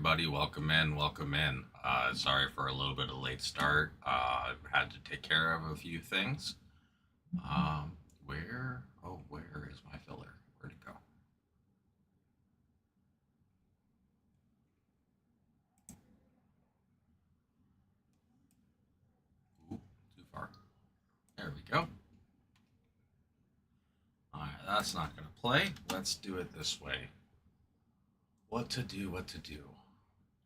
everybody. Welcome in. Welcome in. Sorry for a little bit of late start. Had to take care of a few things. Where? Oh, where is my filler? Where'd it go? Ooh, too far. There we go. All right, that's not going to play. Let's do it this way. What to do? What to do?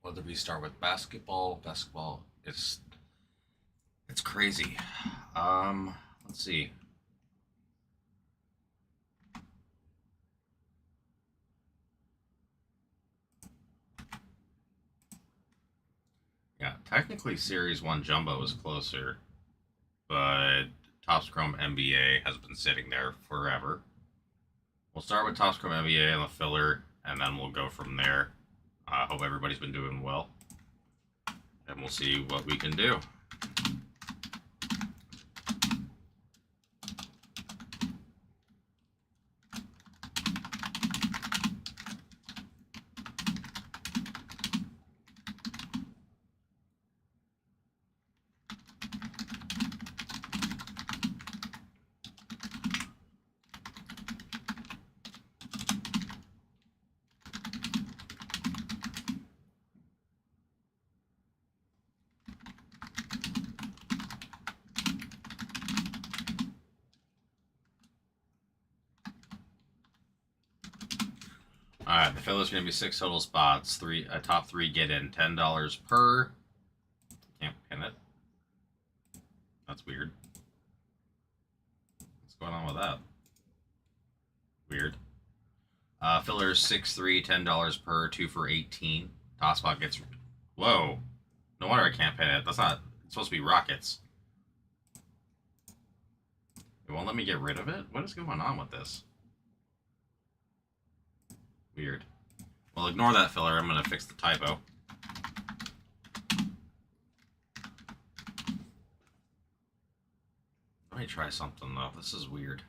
Whether we start with basketball, it's crazy. Let's see. Yeah, technically Series 1 Jumbo is closer, but Topps Chrome NBA has been sitting there forever. We'll start with Topps Chrome NBA and the filler, and then we'll go from there. I hope everybody's been doing well, and we'll see what we can do. All right, the filler's going to be 6 total spots. Top three get in. $10 per. Can't pin it. That's weird. What's going on with that? Weird. Fillers 6-3, $10 per. 2 for 18. Top spot gets. Whoa. No wonder I can't pin it. That's not. It's supposed to be rockets. It won't let me get rid of it? What is going on with this? Weird. Well, ignore that filler. I'm going to fix the typo. Let me try something, though. This is weird.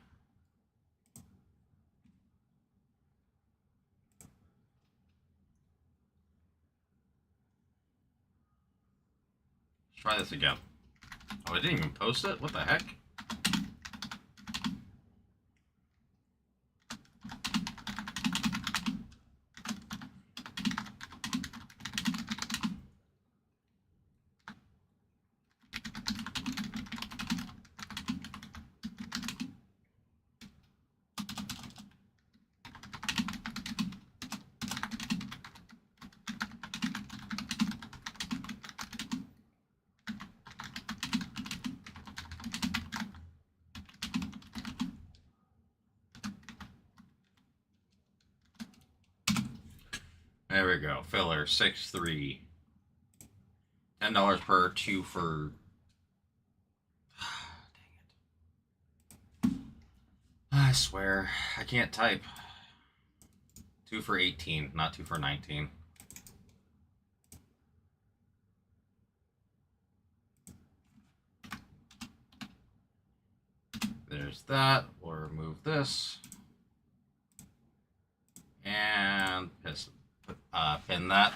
Let's try this again. Oh, I didn't even post it? What the heck? There we go. Filler 6-3. $10 per. 2 for. Dang it. I swear. I can't type. 2 for 18, not 2 for 19. There's that. We'll remove this. And pin that.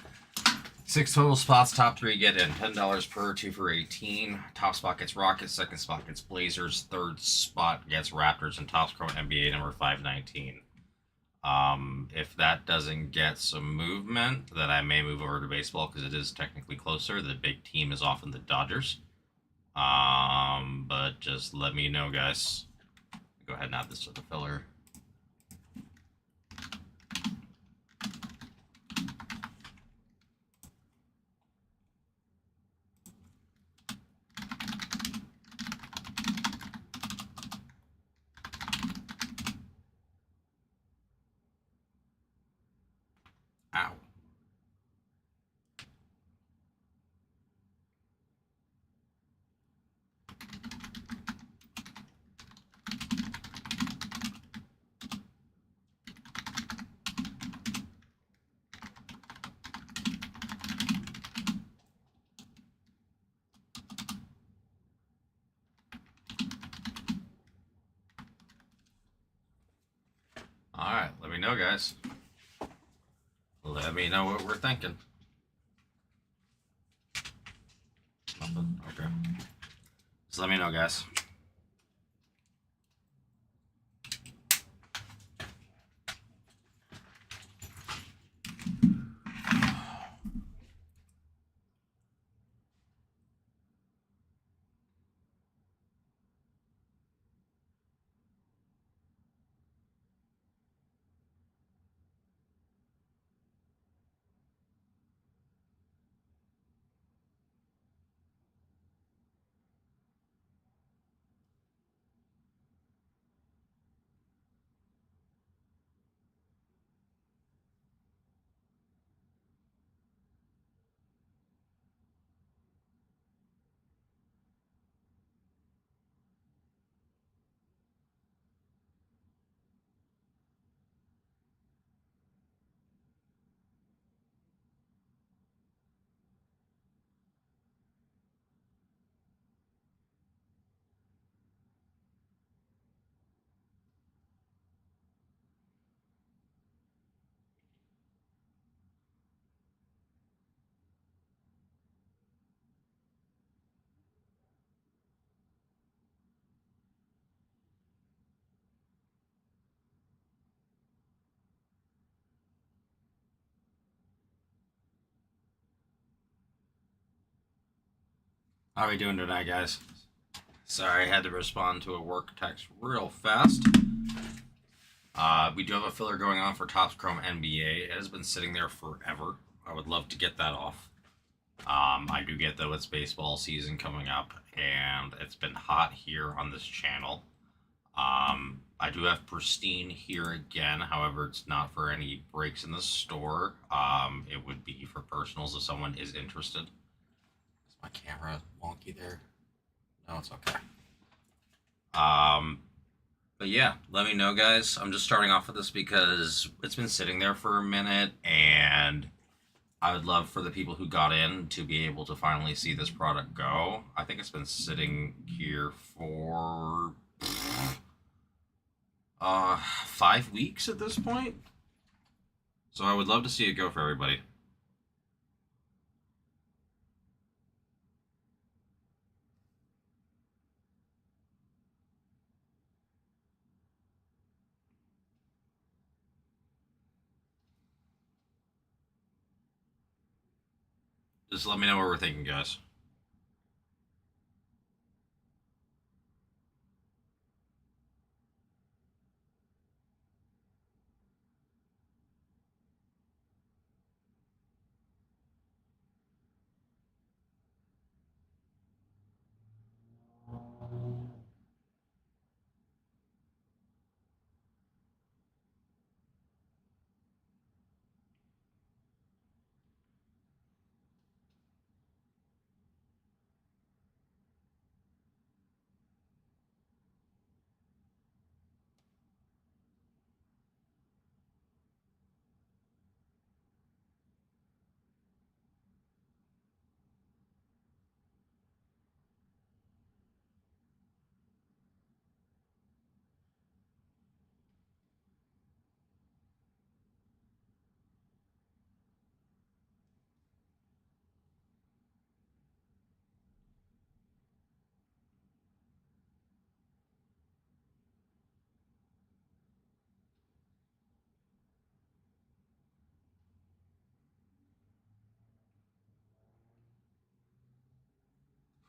6 total spots. Top three get in. $10 per. 2 for 18. Top spot gets Rockets. Second spot gets Blazers. Third spot gets Raptors. And Topps Chrome NBA number 519. If that doesn't get some movement, then I may move over to baseball because it is technically closer. The big team is often the Dodgers. But just let me know, guys. Go ahead and add this to the filler. Ow. All right, let me know, guys. Let me know what we're thinking. Just let me know, guys. How are we doing tonight, guys? Sorry, I had to respond to a work text real fast. We do have a filler going on for Topps Chrome NBA. It has been sitting there forever. I would love to get that off. I do get, though, it's baseball season coming up, and it's been hot here on this channel. I do have Pristine here again. However, it's not for any breaks in the store. It would be for personals if someone is interested. Is my camera wonky there? No, it's okay. But yeah, let me know, guys. I'm just starting off with this because it's been sitting there for a minute, and I would love for the people who got in to be able to finally see this product go. I think it's been sitting here for 5 weeks at this point. So I would love to see it go for everybody. Just let me know what we're thinking, guys.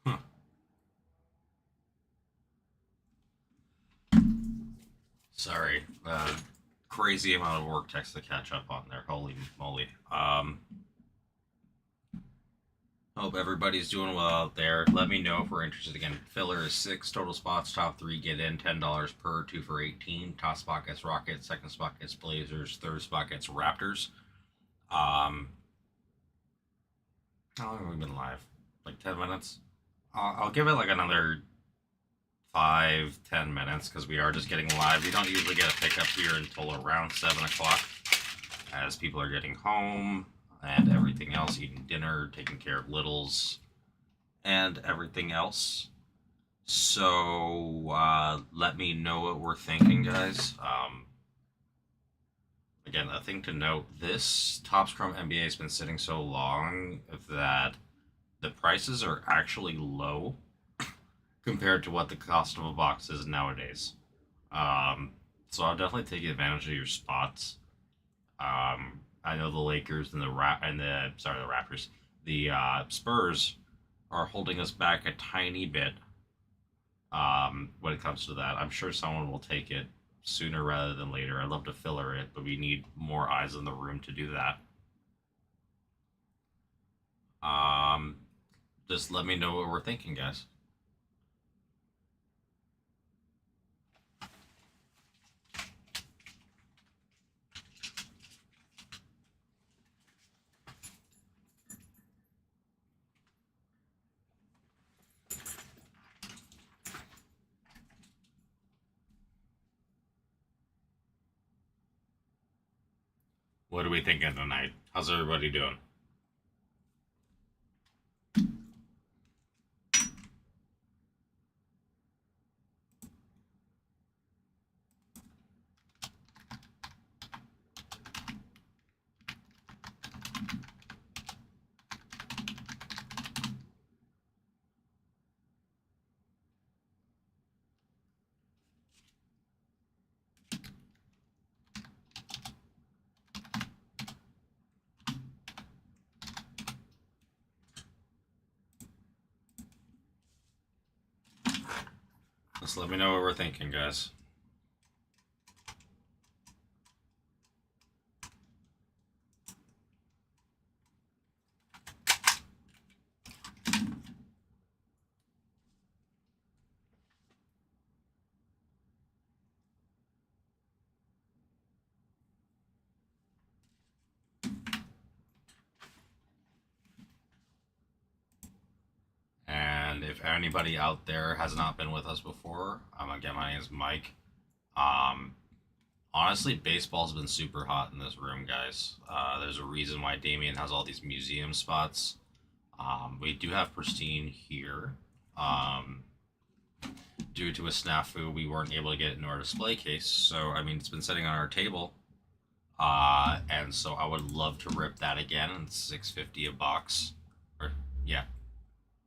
Huh. Sorry. Crazy amount of work text to catch up on there. Holy moly. Hope everybody's doing well out there. Let me know if we're interested. Again, filler is 6 total spots. Top 3 get in, $10 per, 2 for 18. Top spot gets Rockets. Second spot gets Blazers. Third spot gets Raptors. How long have we been live? Like 10 minutes? I'll give it like another 5-10 minutes because we are just getting live. We don't usually get a pickup here until around 7 o'clock as people are getting home and everything else, eating dinner, taking care of littles, and everything else. So let me know what we're thinking, guys. Again, a thing to note, this Topps Chrome NBA has been sitting so long that the prices are actually low. compared to what the cost of a box is nowadays. Um, so I'll definitely take advantage of your spots. I know the Lakers and the Raptors, the Spurs are holding us back a tiny bit when it comes to that. I'm sure someone will take it sooner rather than later. I'd love to filler it, but we need more eyes in the room to do that. Um, just let me know what we're thinking, guys. What are we thinking tonight? How's everybody doing? Just let me know what we're thinking, guys. And if anybody out there has not been with us before, again, my name is Mike. Um, Honestly, baseball's been super hot in this room, guys. There's a reason why Damien has all these museum spots. We do have Pristine here. Um, Due to a snafu, we weren't able to get it in our display case. So, I mean, it's been sitting on our table. And so I would love to rip that again. It's 650 a box. Or, yeah,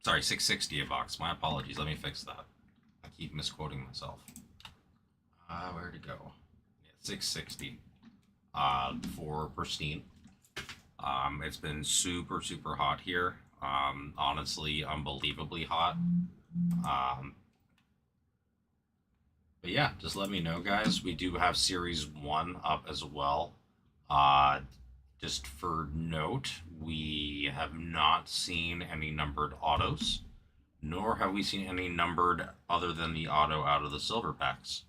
sorry, 660 a box. My apologies. Let me fix that. I keep misquoting myself. Where'd it go? Yeah, 660. For Pristine. It's been super, super hot here. Honestly, unbelievably hot. Um, but yeah, just let me know, guys. We do have Series 1 up as well. Uh, just for note, we have not seen any numbered autos, nor have we seen any numbered other than the auto out of the silver packs.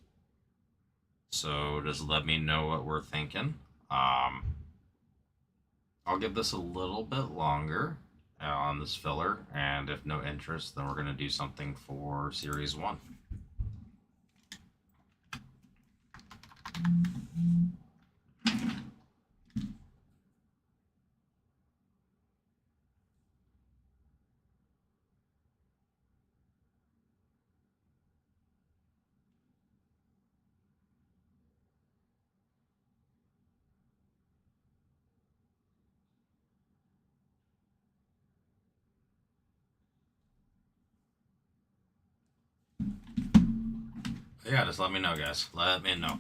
So just let me know what we're thinking. I'll give this a little bit longer on this filler, and if no interest, then we're going to do something for Series 1. Yeah, just let me know, guys. Let me know.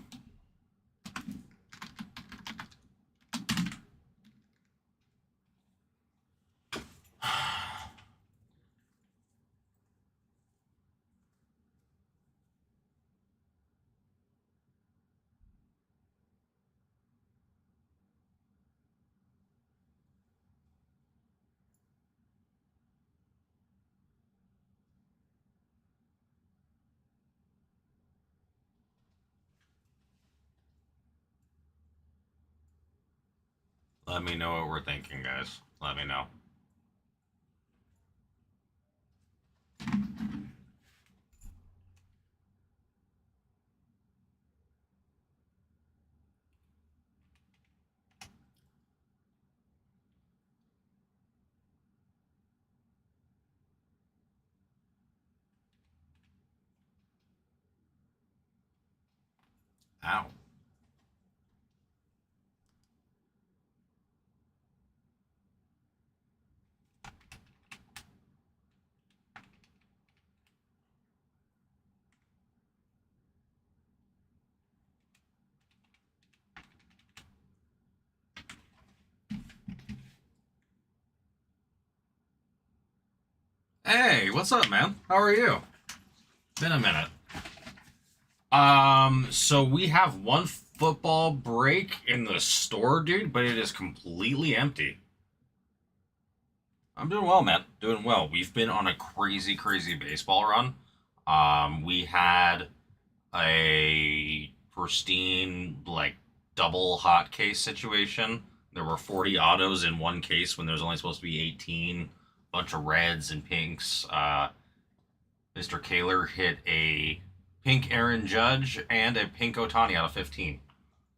Let me know what we're thinking, guys. Let me know. Ow. what's up, man? How are you? Been a minute. So we have one football break in the store, dude, but it is completely empty. I'm doing well, man. Doing well. We've been on a crazy, crazy baseball run. We had a pristine, like, double hot case situation. There were 40 autos in one case when there's only supposed to be 18. Bunch of reds and pinks. Mr. Kaler hit a pink Aaron Judge and a pink Otani out of 15,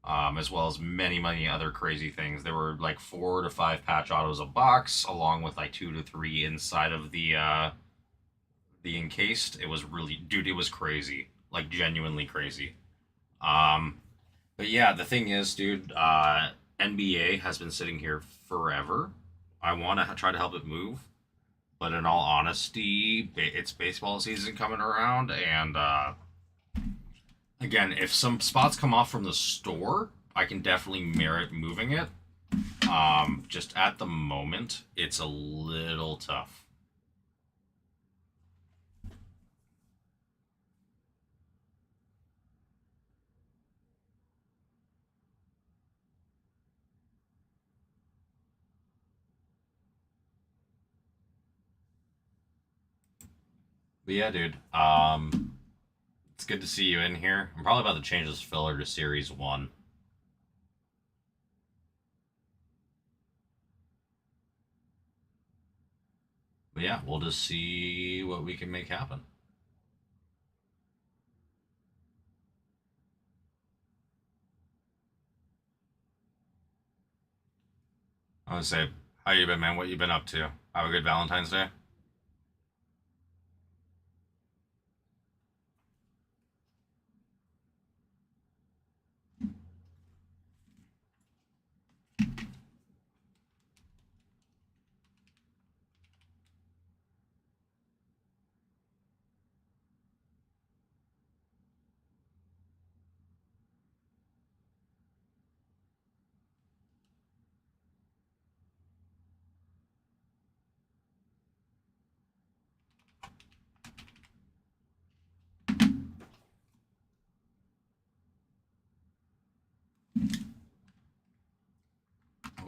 as well as many, many other crazy things. There were like 4 to 5 patch autos a box, along with like 2 to 3 inside of the encased. It was really, dude, it was crazy, like genuinely crazy. Um, but yeah, the thing is, dude, NBA has been sitting here forever. I want to try to help it move, but in all honesty, it's baseball season coming around, and again, if some spots come off from the store, I can definitely merit moving it. Just at the moment, it's a little tough. But yeah, dude, it's good to see you in here. I'm probably about to change this filler to Series 1. But yeah, we'll just see what we can make happen. I would say, how you been, man? What you been up to? Have a good Valentine's Day?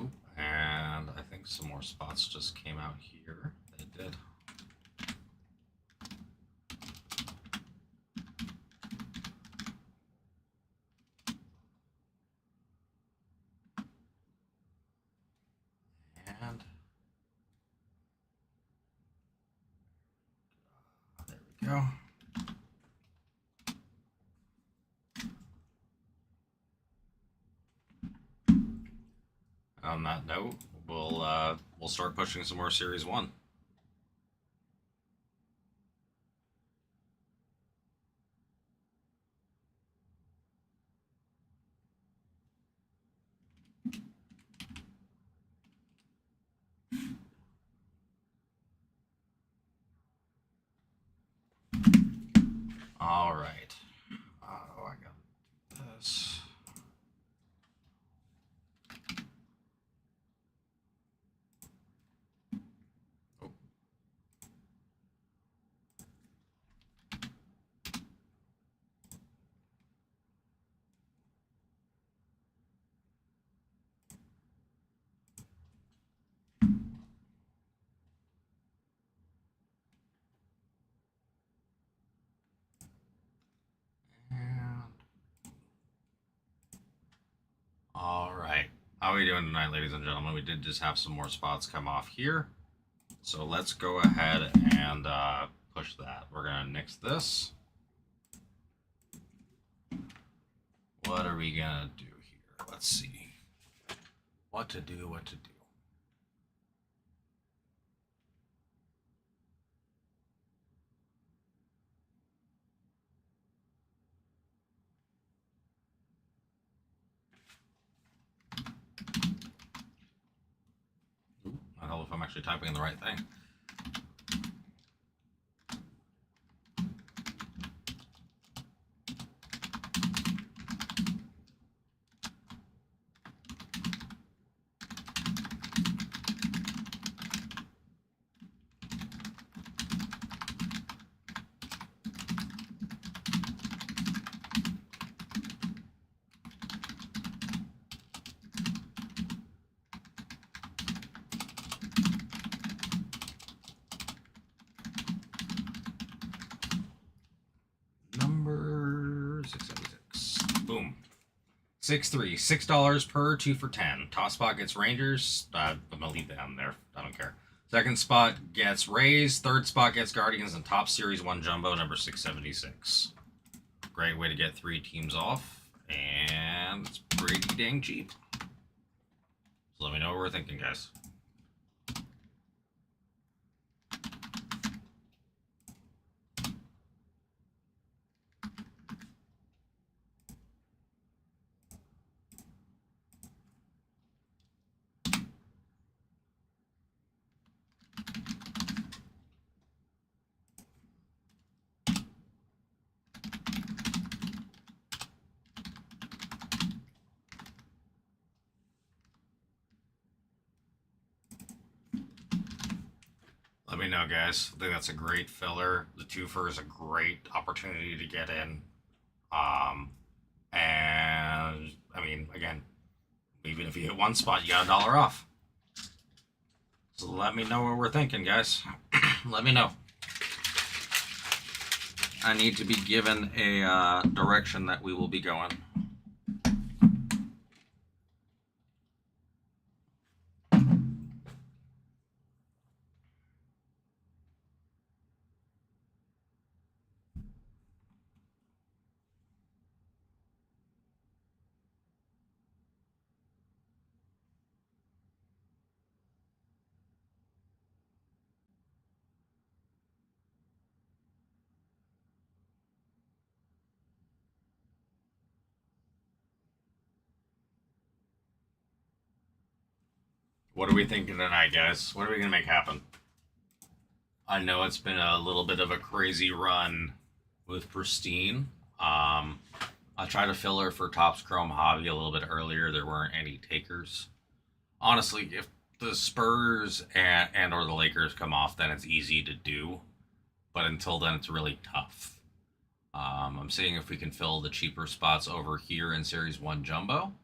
Oop, and I think some more spots just came out here. They did. And there we go. On that note, we'll start pushing some more Series 1. All right. Oh, I got this. Oh. And all right. How are we doing tonight, ladies and gentlemen? We did just have some more spots come off here. So let's go ahead and push that. We're going to nix this. What are we going to do here? Let's see. What to do, what to do. Ooh, I don't know if I'm actually typing in the right thing. 6-3, $6 per, 2 for 10. Top spot gets Rangers. I'm gonna leave that on there. I don't care. Second spot gets Rays. Third spot gets Guardians, and top series 1 jumbo number 676. Great way to get 3 teams off, and it's pretty dang cheap. So let me know what we're thinking, guys. Let me know, guys. I think that's a great filler. The twofer is a great opportunity to get in. And I mean, again, even if you hit one spot, you got $1 off. So let me know what we're thinking, guys. Let me know. I need to be given a direction that we will be going. What are we thinking tonight, guys? What are we going to make happen? I know it's been a little bit of a crazy run with Pristine. I tried to filler for Topps Chrome Hobby a little bit earlier. There weren't any takers. Honestly, if the Spurs and or the Lakers come off, then it's easy to do. But until then, it's really tough. I'm seeing if we can fill the cheaper spots over here in Series 1 Jumbo.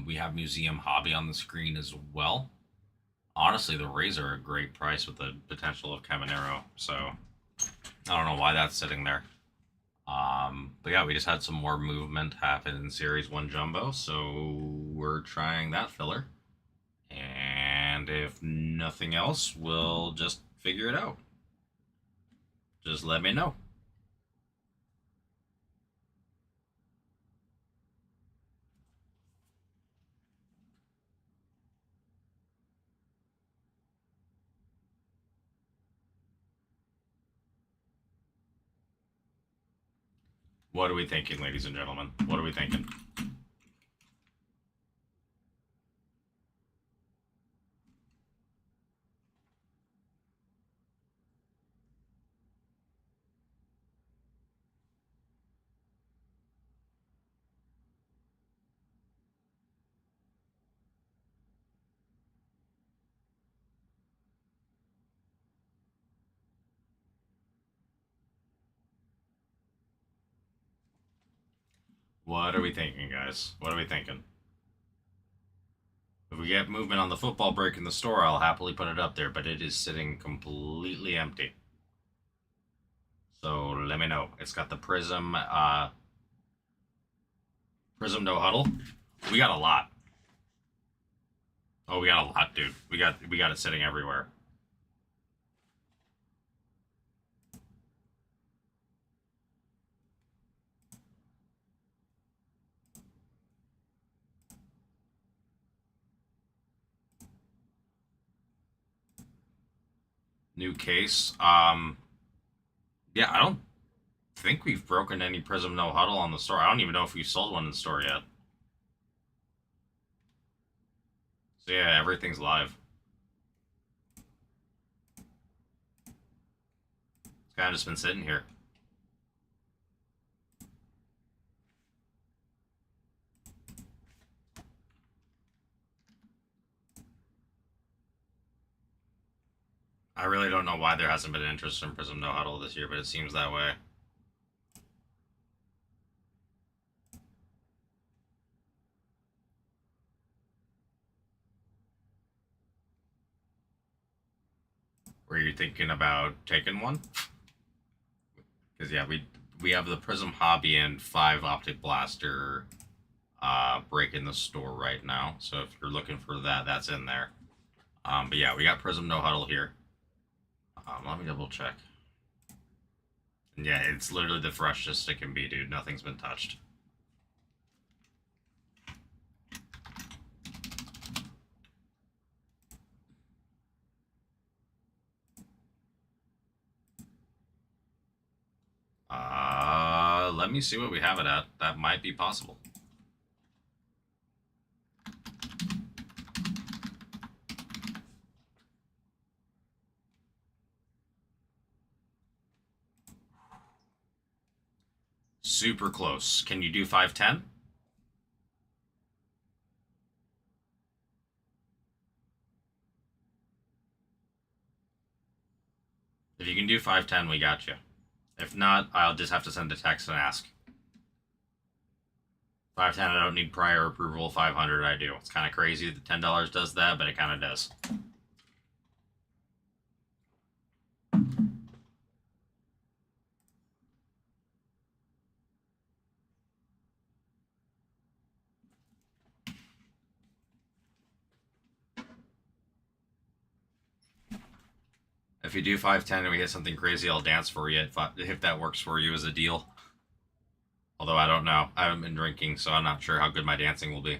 We have Museum Hobby on the screen as well. Honestly, the Rays are a great price with the potential of Caminero. So, I don't know why that's sitting there. But yeah, we just had some more movement happen in Series 1 Jumbo. So, we're trying that filler. And if nothing else, we'll just figure it out. Just let me know. What are we thinking, ladies and gentlemen? What are we thinking? What are we thinking, guys? What are we thinking? If we get movement on the football break in the store, I'll happily put it up there, but it is sitting completely empty. So let me know. It's got the Prism no huddle. We got a lot. Oh, we got a lot, dude. We got it sitting everywhere. New case. Yeah, I don't think we've broken any Prism no huddle on the store. I don't even know if we sold one in the store yet. So yeah, everything's live. It's kind of just been sitting here. I really don't know why there hasn't been interest in Prism no huddle this year, but it seems that way. Were you thinking about taking one? Because yeah, we have the Prism Hobby and 5 Optic Blaster break in the store right now. So if you're looking for that, that's in there. But yeah, we got Prism No Huddle here. Let me double check. And yeah, it's literally the freshest it can be, dude. Nothing's been touched. Let me see what we have it at. That might be possible. Super close. Can you do 510? If you can do 510, we got you. If not, I'll just have to send a text and ask. 510, I don't need prior approval. 500, I do. It's kind of crazy that $10 does that, but it kind of does. If you do 510 and we hit something crazy, I'll dance for you if that works for you as a deal. Although I don't know. I haven't been drinking, so I'm not sure how good my dancing will be.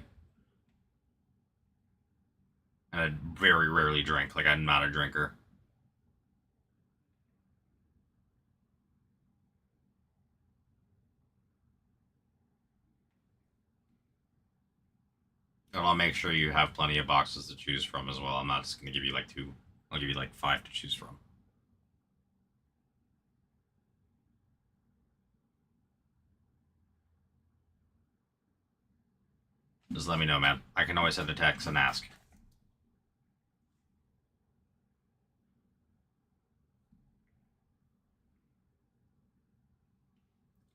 And I very rarely drink. Like, I'm not a drinker. And I'll make sure you have plenty of boxes to choose from as well. I'm not just going to give you like 2. I'll give you like 5 to choose from. Just let me know, man. I can always send a text and ask.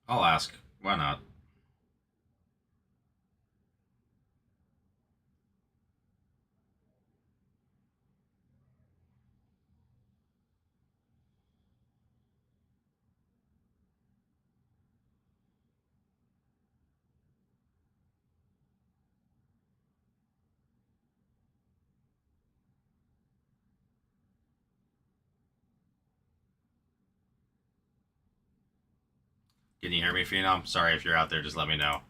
I'll ask. Why not? Can you hear me, Phenom? Sorry if you're out there. Just let me know.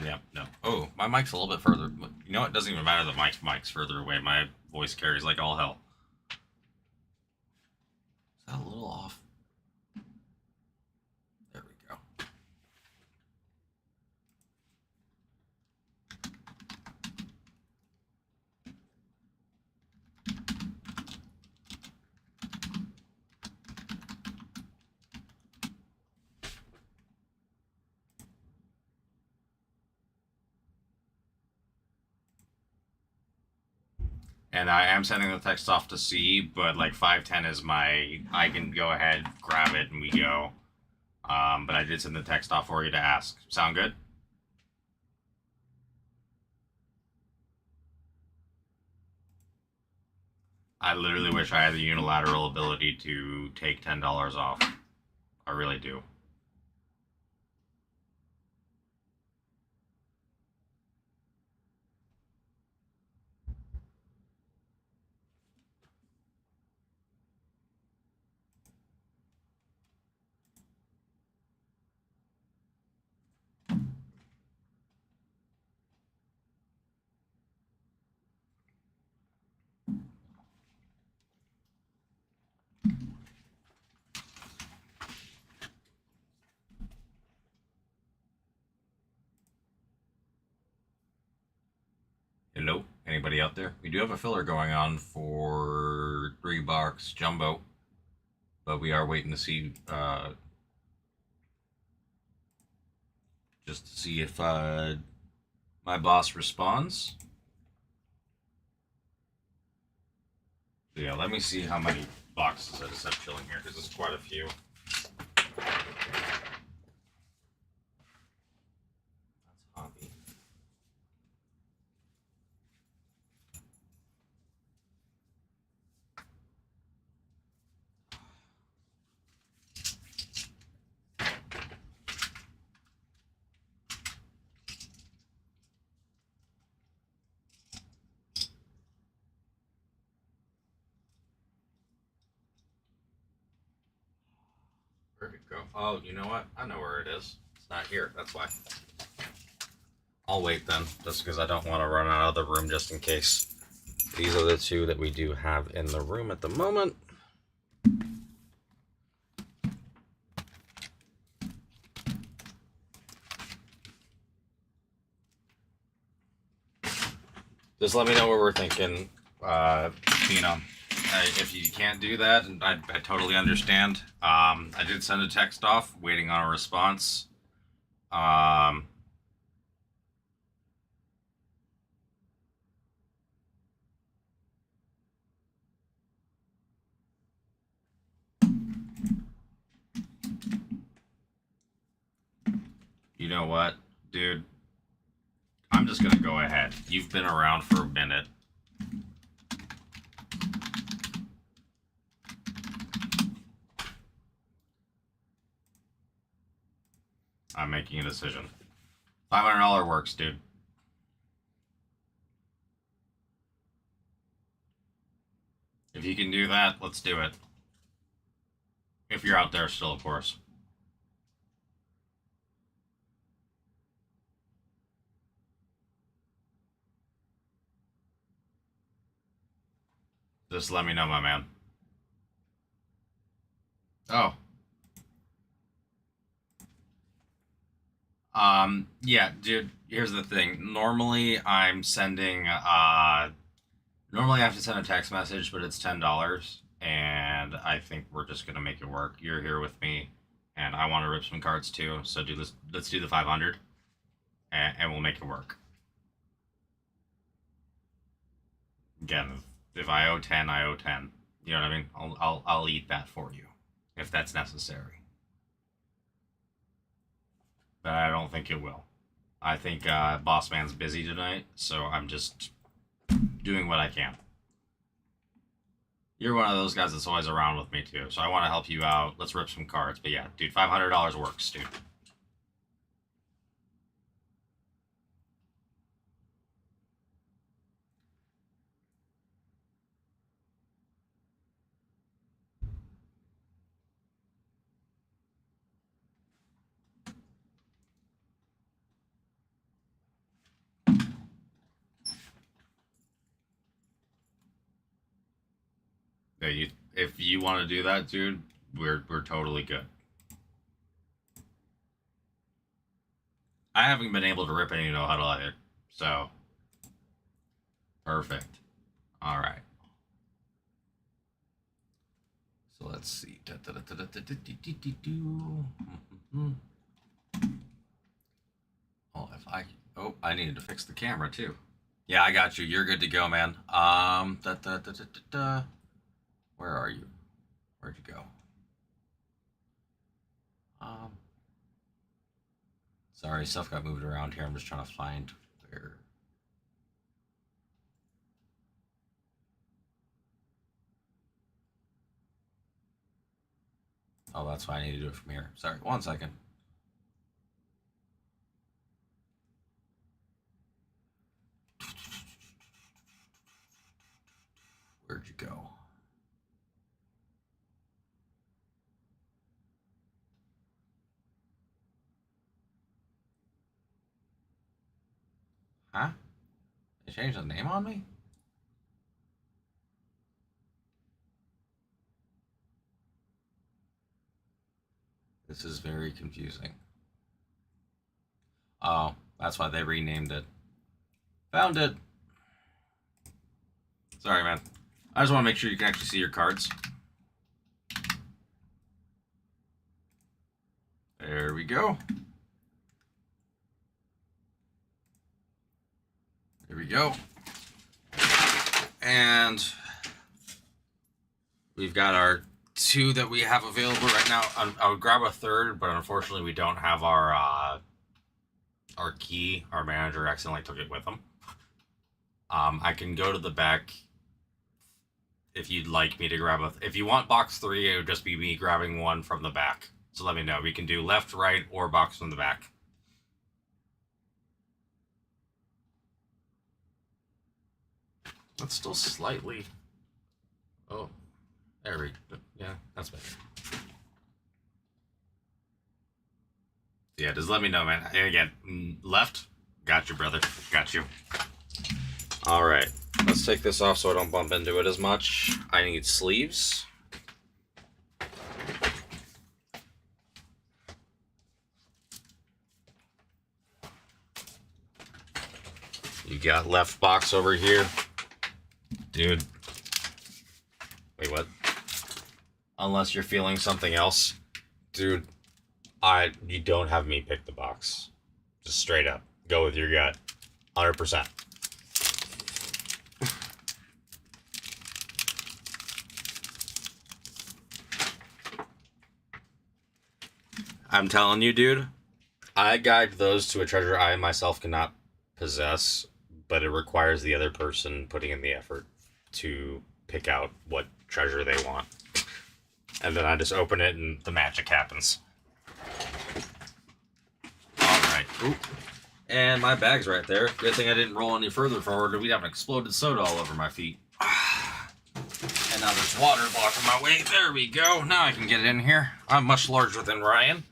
Yeah, no. Oh, my mic's a little bit further. You know what? It doesn't even matter. The mic's further away. My voice carries like all hell. Is that a little off? There we go. And I am sending the text off to C, but like 510 is my. I can go ahead, grab it, and we go. But I did send the text off for you to ask. Sound good? I literally wish I had the unilateral ability to take $10 off. I really do. Hello? Anybody out there? We do have a filler going on for $3 jumbo, but we are waiting to see, just to see if my boss responds. So yeah, let me see how many boxes I just have chilling here because it's quite a few. That's hobby. Where'd it go? Oh, you know what? I know where it is. It's not here. That's why. I'll wait then, just because I don't want to run out of the room just in case. These are the two that we do have in the room at the moment. Just let me know what we're thinking, if you can't do that, and I totally understand. I did send a text off, waiting on a response. You know what, dude? I'm just gonna go ahead. You've been around for a minute. I'm making a decision. $500 works, dude. If you can do that, let's do it. If you're out there still, of course. Just let me know, my man. Oh. Yeah, dude, here's the thing. Normally I'm sending, normally I have to send a text message, but it's $10, and I think we're just gonna make it work. You're here with me, and I want to rip some cards too, so do this. Let's do the 500, and we'll make it work. Again, if I owe 10, I owe 10. You know what I mean? I'll eat that for you, if that's necessary. But I don't think it will. I think Boss Man's busy tonight, so I'm just doing what I can. You're one of those guys that's always around with me too, so I want to help you out. Let's rip some cards. But yeah, dude, $500 works, dude. Yeah, if you want to do that, dude, we're totally good. I haven't been able to rip any no huddle either, so perfect. All right. So let's see. Oh, I needed to fix the camera too. Yeah, I got you. You're good to go, man. Where are you? Where'd you go? Sorry, stuff got moved around here. I'm just trying to find where. Oh, that's why I need to do it from here. Sorry, 1 second. Where'd you go? Huh? They changed the name on me? This is very confusing. Oh, that's why they renamed it. Found it. Sorry, man. I just want to make sure you can actually see your cards. There we go. There we go. And we've got our two that we have available right now. I would grab a third, but unfortunately we don't have our key. Our manager accidentally took it with him. I can go to the back if you'd like me to grab if you want box 3, it would just be me grabbing one from the back. So let me know. We can do left, right, or box from the back. That's still slightly. Oh, there we go. Yeah, that's better. Yeah, just let me know, man. And again, left, got you, brother. Got you. All right, let's take this off so I don't bump into it as much. I need sleeves. You got left box over here. Dude. Wait, what? Unless you're feeling something else. Dude, you don't have me pick the box. Just straight up. Go with your gut. 100%. I'm telling you, dude, I guide those to a treasure I myself cannot possess, but it requires the other person putting in the effort to pick out what treasure they want. And then I just open it and the magic happens. Alright. And my bag's right there. Good thing I didn't roll any further forward or we'd have an exploded soda all over my feet. And now there's water blocking my way. There we go. Now I can get it in here. I'm much larger than Ryan.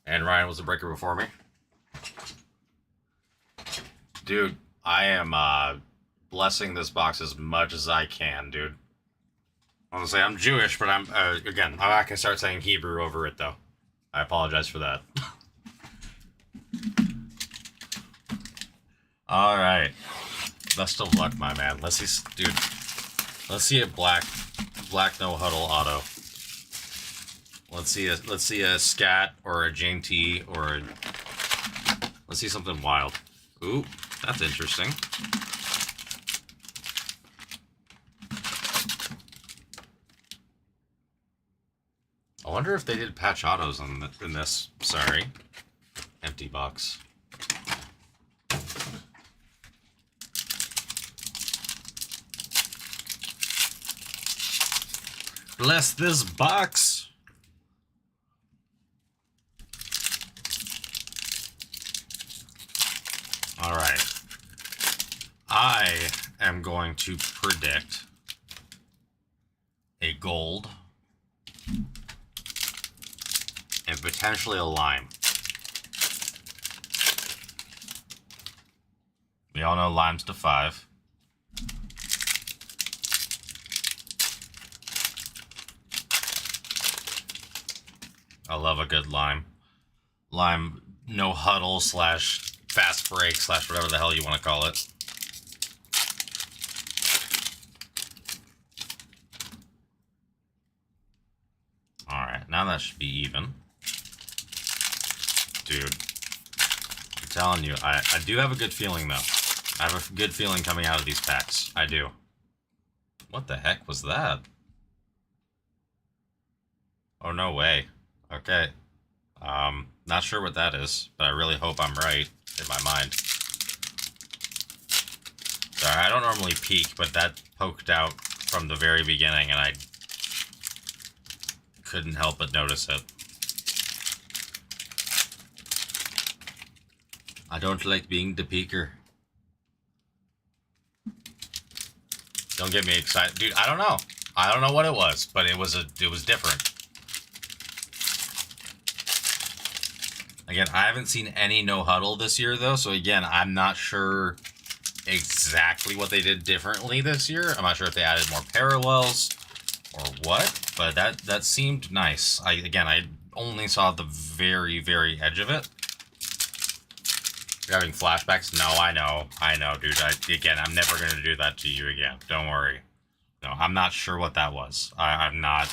And Ryan was a breaker before me. Dude, I am blessing this box as much as I can, dude. I want to say I'm Jewish, but I'm not gonna start saying Hebrew over it though. I apologize for that. All right, best of luck, my man. Let's see, dude. Let's see a black no huddle auto. Let's see a scat or a Jane T or a, let's see something wild. Ooh, that's interesting. I wonder if they did patch autos in this. Sorry. Empty box. Bless this box. All right. I am going to predict a gold and potentially a lime. We all know lime's to 5. I love a good lime. Lime, no huddle / fast break / whatever the hell you want to call it. Alright, now that should be even. Dude, I'm telling you, I do have a good feeling though. I have a good feeling coming out of these packs. I do. What the heck was that? Oh, no way. Okay. Not sure what that is, but I really hope I'm right in my mind. Sorry, I don't normally peek, but that poked out from the very beginning and I couldn't help but notice it. I don't like being the peeker. Don't get me excited. Dude, I don't know. I don't know what it was, but it was different. Again, I haven't seen any no huddle this year though, so again, I'm not sure exactly what they did differently this year. I'm not sure if they added more parallels or what, but that seemed nice. I only saw the very, very edge of it. You're having flashbacks? No, I know, dude. I'm never gonna do that to you again. Don't worry. No, I'm not sure what that was. I'm not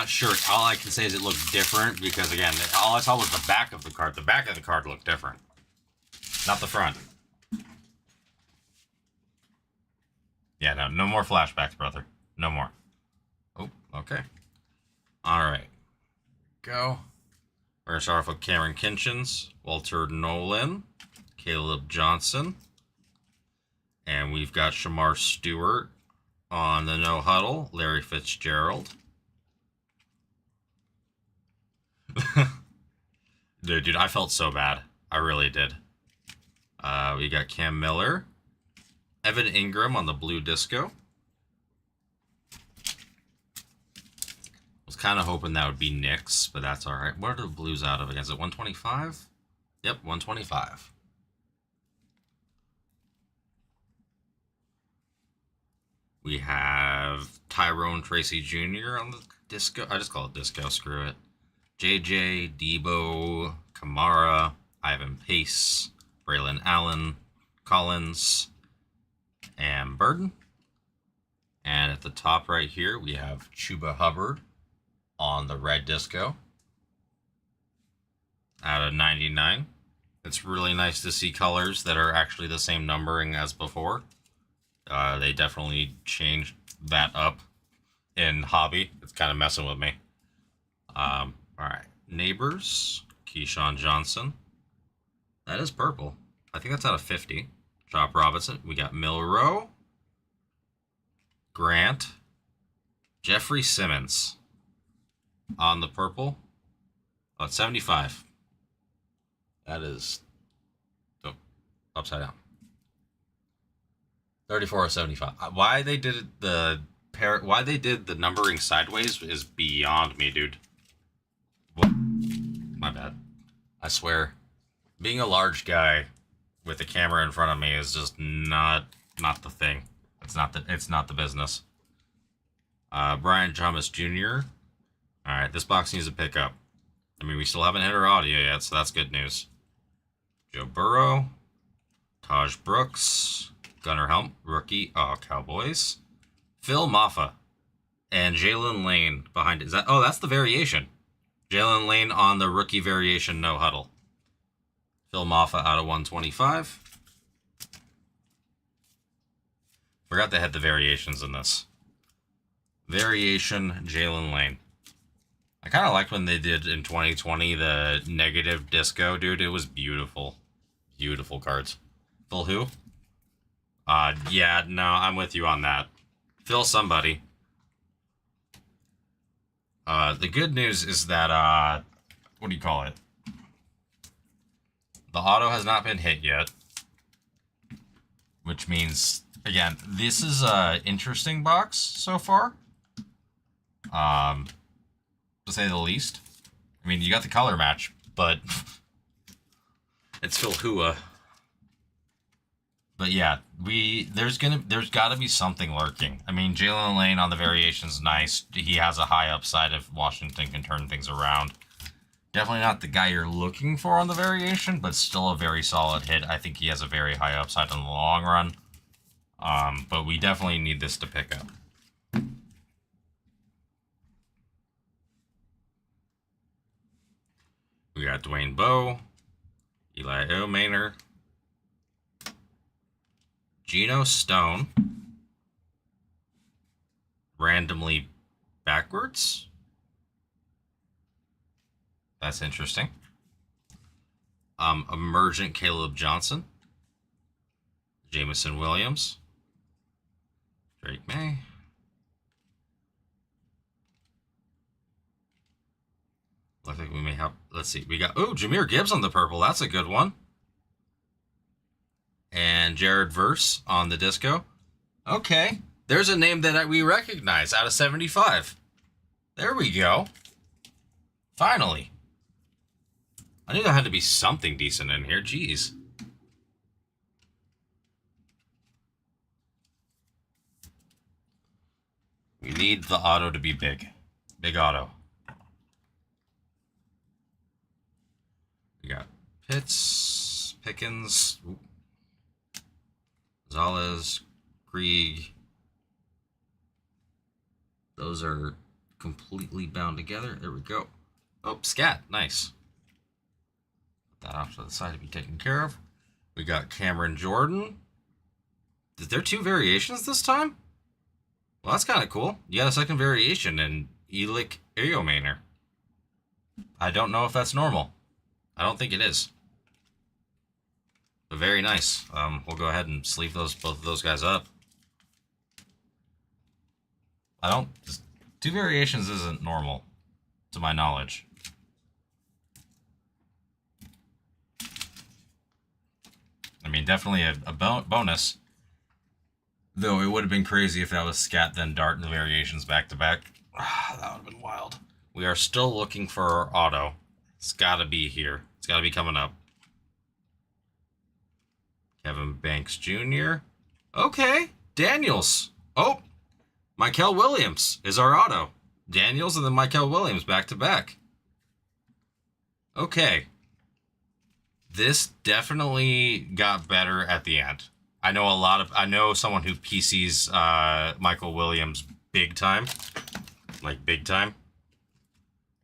sure. All I can say is it looked different because, again, all I saw was the back of the card. The back of the card looked different. Not the front. Yeah, no more flashbacks, brother. No more. Oh, okay. All right. Go. We're going to start off with Cameron Kinchins, Walter Nolan, Caleb Johnson, and we've got Shamar Stewart on the no huddle, Larry Fitzgerald. Dude, I felt so bad. I really did. We got Cam Miller, Evan Ingram on the blue disco. Was kind of hoping that would be Knicks, but that's all right. What are the Blues out of against it? 125? Yep, 125. We have Tyrone Tracy Jr. on the disco. I just call it disco. Screw it. JJ, Debo, Kamara, Ivan Pace, Braylon Allen, Collins, and Burden. And at the top right here, we have Chuba Hubbard on the red disco out of 99. It's really nice to see colors that are actually the same numbering as before. They definitely changed that up in Hobby. It's kind of messing with me. All right. Neighbors, Keyshawn Johnson. That is purple. I think that's out of 50. Chop Robinson. We got Milrow, Grant, Jeffrey Simmons on the purple. Oh, it's 75. That is upside down. 34 of 75. Why they did why they did the numbering sideways is beyond me, dude. What? My bad. I swear, being a large guy with a camera in front of me is just not the thing. It's not the business. Brian Thomas Jr. All right, this box needs to pick up. I mean, we still haven't hit our audio yet, so that's good news. Joe Burrow, Taj Brooks, Gunnar Helm, rookie. Oh, Cowboys. Phil Maffa and Jalen Lane behind it. Is that? Oh, that's the variation. Jalen Lane on the rookie variation, no huddle. Phil Maffa out of 125. Forgot they had the variations in this. Variation, Jalen Lane. I kind of liked when they did in 2020 the negative disco, dude. It was beautiful. Beautiful cards. Phil who? Yeah, no, I'm with you on that. Phil somebody. The good news is that, what do you call it? The auto has not been hit yet. Which means, again, this is an interesting box so far. To say the least. I mean, you got the color match, but it's Phil Hua. But yeah, there's got to be something lurking. I mean, Jalen Lane on the variation's nice. He has a high upside if Washington can turn things around. Definitely not the guy you're looking for on the variation, but still a very solid hit. I think he has a very high upside in the long run. But we definitely need this to pick up. We got Dwayne Bowe, Eli Omaner, Geno Stone, randomly backwards. That's interesting. Emergent Caleb Johnson, Jameson Williams, Drake May. I think we may have, let's see, we got, oh, Jahmyr Gibbs on the purple. That's a good one. And Jared Verse on the disco. Okay. There's a name that we recognize out of 75. There we go. Finally. I knew there had to be something decent in here. Jeez. We need the auto to be big. Big auto. We got Pitts, Pickens, Gonzalez, Grieg. Those are completely bound together. There we go. Oh, scat. Nice. Put that off to the side to be taken care of. We got Cameron Jordan. Is there two variations this time? Well, that's kind of cool. You got a second variation in Elic Ayomaner. I don't know if that's normal. I don't think it is. But very nice. We'll go ahead and sleeve both of those guys up. Two variations isn't normal, to my knowledge. I mean, definitely a bonus. Though it would have been crazy if that was scat then dart and the variations back to back. That would have been wild. We are still looking for our auto. It's got to be here. It's got to be coming up. Kevin Banks Jr. Okay. Daniels. Oh, Michael Williams is our auto. Daniels and then Michael Williams back to back. Okay. This definitely got better at the end. I know someone who PCs Michael Williams big time. Like big time.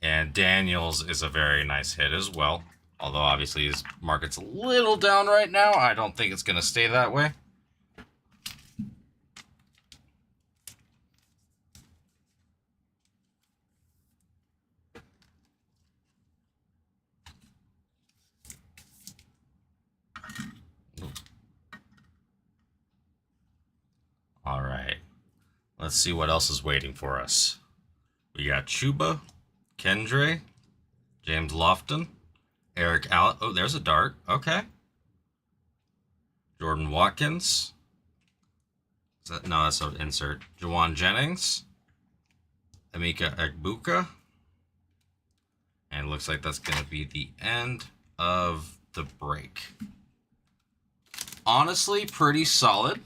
And Daniels is a very nice hit as well. Although obviously his market's a little down right now. I don't think it's going to stay that way. All right. Let's see what else is waiting for us. We got Chuba, Kendre, James Lofton, Eric Allen. Oh, there's a dart. Okay. Jordan Watkins. No, that's an insert. Jawan Jennings. Emeka Egbuka. And it looks like that's going to be the end of the break. Honestly, pretty solid.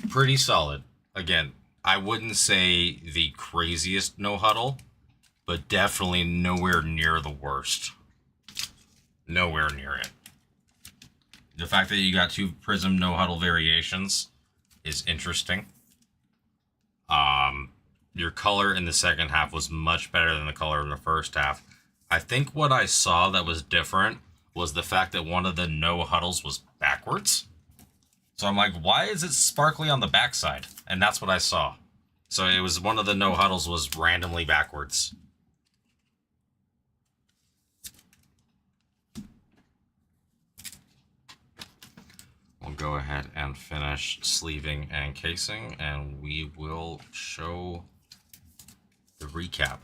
Pretty solid. Again, I wouldn't say the craziest no huddle, but definitely nowhere near the worst. Nowhere near it. The fact that you got 2 Prism no huddle variations is interesting. Your color in the second half was much better than the color in the first half. I think what I saw that was different was the fact that one of the no huddles was backwards. So I'm like, why is it sparkly on the backside? And that's what I saw. So it was one of the no huddles was randomly backwards. We'll go ahead and finish sleeving and casing, and we will show the recap.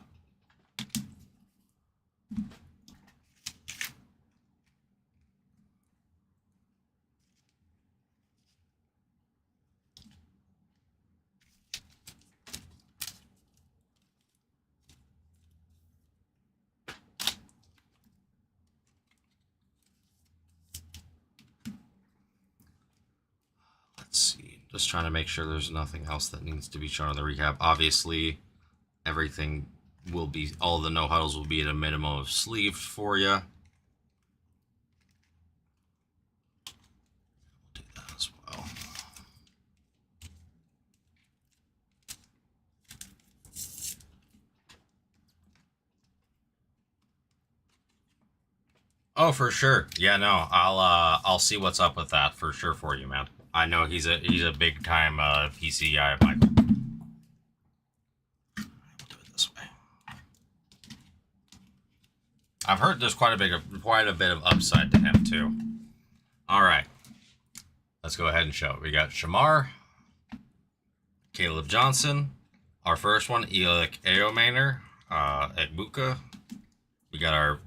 Let's see. Just trying to make sure there's nothing else that needs to be shown on the recap. Obviously, everything will be, all the no huddles will be at a minimum of sleeved for you. We'll do that as well. Oh, for sure. Yeah, no, I'll see what's up with that for sure for you, man. I know he's a big time PC guy, Michael. We'll do it this way. I've heard there's quite a bit of upside to him too. All right, let's go ahead and show it. We got Shamar, Caleb Johnson, our first one, Elik Eomaner, Egbuka. We got our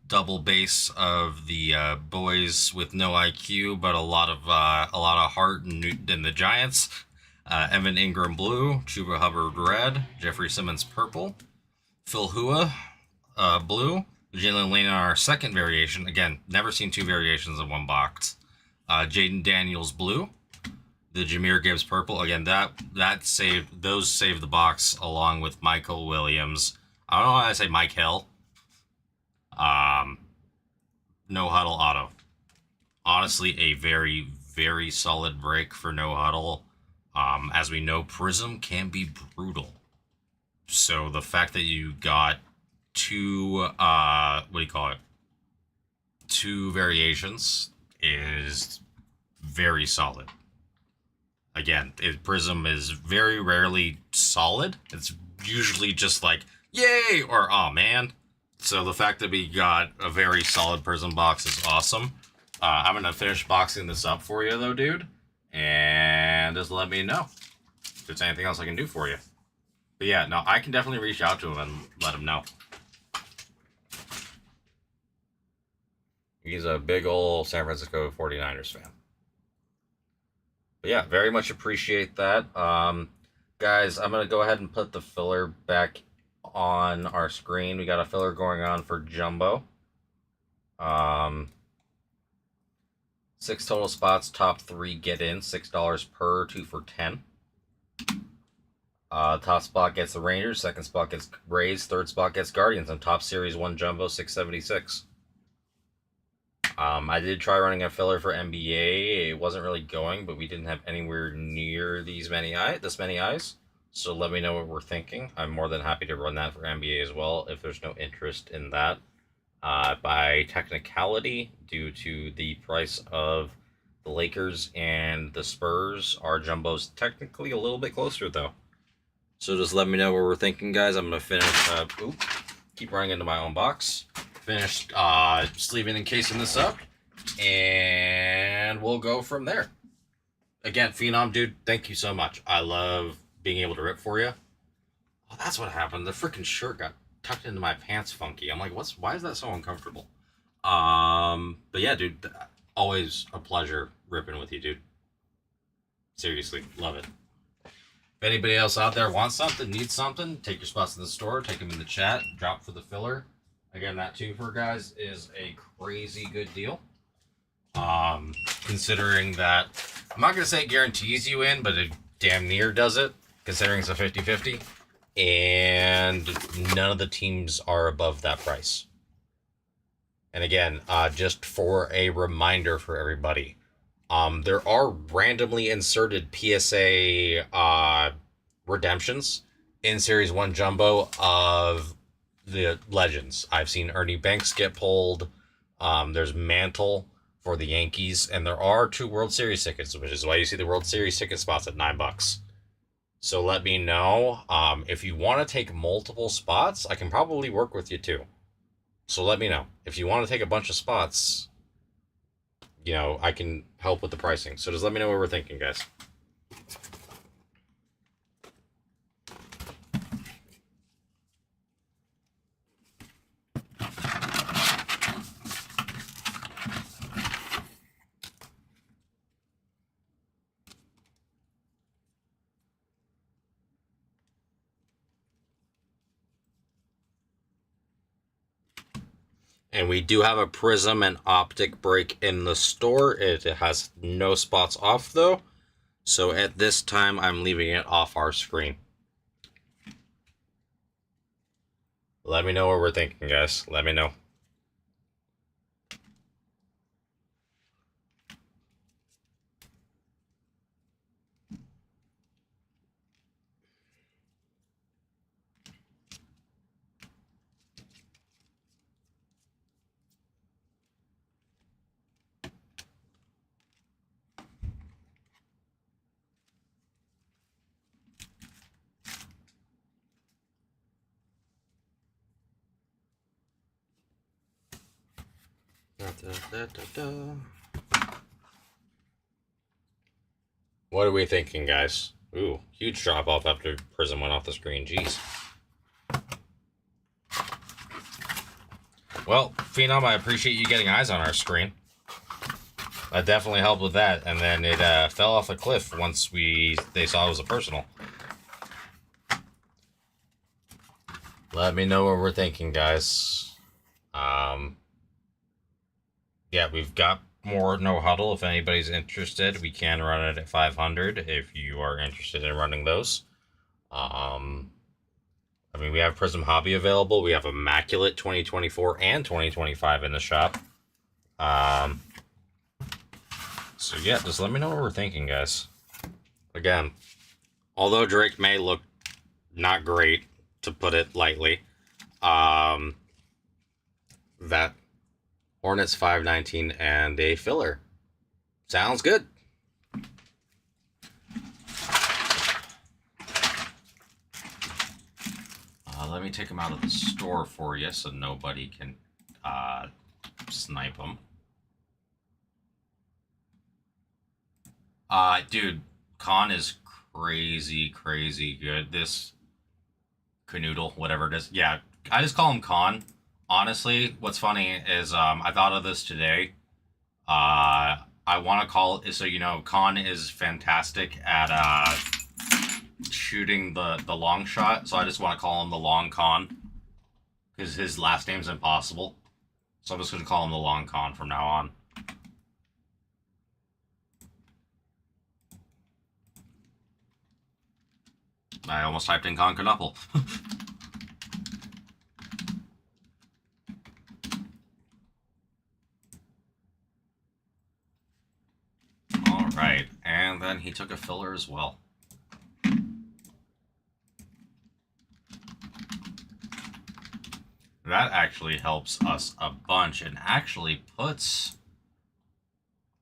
double base of the boys with no IQ, but a lot of heart in the Giants. Evan Ingram blue, Chuba Hubbard red, Jeffrey Simmons purple, Phil Hua blue, Jalen Lane on our second variation. Again, never seen 2 variations in one box. Jaden Daniels blue, the Jahmyr Gibbs purple. Again, that saved the box along with Michael Williams. I don't know why I say Mike Hill. No huddle auto. Honestly, a very, very solid break for no huddle. As we know, Prism can be brutal. So the fact that you got 2, two variations is very solid. Again, Prism is very rarely solid. It's usually just like, yay, or oh man. So the fact that we got a very solid Prism box is awesome. I'm going to finish boxing this up for you, though, dude. And just let me know if there's anything else I can do for you. But yeah, no, I can definitely reach out to him and let him know. He's a big old San Francisco 49ers fan. But yeah, very much appreciate that. Guys, I'm going to go ahead and put the filler back on our screen. We got a filler going on for Jumbo. 6 total spots, top 3 get in, $6 per, 2 for 10. Top spot gets the Rangers, second spot gets Rays, third spot gets Guardians, and top series 1 Jumbo, 676. I did try running a filler for NBA. It wasn't really going, but we didn't have anywhere near this many eyes. So let me know what we're thinking. I'm more than happy to run that for NBA as well if there's no interest in that. By technicality, due to the price of the Lakers and the Spurs, our Jumbo's technically a little bit closer though. So just let me know what we're thinking, guys. I'm going to finish, keep running into my own box. Finished sleeving and casing this up, and we'll go from there. Again, Phenom, dude, thank you so much. I love being able to rip for you. Oh, that's what happened. The freaking shirt got tucked into my pants funky. I'm like, why is that so uncomfortable? But yeah, dude, always a pleasure ripping with you, dude. Seriously, love it. If anybody else out there wants something, needs something, take your spots in the store, take them in the chat, drop for the filler. Again, that 2 for, guys, is a crazy good deal. Considering that, I'm not going to say it guarantees you in, but it damn near does it, considering it's a 50-50. And none of the teams are above that price. And again, just for a reminder for everybody, there are randomly inserted PSA redemptions in Series 1 Jumbo of the legends. I've seen Ernie Banks get pulled. There's Mantle for the Yankees, and there are 2 World Series tickets, which is why you see the World Series ticket spots at $9. So let me know. If you want to take multiple spots, I can probably work with you too. So let me know. If you want to take a bunch of spots, you know, I can help with the pricing. So just let me know what we're thinking, guys. And we do have a Prism and Optic break in the store. It has no spots off, though. So at this time, I'm leaving it off our screen. Let me know what we're thinking, guys. Let me know. What are we thinking, guys? Ooh, huge drop off after Prism went off the screen. Jeez. Well, Phenom, I appreciate you getting eyes on our screen. That definitely helped with that, and then it fell off a cliff once they saw it was a personal. Let me know what we're thinking, guys. Yeah, we've got more No Huddle. If anybody's interested, we can run it at 500 if you are interested in running those. I mean, we have Prism Hobby available. We have Immaculate 2024 and 2025 in the shop. So yeah, just let me know what we're thinking, guys. Again, although Drake may look not great, to put it lightly, that Hornets 519 and a filler. Sounds good. Let me take them out of the store for you so nobody can snipe them. Dude, Con is crazy good. This Canoodle, whatever it is. Yeah, I just call him Con. Honestly, what's funny is I thought of this today. I want to call it, so you know, Con is fantastic at shooting the long shot, so I just want to call him the Long Con because his last name's impossible. So I'm just going to call him the Long Con from now on. I almost typed in Concanopple. Alright, and then he took a filler as well. That actually helps us a bunch and actually puts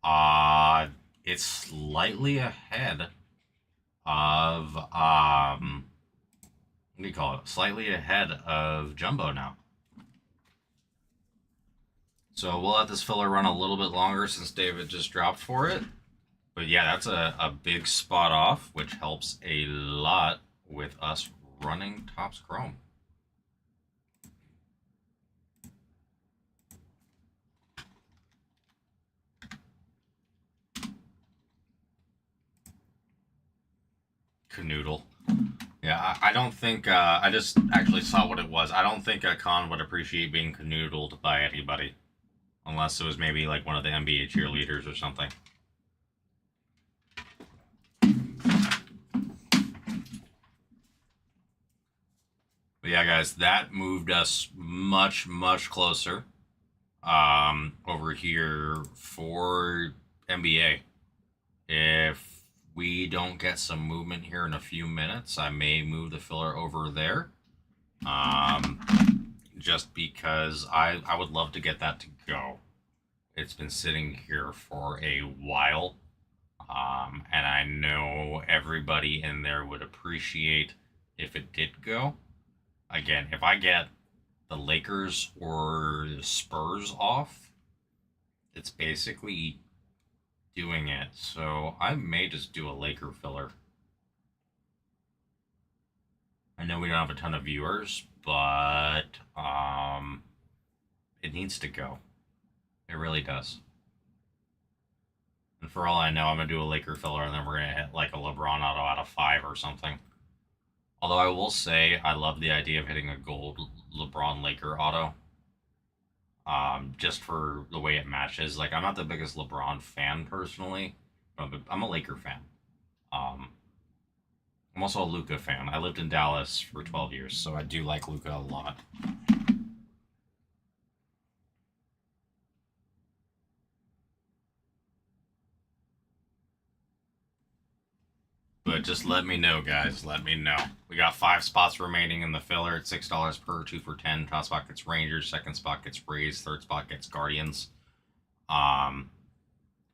it slightly ahead of what do you call it? Slightly ahead of Jumbo now. So we'll let this filler run a little bit longer since David just dropped for it. But yeah, that's a big spot off, which helps a lot with us running TOPPS Chrome. Canoodle. Yeah, I don't think, I just actually saw what it was. I don't think a con would appreciate being canoodled by anybody. Unless it was maybe like one of the NBA cheerleaders or something. But yeah, guys, that moved us much, much closer over here for NBA. If we don't get some movement here in a few minutes, I may move the filler over there. Just because I would love to get that to go. It's been sitting here for a while. And I know everybody in there would appreciate if it did go. Again, if I get the Lakers or the Spurs off, it's basically doing it. So I may just do a Laker filler. I know we don't have a ton of viewers, but it needs to go. It really does. And for all I know, I'm going to do a Laker filler, and then we're going to hit like a LeBron auto out of 5 or something. Although I will say, I love the idea of hitting a gold LeBron Laker auto. Just for the way it matches. Like, I'm not the biggest LeBron fan, personally. But I'm a Laker fan. I'm also a Luka fan. I lived in Dallas for 12 years, so I do like Luka a lot. But just let me know, guys. Let me know. We got 5 spots remaining in the filler at $6 per, 2 for 10. Top spot gets Rangers. Second spot gets Rays. Third spot gets Guardians.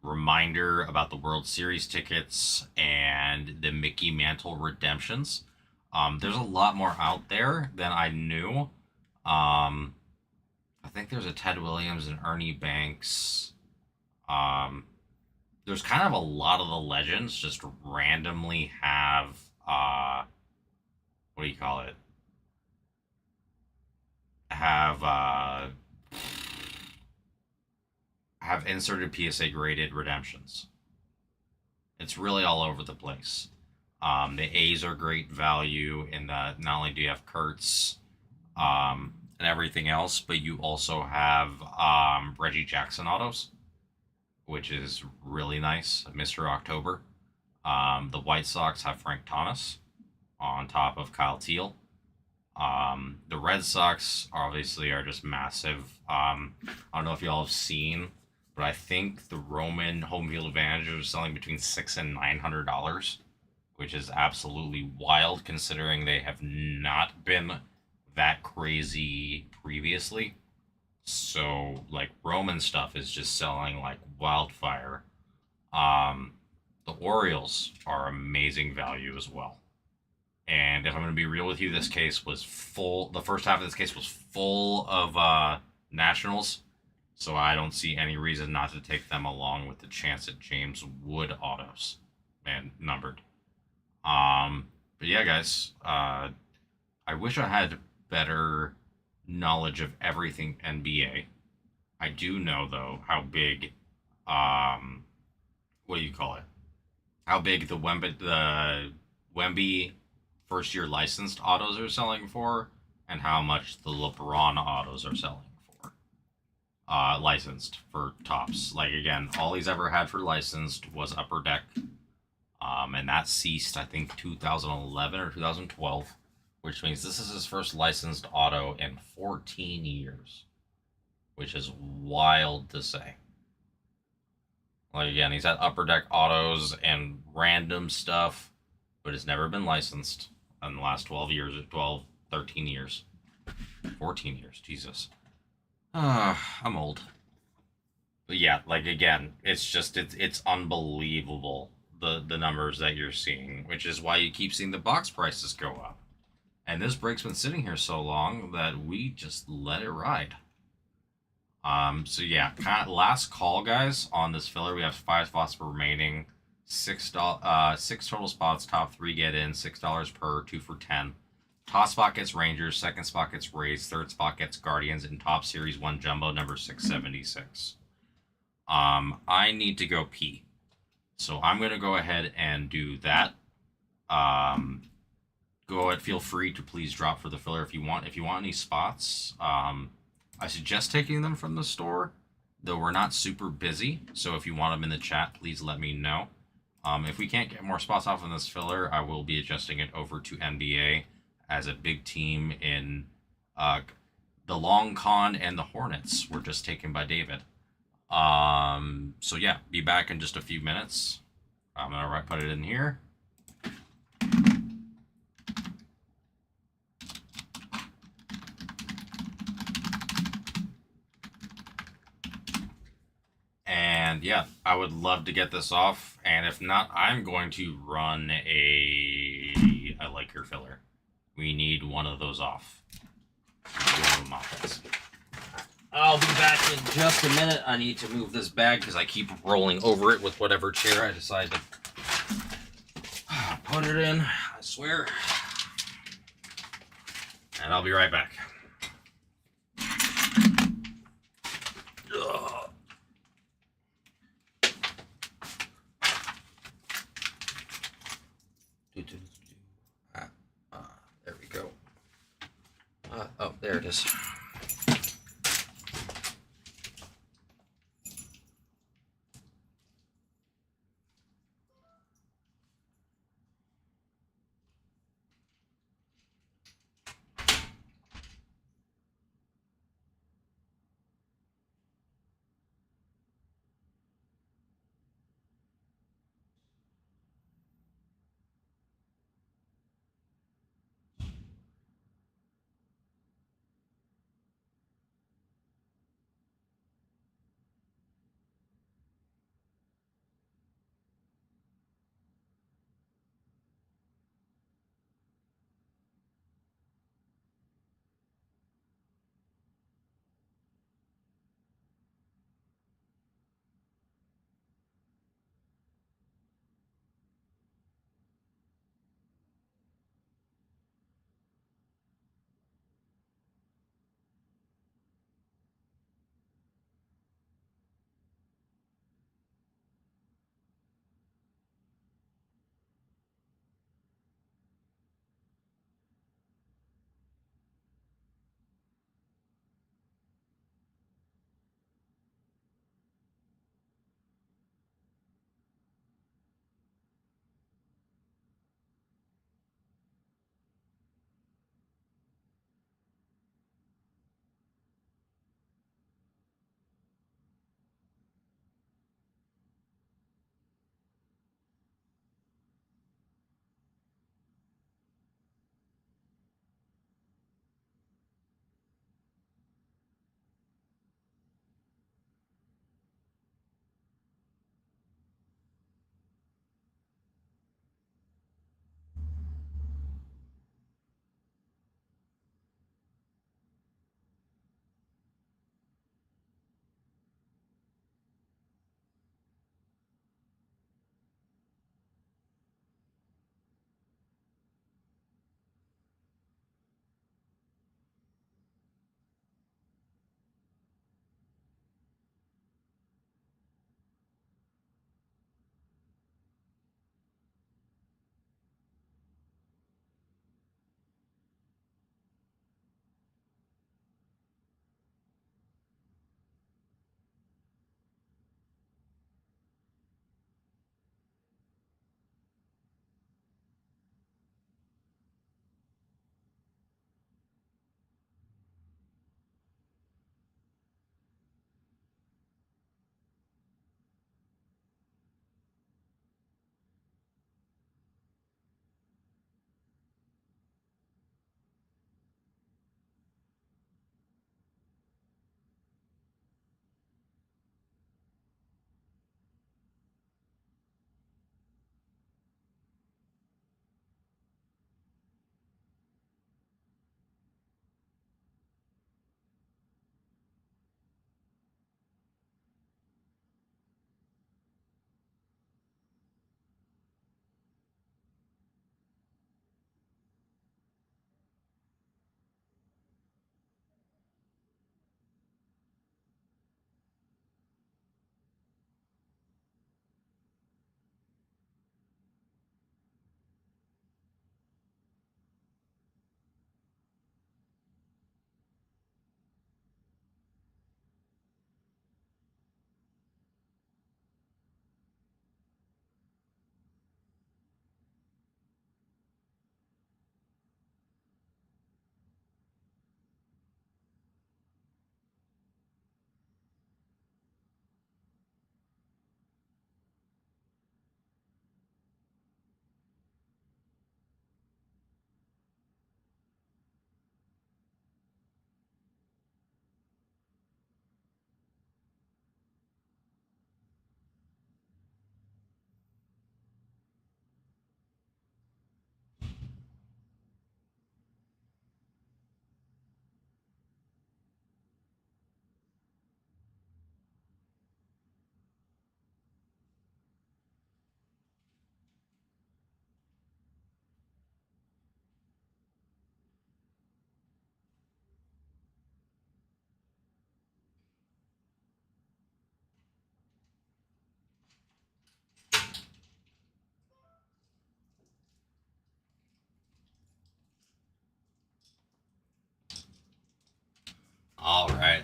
Reminder about the World Series tickets and the Mickey Mantle redemptions. There's a lot more out there than I knew. I think there's a Ted Williams and Ernie Banks. There's kind of a lot of the legends just randomly have, what do you call it? Have inserted PSA graded redemptions. It's really all over the place. The A's are great value in that not only do you have Kurtz and everything else, but you also have Reggie Jackson autos, which is really nice. Mr. October. The White Sox have Frank Thomas on top of Kyle Teal. The Red Sox obviously are just massive. I don't know if y'all have seen, but I think the Roman home field advantage is selling between $600 and $900, which is absolutely wild considering they have not been that crazy previously. So, like, Roman stuff is just selling like wildfire. The Orioles are amazing value as well. And if I'm going to be real with you, this case was full. The first half of this case was full of Nationals. So I don't see any reason not to take them along with the chance at James Wood autos and numbered. But yeah, guys, I wish I had better knowledge of everything NBA. I do know though how big, what do you call it? How big the Wemby first year licensed autos are selling for and how much the LeBron autos are selling for. Licensed for Topps. Like, again, all he's ever had for licensed was Upper Deck. And that ceased, I think, 2011 or 2012, which means this is his first licensed auto in 14 years, which is wild to say. Like, again, he's had Upper Deck autos and random stuff, but it's never been licensed in the last 12 years, 12, 13 years, 14 years, Jesus. I'm old. But yeah, like, again, it's unbelievable, the numbers that you're seeing, which is why you keep seeing the box prices go up. And this break's been sitting here so long that we just let it ride. So yeah, kind of last call, guys, on this filler. We have 5 spots remaining. Six total spots. Top 3 get in. $6 per. 2 for 10. Top spot gets Rangers. Second spot gets Rays. Third spot gets Guardians. And top series 1 jumbo number 676. I need to go pee, so I'm gonna go ahead and do that. Go ahead. Feel free to please drop for the filler if you want. If you want any spots, I suggest taking them from the store, though we're not super busy. So if you want them in the chat, please let me know. If we can't get more spots off in this filler, I will be adjusting it over to NBA as a big team in the Long Con and the Hornets were just taken by David. So yeah, be back in just a few minutes. I'm gonna put it in here. And yeah, I would love to get this off. And if not, I'm going to run I like your filler. We need one of those off. I'll be back in just a minute. I need to move this bag because I keep rolling over it with whatever chair I decide to put it in. I swear. And I'll be right back. There we go. Oh, there it is.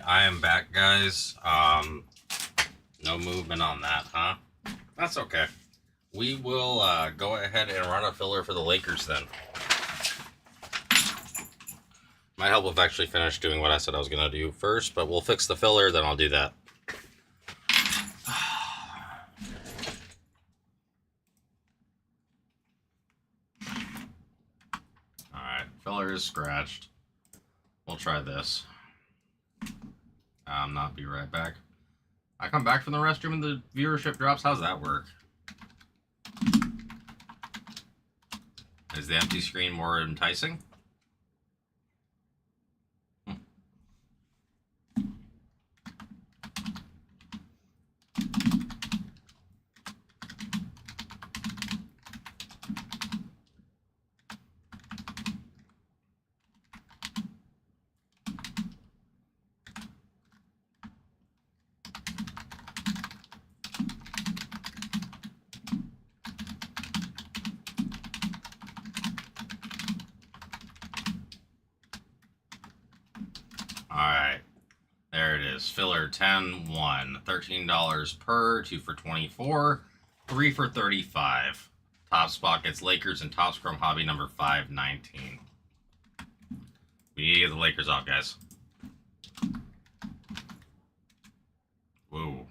I am back, guys. No movement on that, huh? That's okay. We will go ahead and run a filler for the Lakers then. Might help if I actually finish doing what I said I was going to do first, but we'll fix the filler, then I'll do that. Alright, filler is scratched. We'll try this. Not be right back. I come back from the restroom and the viewership drops? How's that work? Is the empty screen more enticing? Alright, there it is. Filler 10-1. $13 per, 2 for 24, 3 for 35. Top spot gets Lakers and Topps Chrome Hobby number 519. We need to get the Lakers off, guys. Whoa.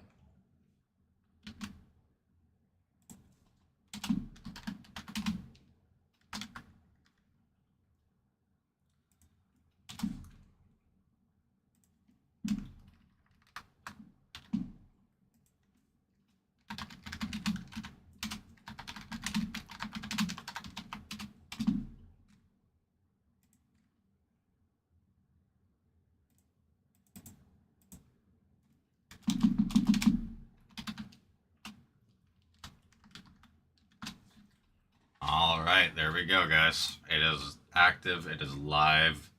Alright, there we go, guys. It is active, it is live.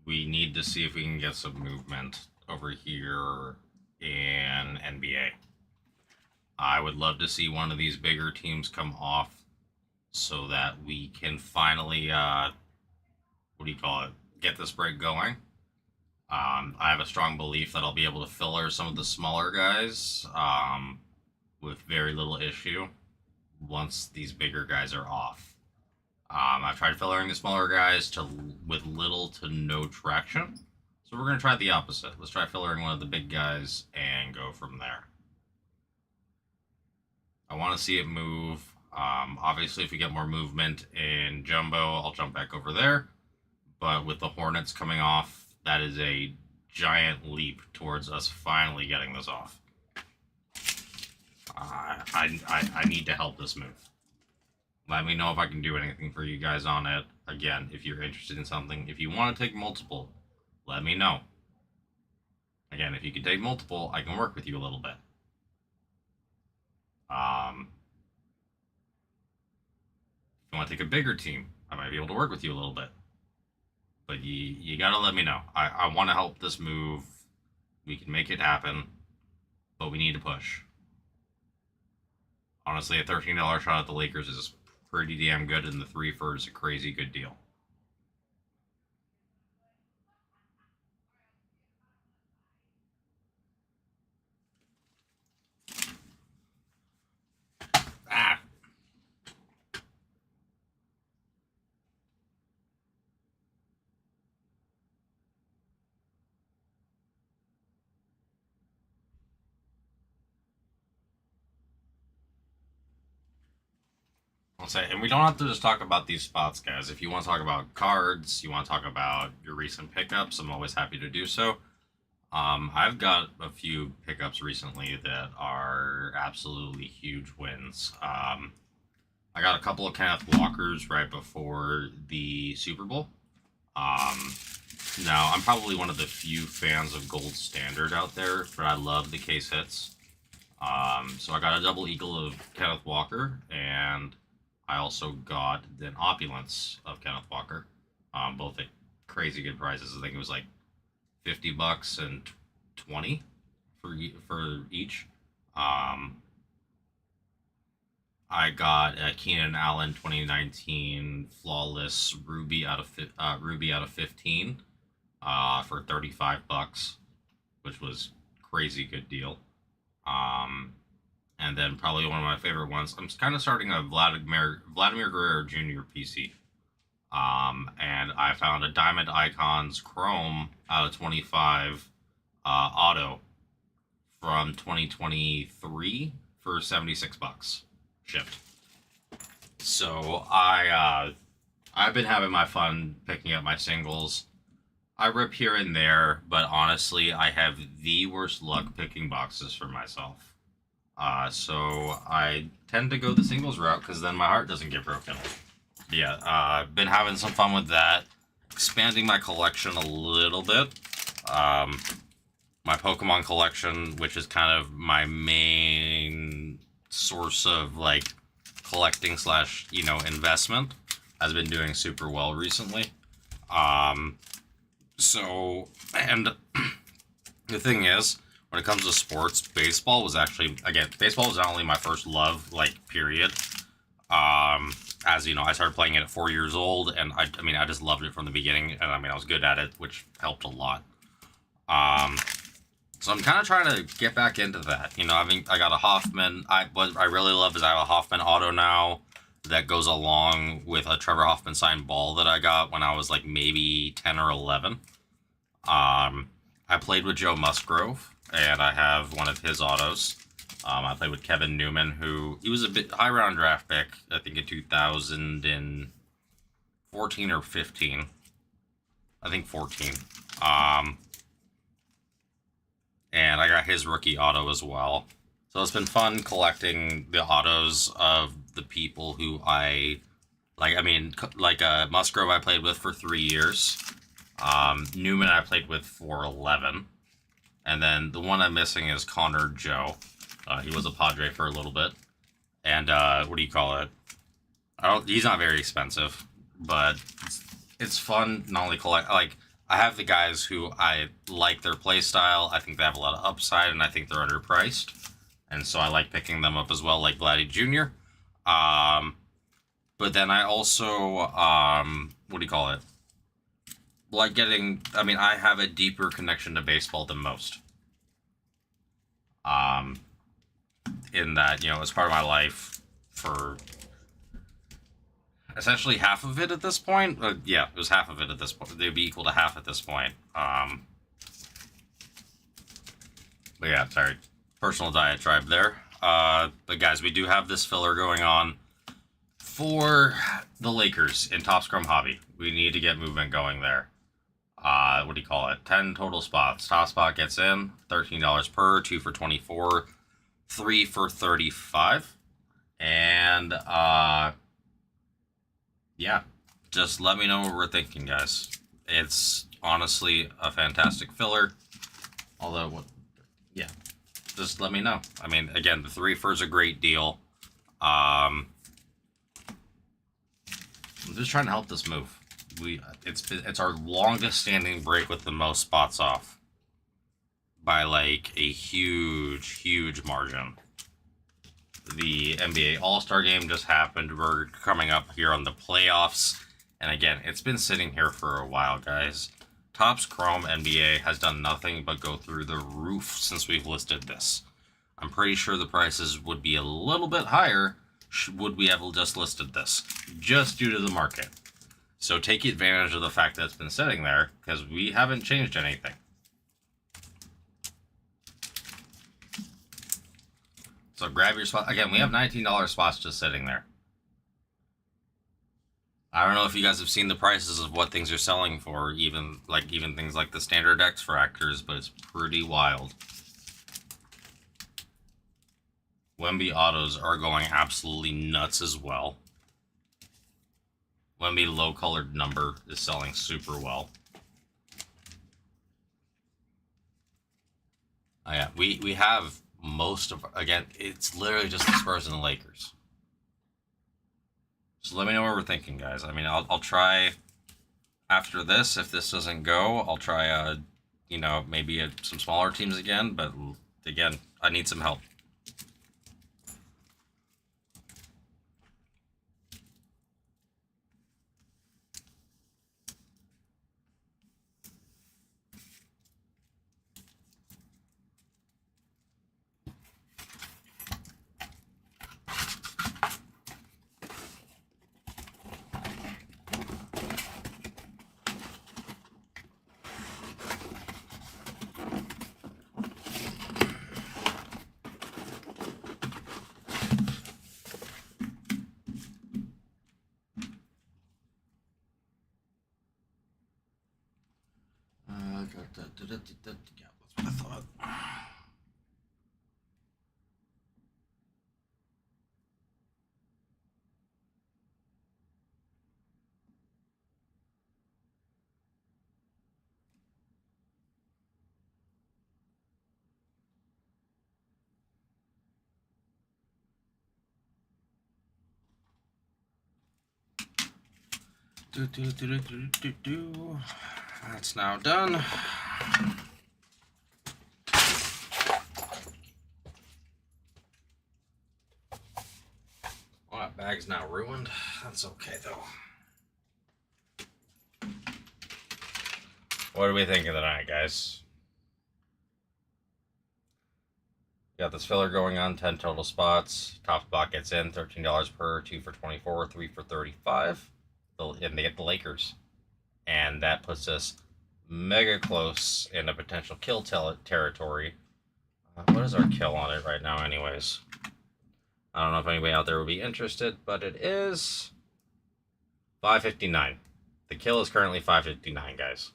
We need to see if we can get some movement over here in NBA. I would love to see one of these bigger teams come off so that we can finally, get this break going. I have a strong belief that I'll be able to filler some of the smaller guys with very little issue once these bigger guys are off. I've tried fillering the smaller guys with little to no traction, so we're going to try the opposite. Let's try fillering one of the big guys and go from there. I want to see it move. Obviously, if we get more movement in Jumbo, I'll jump back over there. But with the Hornets coming off, that is a giant leap towards us finally getting this off. I need to help this move. Let me know if I can do anything for you guys on it. Again, if you're interested in something, if you want to take multiple, let me know. Again, if you can take multiple, I can work with you a little bit. If you want to take a bigger team, I might be able to work with you a little bit. But you gotta let me know. I want to help this move. We can make it happen, but we need to push. Honestly, a $13 shot at the Lakers is pretty damn good, and the 3 for is a crazy good deal. I'll say, and we don't have to just talk about these spots, guys. If you want to talk about cards, you want to talk about your recent pickups, I'm always happy to do so. I've got a few pickups recently that are absolutely huge wins. I got a couple of Kenneth Walkers right before the Super Bowl. Now, I'm probably one of the few fans of Gold Standard out there, but I love the case hits. So I got a double eagle of Kenneth Walker, and I also got an opulence of Kenneth Walker, both at crazy good prices. I think it was like $50 and $20 for each. I got a Keenan Allen 2019 flawless Ruby out of 15 for $35. which was crazy good deal. Um, and then probably one of my favorite ones. I'm kind of starting a Vladimir Guerrero Jr. PC. And I found a Diamond Icons Chrome out of 25 auto from 2023 for 76 bucks shipped. So I've been having my fun picking up my singles. I rip here and there, but honestly, I have the worst luck picking boxes for myself. So I tend to go the singles route because then my heart doesn't get broken. Yeah, I've been having some fun with that, expanding my collection a little bit. My Pokemon collection, which is kind of my main source of like collecting slash investment, has been doing super well recently. So and the thing is, when it comes to sports, baseball was actually, again, baseball was not only my first love, like, period. As you know, I started playing it at 4 years old, and I mean, I just loved it from the beginning, and I mean, I was good at it, which helped a lot. So I'm kind of trying to get back into that. I mean, I got a Hoffman. What I really love is I have a Hoffman auto now that goes along with a Trevor Hoffman signed ball that I got when I was like maybe 10 or 11. I played with Joe Musgrove, and I have one of his autos. I played with Kevin Newman, he was a bit high round draft pick, I think in 2014 or 15. I think 14. And I got his rookie auto as well. So it's been fun collecting the autos of the people who I like. I mean, like Musgrove I played with for 3 years. Newman I played with for 11. And then the one I'm missing is Connor Joe. He was a Padre for a little bit. And what do you call it? He's not very expensive, but it's fun not only collect, like, I have the guys who I like their play style. I think they have a lot of upside, and I think they're underpriced. And so I like picking them up as well, like Vladdy Jr. But then I also, what do you call it? Like I have a deeper connection to baseball than most. In that, it's part of my life for essentially half of it at this point. Yeah, it was half of it at this point. They'd be equal to half at this point. But yeah, sorry. Personal diatribe there. But guys, we do have this filler going on for the Lakers in Topps Chrome Hobby. We need to get movement going there. What do you call it? 10 total spots. Top spot gets in, $13 per, 2 for 24, 3 for 35. And, yeah, just let me know what we're thinking, guys. It's honestly a fantastic filler. Although, yeah, just let me know. I mean, again, the 3 for is a great deal. I'm just trying to help this move. It's our longest standing break with the most spots off by like a huge margin. The NBA All-Star game just happened. We're coming up here on the playoffs, and again, it's been sitting here for a while, guys. Topps Chrome NBA has done nothing but go through the roof since we've listed this. I'm pretty sure the prices would be a little bit higher would we have just listed this, just due to the market. So take advantage of the fact that it's been sitting there, because we haven't changed anything. So grab your spot. Again, we have $19 spots just sitting there. I don't know if you guys have seen the prices of what things are selling for, even things like the standard X fractors, but it's pretty wild. Wemby autos are going absolutely nuts as well. Wemby low colored number is selling super well. Oh, yeah, we have most of, again, it's literally just the Spurs and the Lakers. So let me know what we're thinking, guys. I mean, I'll try after this. If this doesn't go, I'll try maybe some smaller teams again, but again, I need some help. That's now done. Well, that bag's now ruined. That's okay, though. What are we thinking tonight, guys? Got this filler going on, 10 total spots. Top spot gets in, $13 per, 2 for 24, 3 for 35. And they get the Lakers. And that puts us mega close in a potential kill territory. What is our kill on it right now, anyways? I don't know if anybody out there would be interested, but it is 559. The kill is currently 559, guys.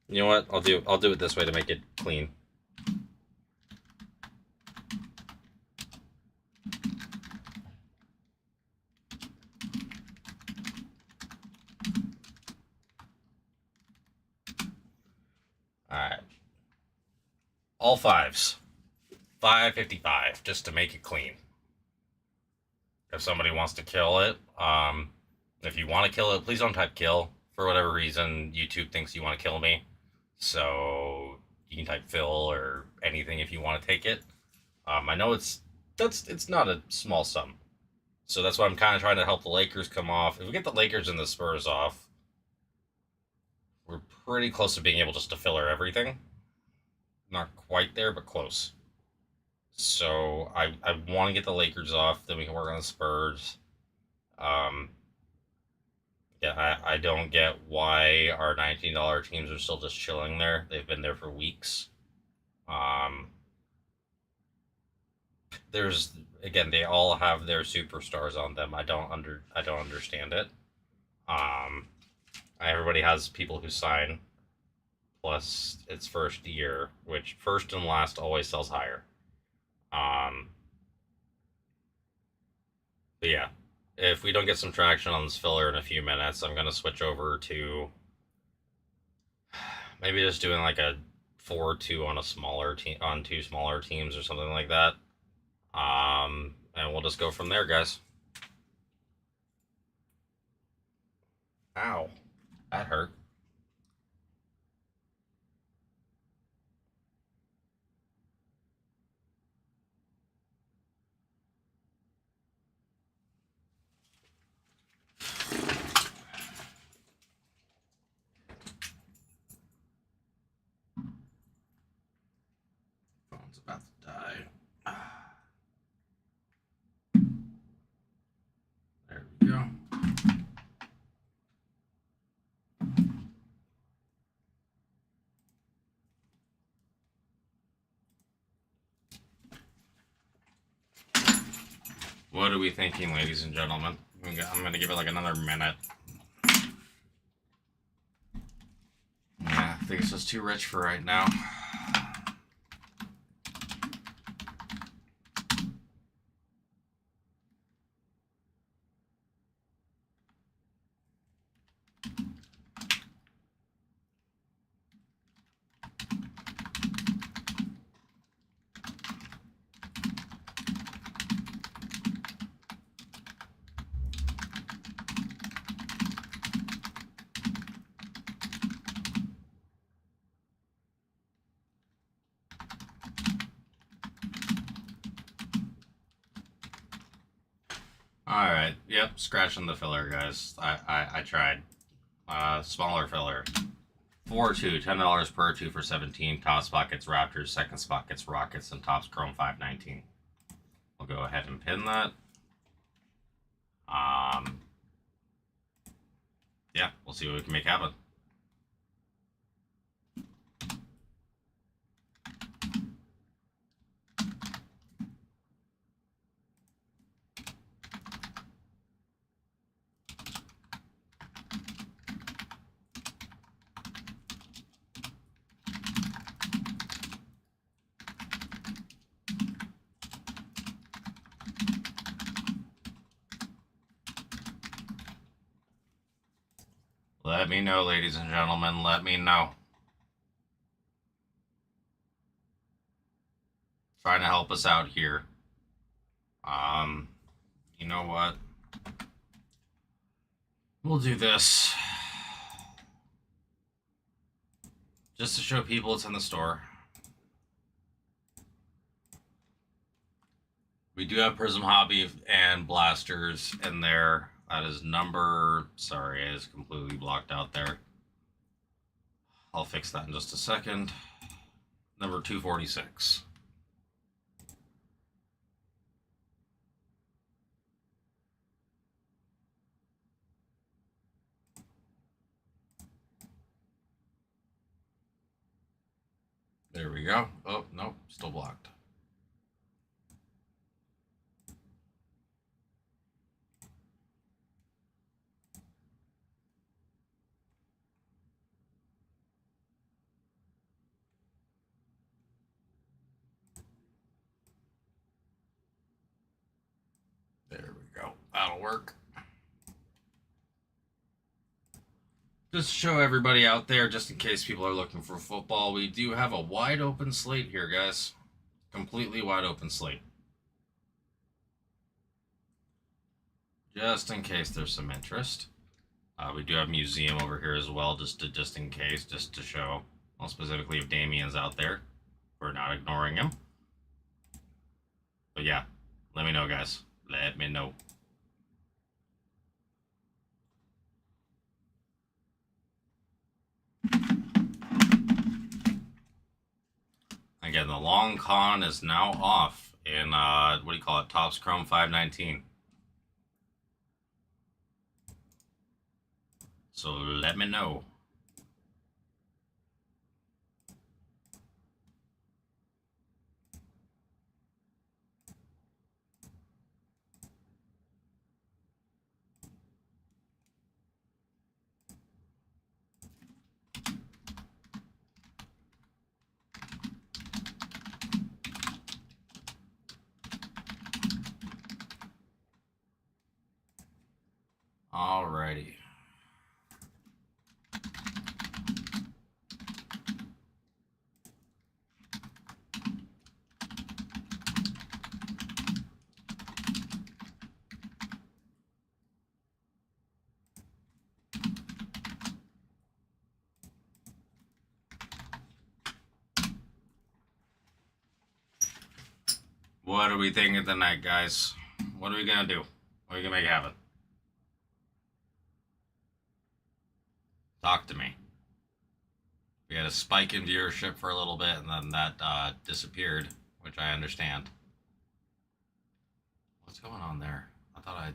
You know what? I'll do it this way to make it clean. Alright. All fives. 555, just to make it clean. If somebody wants to kill it, if you want to kill it, please don't type kill. For whatever reason, YouTube thinks you want to kill me. So you can type Phil or anything if you want to take it. I know it's not a small sum. So that's why I'm kind of trying to help the Lakers come off. If we get the Lakers and the Spurs off, we're pretty close to being able just to filler everything. Not quite there, but close. So I want to get the Lakers off, then we can work on the Spurs. Yeah, I don't get why our $19 teams are still just chilling there. They've been there for weeks. There's again, they all have their superstars on them. I don't understand it. Everybody has people who sign. Plus, it's first year, which first and last always sells higher. But yeah, if we don't get some traction on this filler in a few minutes, I'm gonna switch over to maybe just doing like a 4-2 on a smaller team, on 2 smaller teams or something like that. And we'll just go from there, guys. Ow, that hurt. Phone's about to die. There we go. What are we thinking, ladies and gentlemen? I'm going to give it like another minute. Yeah, I think it's just too rich for right now. Alright, yep, scratching the filler, guys. I tried. Smaller filler. 4-2, $10 per, 2 for 17. Top spot gets Raptors, second spot gets Rockets, and Topps Chrome 519. We'll go ahead and pin that. Yeah, we'll see what we can make happen. Let me know, ladies and gentlemen. Let me know. Trying to help us out here. You know what? We'll do this. Just to show people it's in the store. We do have Prism Hobby and Blasters in there. That is number... Sorry, it is completely blocked out there. I'll fix that in just a second. Number 246. There we go. Oh, nope, still blocked. There we go. That'll work. Just to show everybody out there, just in case people are looking for football, we do have a wide open slate here, guys. Completely wide open slate. Just in case there's some interest. We do have museum over here as well, just in case, just to show, well, specifically if Damien's out there. We're not ignoring him. But yeah, let me know, guys. Let me know. Again, the long con is now off in, what do you call it, TOPPS Chrome 519. So let me know. Alrighty. What are we thinking tonight, guys? What are we gonna do? What are we gonna make happen? Talk to me. We had a spike in viewership for a little bit, and then that disappeared, which I understand. What's going on there? I thought I...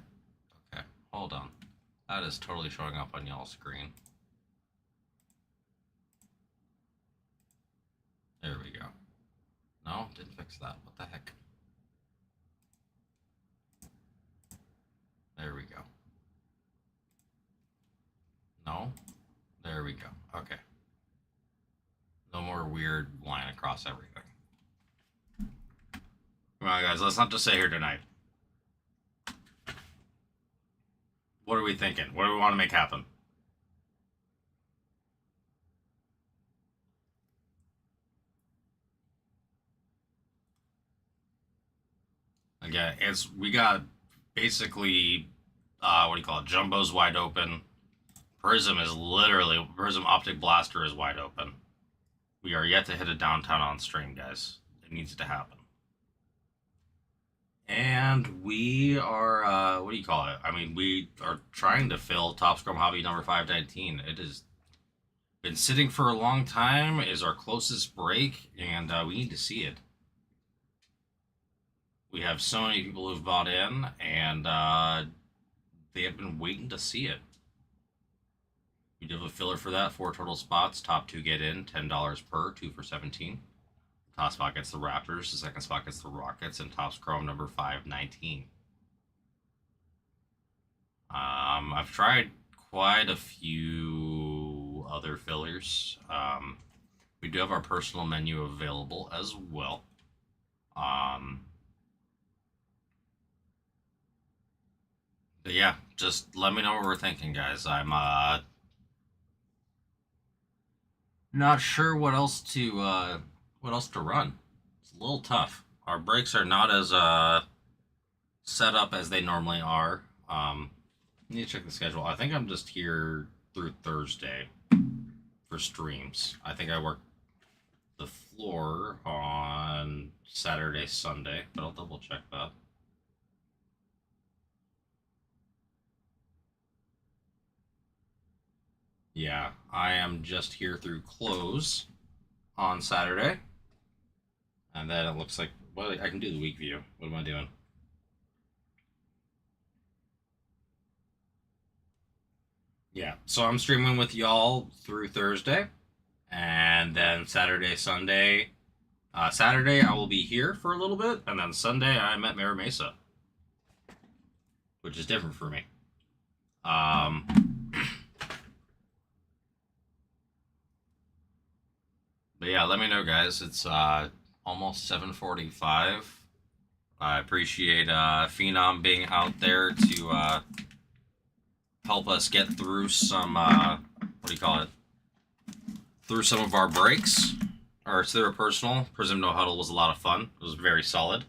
Okay, hold on. That is totally showing up on y'all's screen. There we go. No, didn't fix that. What the heck? There we go. No? There we go. Okay. No more weird line across everything. Come on, guys. Let's not just sit here tonight. What are we thinking? What do we want to make happen? Again, we got basically, what do you call it? Jumbo's wide open. Prism Optic Blaster is wide open. We are yet to hit a downtown on stream, guys. It needs to happen. And we are, what do you call it? I mean, we are trying to fill TOPPS Chrome Hobby number 519. It has been sitting for a long time, is our closest break, and we need to see it. We have so many people who've bought in, and they have been waiting to see it. We do have a filler for that, 4 total spots. Top 2 get in, $10 per, 2 for 17. Top spot gets the Raptors, the second spot gets the Rockets, and TOPPS Chrome number 519. I've tried quite a few other fillers. We do have our personal menu available as well. But yeah, just let me know what we're thinking, guys. I'm not sure what else to run. It's a little tough. Our breaks are not as set up as they normally are. I need to check the schedule. I think I'm just here through Thursday for streams. I think I work the floor on Saturday, Sunday, but I'll double check that. Yeah, I am just here through close on Saturday. And then it looks like, well, I can do the week view. What am I doing? Yeah, so I'm streaming with y'all through Thursday. And then Saturday, Sunday. Saturday, I will be here for a little bit. And then Sunday, I'm at Mira Mesa, which is different for me. But yeah, let me know, guys. It's almost 7:45. I appreciate Phenom being out there to help us get through some what do you call it? Through some of our breaks. Or it's their personal. Prism No Huddle was a lot of fun. It was very solid.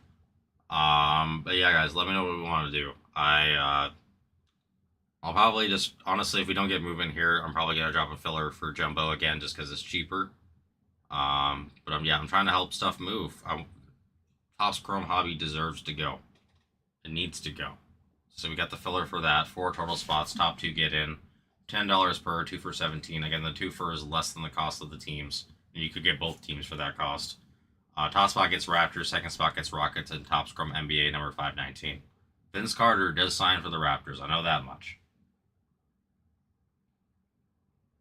But yeah, guys, let me know what we want to do. I'll probably just honestly, if we don't get moving here, I'm probably gonna drop a filler for Jumbo again, just because it's cheaper. But I'm trying to help stuff move. Topps Chrome Hobby deserves to go. It needs to go. So we got the filler for that. 4 total spots. Top 2 get in. $10 per, 2 for 17. Again, the 2 for is less than the cost of the teams. And you could get both teams for that cost. Top spot gets Raptors. Second spot gets Rockets. And Topps Chrome NBA number 519. Vince Carter does sign for the Raptors. I know that much.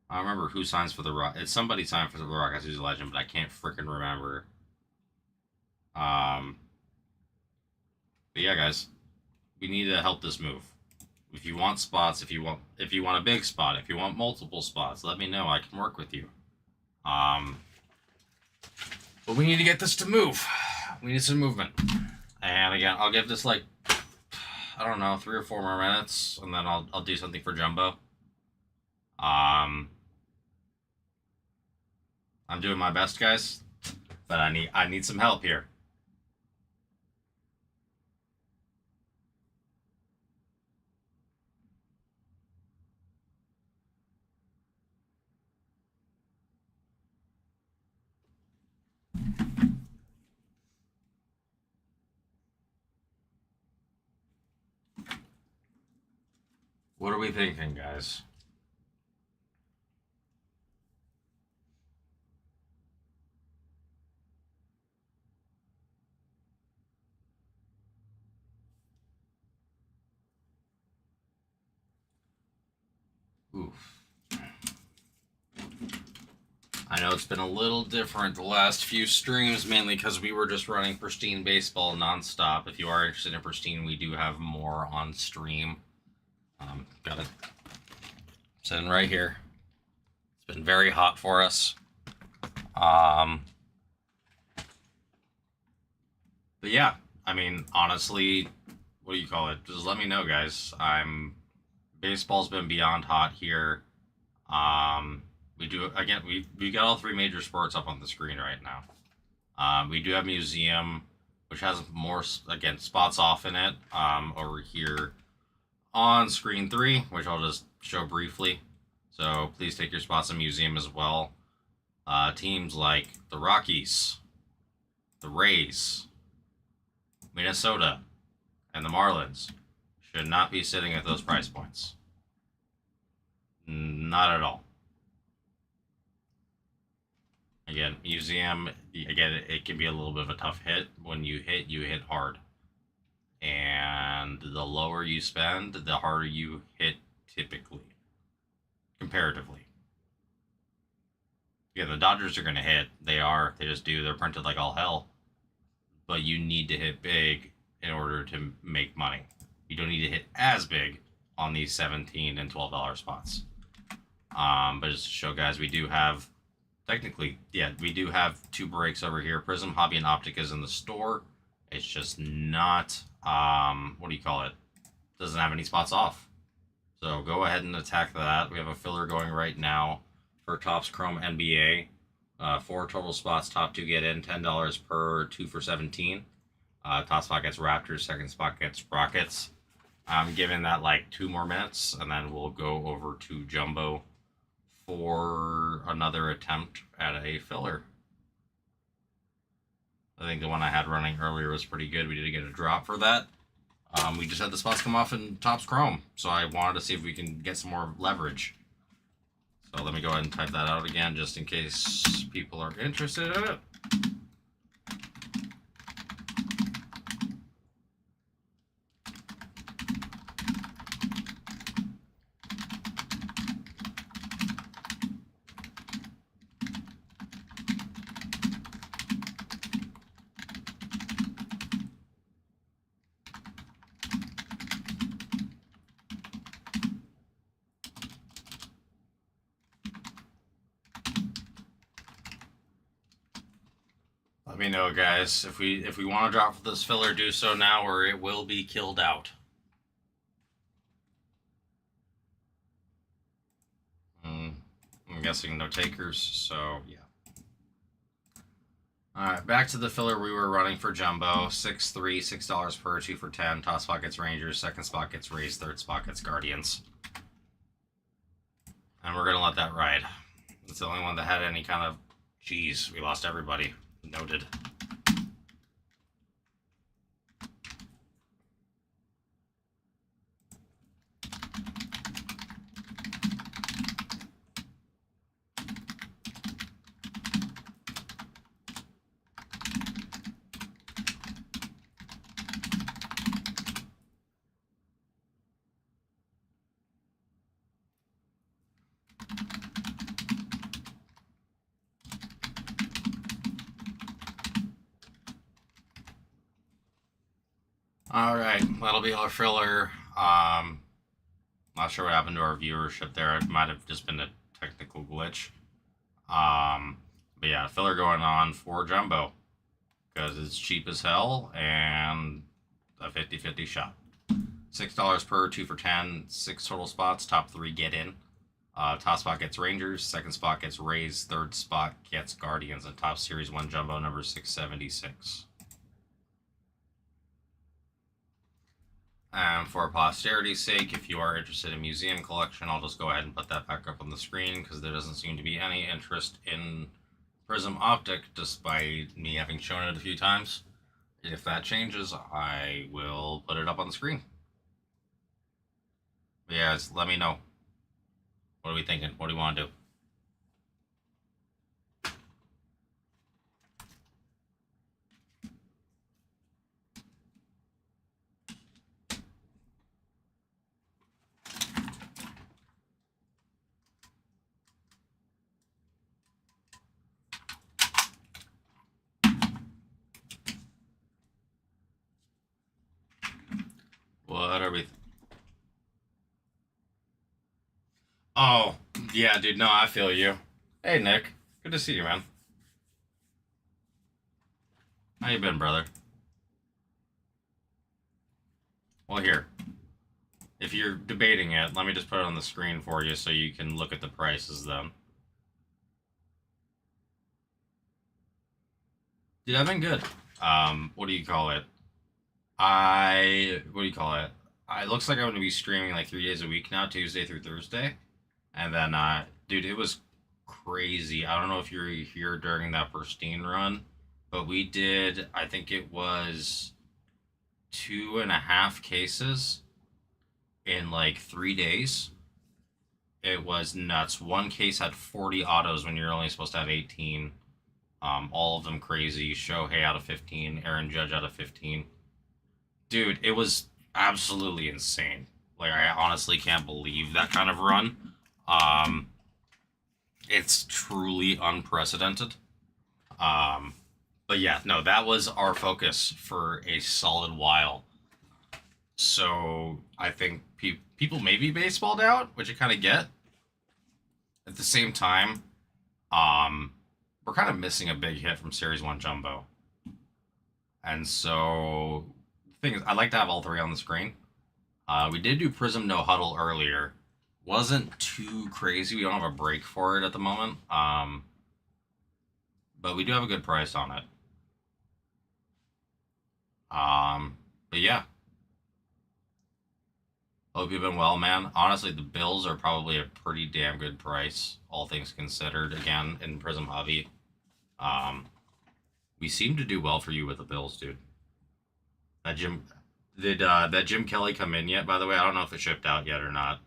I don't remember who signs for the Rockets. It's somebody signed for the Rockets who's a legend, but I can't freaking remember. But yeah, guys, we need to help this move. If you want spots, if you want a big spot, if you want multiple spots, let me know. I can work with you. But we need to get this to move. We need some movement. And again, I'll give this like, I don't know, 3 or 4 more minutes, and then I'll do something for Jumbo. I'm doing my best, guys, but I need some help here. What are we thinking, guys? Oof. I know it's been a little different the last few streams, mainly because we were just running Pristine Baseball nonstop. If you are interested in Pristine, we do have more on stream. Got it sitting right here. It's been very hot for us. But yeah, I mean, honestly, what do you call it? Just let me know, guys. Baseball's been beyond hot here. We do again. We got all 3 major sports up on the screen right now. We do have Museum, which has more again spots off in it. Over here on screen 3, which I'll just show briefly. So please take your spots in Museum as well. Teams like the Rockies, the Rays, Minnesota, and the Marlins should not be sitting at those price points. Not at all. Again, Museum, again, it can be a little bit of a tough hit. When you hit hard. And the lower you spend, the harder you hit typically. Comparatively. Yeah, the Dodgers are going to hit. They just do. They're printed like all hell. But you need to hit big in order to make money. You don't need to hit as big on these $17 and $12 spots. But just to show guys, we do have, technically, yeah, we do have 2 breaks over here. Prism, Hobby, and Optic is in the store. It's just not, what do you call it? Doesn't have any spots off. So go ahead and attack that. We have a filler going right now for Topps Chrome NBA. 4 total spots, top 2 get in, $10 per, 2 for 17. Top spot gets Raptors, second spot gets Rockets. I'm giving that like 2 more minutes, and then we'll go over to Jumbo for another attempt at a filler. I think the one I had running earlier was pretty good. We did get a drop for that. We just had the spots come off in Topps Chrome, so I wanted to see if we can get some more leverage. So let me go ahead and type that out again, just in case people are interested in it. Let me know, guys. If we want to drop this filler, do so now, or it will be killed out. I'm guessing no takers, so yeah. Alright, back to the filler we were running for Jumbo. 6-3, $6 per, 2 for 10. Top spot gets Rangers, second spot gets Rays, third spot gets Guardians. And we're going to let that ride. It's the only one that had any kind of... Jeez, we lost everybody. Noted. Alright, that'll be our filler. Not sure what happened to our viewership there. It might have just been a technical glitch. But yeah, filler going on for Jumbo. Because it's cheap as hell and a 50-50 shot. $6 per, 2 for 10, 6 total spots. Top 3 get in. Top spot gets Rangers, second spot gets Rays, third spot gets Guardians, and top series 1 Jumbo number 676. And for posterity's sake, if you are interested in museum collection, I'll just go ahead and put that back up on the screen because there doesn't seem to be any interest in Prism Optic, despite me having shown it a few times. If that changes, I will put it up on the screen. But yeah, let me know. What are we thinking? What do you want to do? What are we... Oh, yeah, dude, no, I feel you. Hey, Nick. Good to see you, man. How you been, brother? Well, here. If you're debating it, let me just put it on the screen for you so you can look at the prices then. Dude, I've been good. What do you call it? What do you call it? It looks like I'm going to be streaming like 3 days a week now, Tuesday through Thursday. And then, dude, it was crazy. I don't know if you were here during that pristine run, but we did, I think it was 2.5 cases in like 3 days. It was nuts. One case had 40 autos when you're only supposed to have 18. All of them crazy. Shohei out of 15, Aaron Judge out of 15. Dude, it was absolutely insane. Like, I honestly can't believe that kind of run. It's truly unprecedented. But yeah, no, that was our focus for a solid while. So I think people may be baseballed out, which I kind of get. At the same time, we're kind of missing a big hit from Series 1 Jumbo. And so the thing is, I'd like to have all 3 on the screen. We did do Prism No Huddle earlier. Wasn't too crazy. We don't have a break for it at the moment. But we do have a good price on it. But yeah, hope you've been well, man. Honestly, the Bills are probably a pretty damn good price, all things considered. Again, in Prism Hobby, um, we seem to do well for you with the Bills, dude. That Jim did that Jim Kelly come in yet? By the way, I don't know if it shipped out yet or not.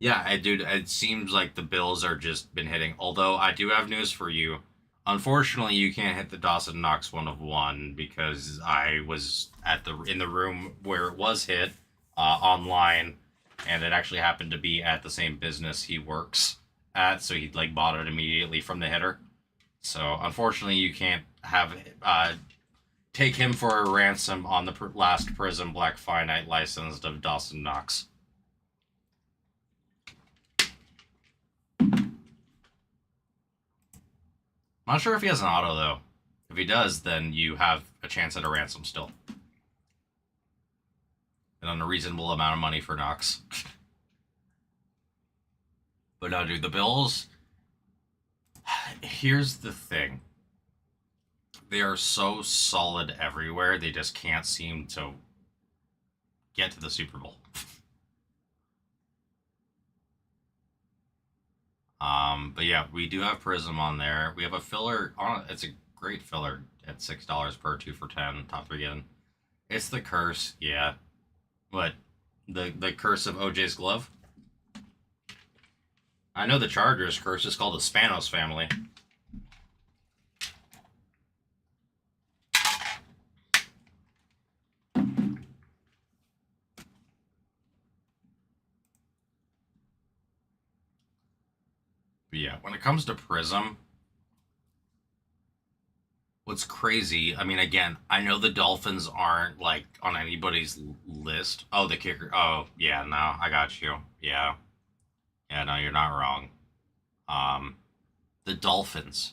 Yeah, dude, it seems like the Bills are just been hitting. Although I do have news for you. Unfortunately, you can't hit the Dawson Knox 1 of 1 because I was at the in the room where it was hit online, and it actually happened to be at the same business he works at, so he like bought it immediately from the hitter. So unfortunately, you can't have take him for a ransom on the last Prism Black Finite licensed of Dawson Knox. I'm not sure if he has an auto, though. If he does, then you have a chance at a ransom still. And on a reasonable amount of money for Knox. But no, dude, the Bills... Here's the thing. They are so solid everywhere, they just can't seem to get to the Super Bowl. But yeah, we do have Prism on there. We have a filler on. It's a great filler at $6 per 2 for 10. Top 3 again. It's the curse, yeah. What? The curse of OJ's glove? I know the Chargers curse is called the Spanos family. But yeah, when it comes to Prism, what's crazy, I mean, again, I know the Dolphins aren't, like, on anybody's list. Oh, the kicker. Oh, yeah, no, I got you. Yeah. Yeah, no, you're not wrong. The Dolphins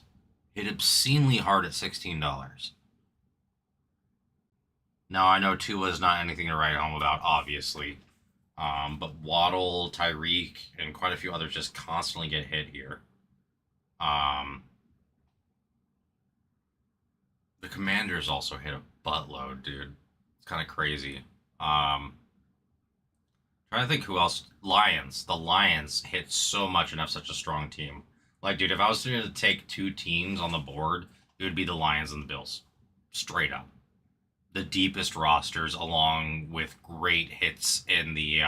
hit obscenely hard at $16. Now, I know Tua's not anything to write home about, obviously. But Waddle, Tyreek, and quite a few others just constantly get hit here. The Commanders also hit a buttload, dude. It's kind of crazy. Trying to think who else. Lions. The Lions hit so much and have such a strong team. Like, dude, if I was to take two teams on the board, it would be the Lions and the Bills. Straight up. The deepest rosters, along with great hits in the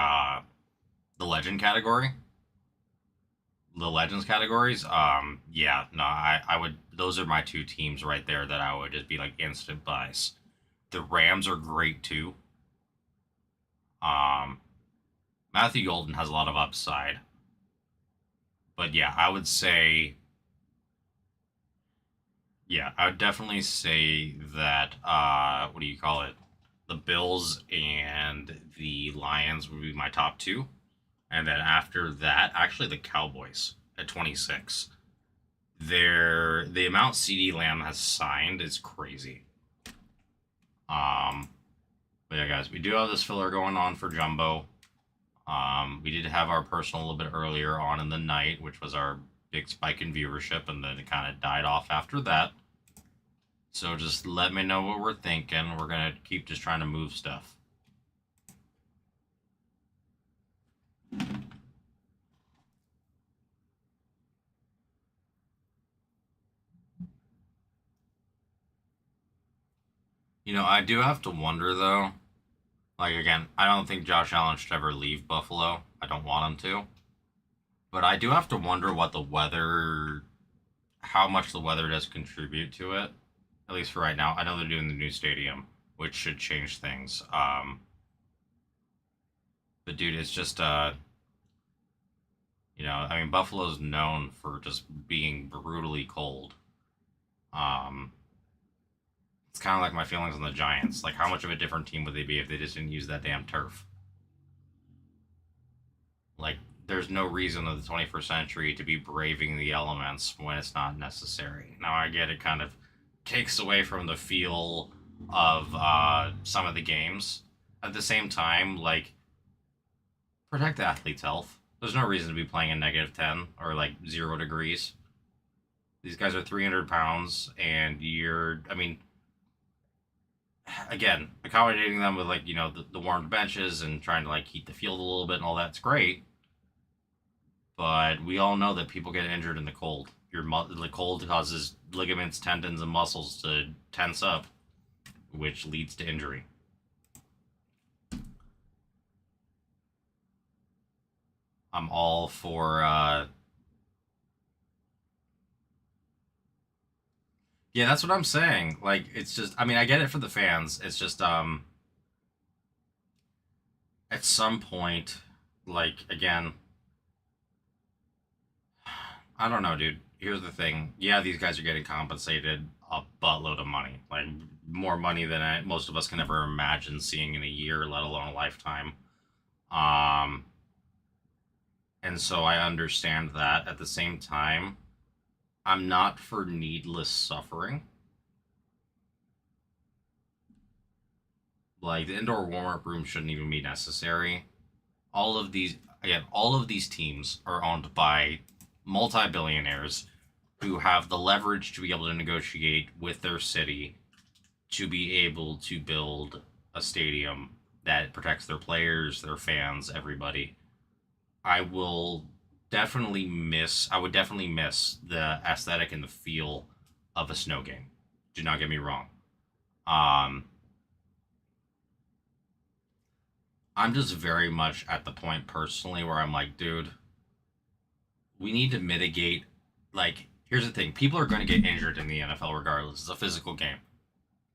legend category. The legends categories. Yeah, no, I would. Those are my two teams right there that I would just be like instant buys. The Rams are great too. Um, Matthew Golden has a lot of upside. But yeah, I would say, yeah, I would definitely say that, what do you call it? The Bills and the Lions would be my top two. And then after that, actually the Cowboys at 26. The amount CD Lamb has signed is crazy. But yeah, guys, we do have this filler going on for Jumbo. We did have our personal a little bit earlier on in the night, which was our big spike in viewership, and then it kind of died off after that. So just let me know what we're thinking. We're going to keep just trying to move stuff. You know, I do have to wonder, though. Like, again, I don't think Josh Allen should ever leave Buffalo. I don't want him to. But I do have to wonder what the weather, how much the weather does contribute to it. At least for right now. I know they're doing the new stadium, which should change things. But dude, it's just, you know, I mean, Buffalo's known for just being brutally cold. Um, it's kind of like my feelings on the Giants. Like, how much of a different team would they be if they just didn't use that damn turf? Like, there's no reason in the 21st century to be braving the elements when it's not necessary. Now, I get it kind of takes away from the feel of some of the games. At the same time, like, protect the athlete's health. There's no reason to be playing in -10 or like 0 degrees. These guys are 300 pounds, and I mean, again, accommodating them with like the warmed benches and trying to like heat the field a little bit and all that's great. But we all know that people get injured in the cold. The cold causes ligaments, tendons, and muscles to tense up, which leads to injury. I'm all for yeah, that's what I'm saying. Like, it's just, I mean, I get it for the fans. It's just at some point, like, again, I don't know, dude. Here's the thing. Yeah, these guys are getting compensated a buttload of money. Like, more money than most of us can ever imagine seeing in a year, let alone a lifetime. Um, and so I understand that. At the same time, I'm not for needless suffering. Like, the indoor warm-up room shouldn't even be necessary. All of these teams are owned by multi-billionaires who have the leverage to be able to negotiate with their city to be able to build a stadium that protects their players, their fans, everybody. I will I would definitely miss the aesthetic and the feel of a snow game. Do not get me wrong. Um, I'm just very much at the point personally where I'm like, dude, we need to mitigate. Like, here's the thing: people are going to get injured in the NFL regardless. It's a physical game.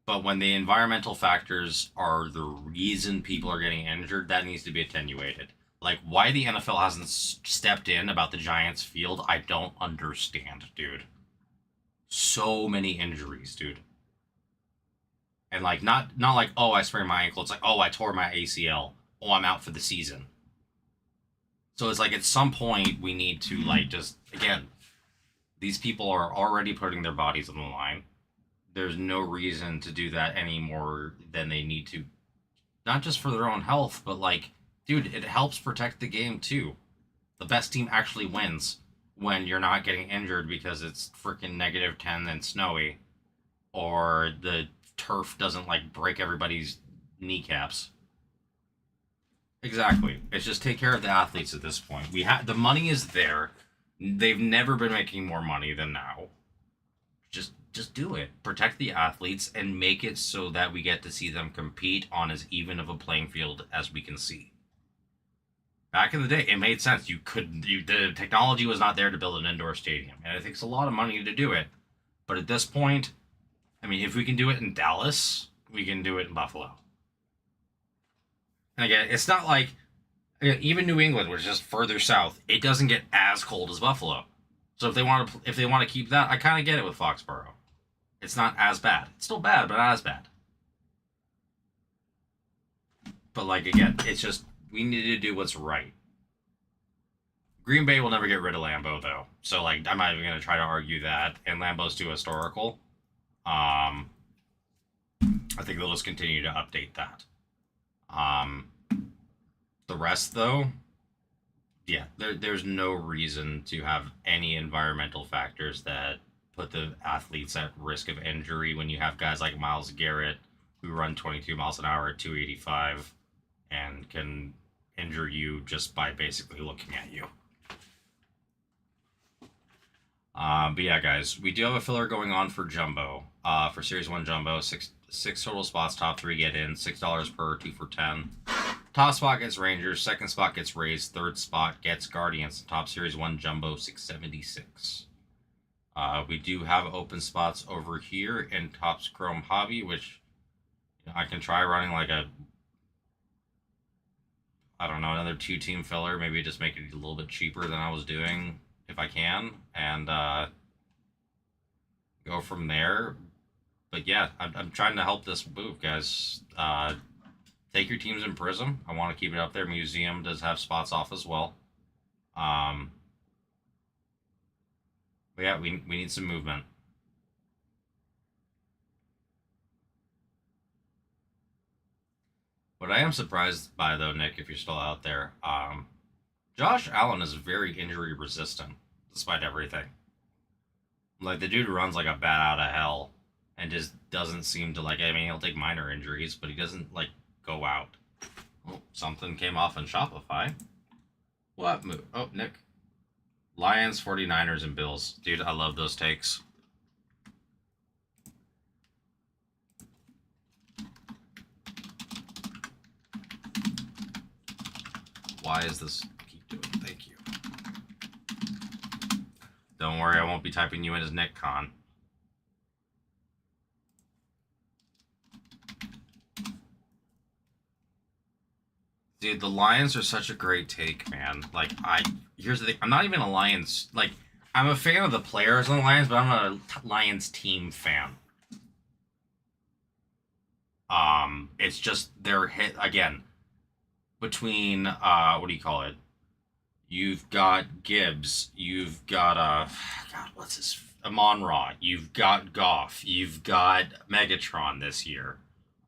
But when the environmental factors are the reason people are getting injured, that needs to be attenuated. Like, why the NFL hasn't stepped in about the Giants field, I don't understand, dude. So many injuries, dude. And like not like, oh, I sprained my ankle. It's like, oh, I tore my ACL. Oh, I'm out for the season. So it's like at some point we need to like just again, these people are already putting their bodies on the line. There's no reason to do that any more than they need to. Not just for their own health, but like, dude, it helps protect the game too. The best team actually wins when you're not getting injured because it's freaking -10 and snowy, or the turf doesn't like break everybody's kneecaps. Exactly. It's just take care of the athletes at this point. We have the money is there. They've never been making more money than now. Just do it. Protect the athletes and make it so that we get to see them compete on as even of a playing field as we can see. Back in the day, it made sense. The technology was not there to build an indoor stadium, and it takes a lot of money to do it. But at this point, I mean, if we can do it in Dallas, we can do it in Buffalo. And again, it's not like even New England, which is just further south, it doesn't get as cold as Buffalo. So if they want to keep that, I kind of get it with Foxborough. It's not as bad. It's still bad, but not as bad. But like again, it's just we need to do what's right. Green Bay will never get rid of Lambeau though, so like I'm not even gonna try to argue that. And Lambeau's too historical. I think they'll just continue to update that. The rest though, yeah, there's no reason to have any environmental factors that put the athletes at risk of injury when you have guys like Myles Garrett who run 22 miles an hour at 285 and can injure you just by basically looking at you. But yeah, guys, we do have a filler going on for Jumbo. For Series 1 Jumbo, six total spots, top 3 get in, $6 per, 2 for 10. Top spot gets Rangers, second spot gets Rays, third spot gets Guardians. Top Series 1 Jumbo, 676. We do have open spots over here in Topps Chrome Hobby, which I can try running like I don't know, another 2-team filler, maybe just make it a little bit cheaper than I was doing if I can, and go from there. But yeah, I'm trying to help this move, guys. Take your teams in Prism. I want to keep it up there. Museum does have spots off as well. But yeah, we need some movement. What I am surprised by, though, Nick, if you're still out there, Josh Allen is very injury resistant, despite everything. Like, the dude runs like a bat out of hell and just doesn't seem to, like, I mean, he'll take minor injuries, but he doesn't, like, go out. Oh, something came off on Shopify. What move? Oh, Nick. Lions, 49ers, and Bills. Dude, I love those takes. Why is this keep doing? Thank you. Don't worry, I won't be typing you in as Nick Con. Dude, the Lions are such a great take, man. Like, here's the thing. I'm not even a Lions, like, I'm a fan of the players on the Lions, but I'm a Lions team fan. It's just their hit, again, between, what do you call it? You've got Gibbs, you've got, God, what's his, Amon-Ra, you've got Goff, you've got Megatron this year.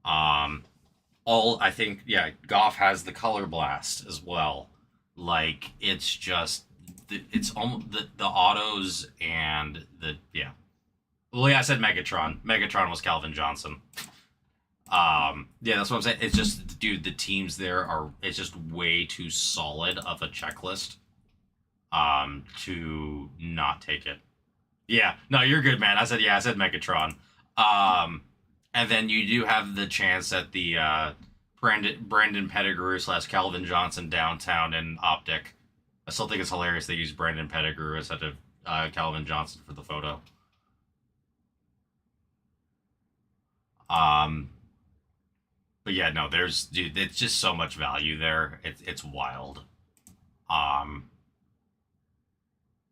I think, yeah, Goff has the color blast as well. Like, it's just, it's almost the autos and yeah. Well, yeah, I said Megatron. Megatron was Calvin Johnson. Yeah, that's what I'm saying. It's just, dude, the teams there it's just way too solid of a checklist, to not take it. Yeah, no, you're good, man. I said Megatron. And then you do have the chance at the Brandon Pettigrew / Calvin Johnson downtown in Optic. I still think it's hilarious they use Brandon Pettigrew instead of Calvin Johnson for the photo. But yeah, no, dude, it's just so much value there. It's wild.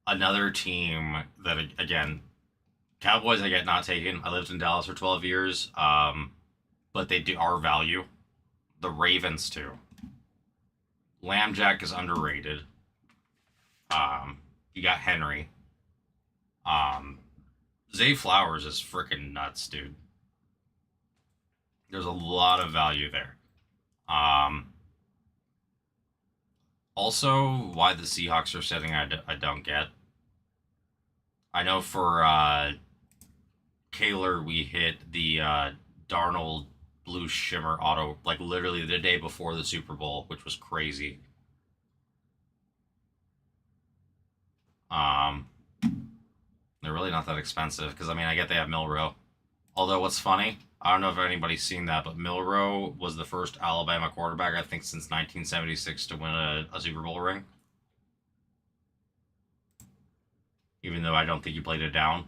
Another team that, again, Cowboys I get not taken. I lived in Dallas for 12 years. But they are value. The Ravens too. Lambjack is underrated. You got Henry. Zay Flowers is freaking nuts, dude. There's a lot of value there. Also, why the Seahawks are setting, I don't get. I know for Kaler, we hit the Darnold Blue Shimmer auto, like, literally the day before the Super Bowl, which was crazy. They're really not that expensive, because, I mean, I get they have Milrow. Although, what's funny, I don't know if anybody's seen that, but Milrow was the first Alabama quarterback, I think, since 1976 to win a Super Bowl ring. Even though I don't think he played it down.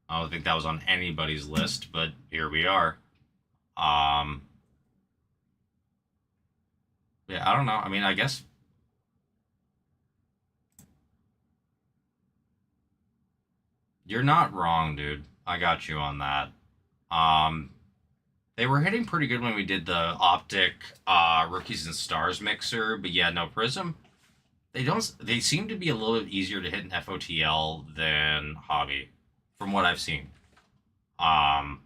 I don't think that was on anybody's list, but here we are. Yeah, I don't know. I mean, I guess you're not wrong, dude. I got you on that. They were hitting pretty good when we did the Optic Rookies and Stars mixer, but yeah, no, Prism. They seem to be a little bit easier to hit in FOTL than Hobby, from what I've seen. I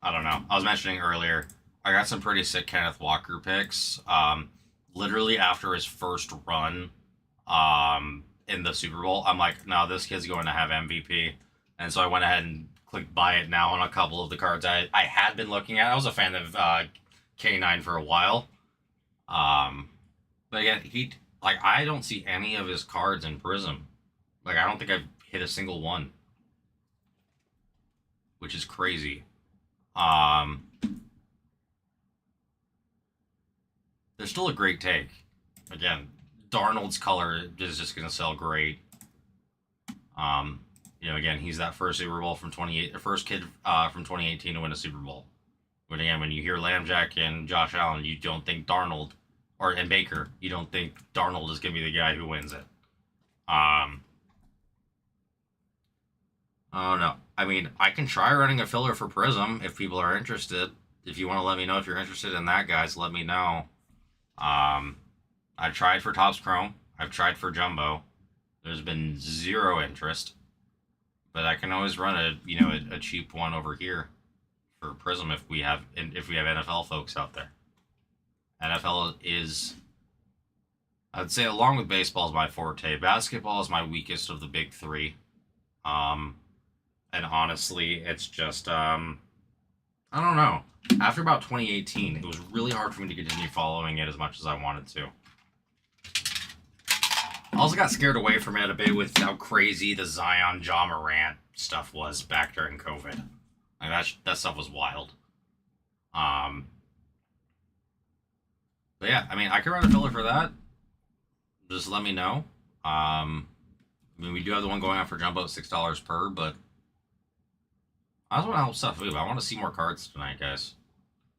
don't know. I was mentioning earlier, I got some pretty sick Kenneth Walker picks. Literally after his first run in the Super Bowl, I'm like, no, this kid's going to have MVP. And so I went ahead and clicked buy it now on a couple of the cards I had been looking at. I was a fan of K9 for a while. But again, I don't see any of his cards in Prism. Like, I don't think I've hit a single one, which is crazy. They're still a great take. Again, Darnold's color is just going to sell great. Again, he's that first Super Bowl from first kid from 2018 to win a Super Bowl. But again, when you hear Lambjack and Josh Allen, you don't think Darnold, and Baker, you don't think Darnold is going to be the guy who wins it. Oh no. I mean, I can try running a filler for Prism if people are interested. If you want to let me know if you're interested in that, guys, let me know. I've tried for TOPPS Chrome. I've tried for Jumbo. There's been zero interest. But I can always run a cheap one over here for Prism if we have NFL folks out there. NFL is, I'd say, along with baseball, is my forte. Basketball is my weakest of the big three. And honestly, it's just, I don't know. After about 2018, it was really hard for me to continue following it as much as I wanted to. I also got scared away from it a bit with how crazy the Zion Ja Morant stuff was back during COVID. Like that stuff was wild. But yeah, I mean, I could run a filler for that. Just let me know. I mean, we do have the one going out for Jumbo at $6 per, but I just want to help stuff move. I want to see more cards tonight, guys.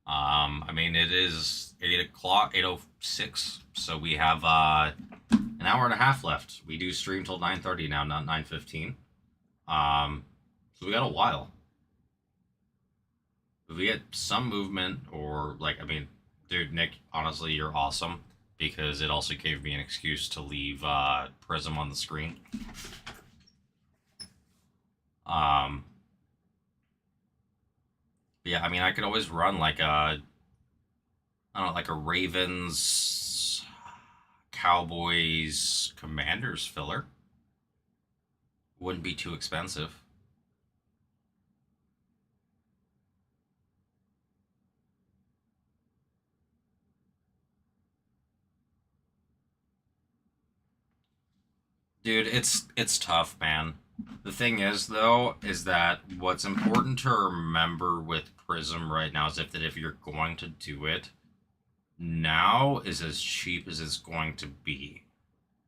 I mean, it is 8 o'clock, 8:06, so we have an hour and a half left. We do stream till 9:30 now, not 9:15. So we got a while. If we get some movement, or like, I mean, dude, Nick, honestly, you're awesome, because it also gave me an excuse to leave Prism on the screen. Yeah, I mean, I could always run like a, I don't know, like a Ravens, Cowboys, Commanders filler. Wouldn't be too expensive. Dude, it's tough, man. The thing is, though, is that what's important to remember with Prism right now is if you're going to do it, now is as cheap as it's going to be.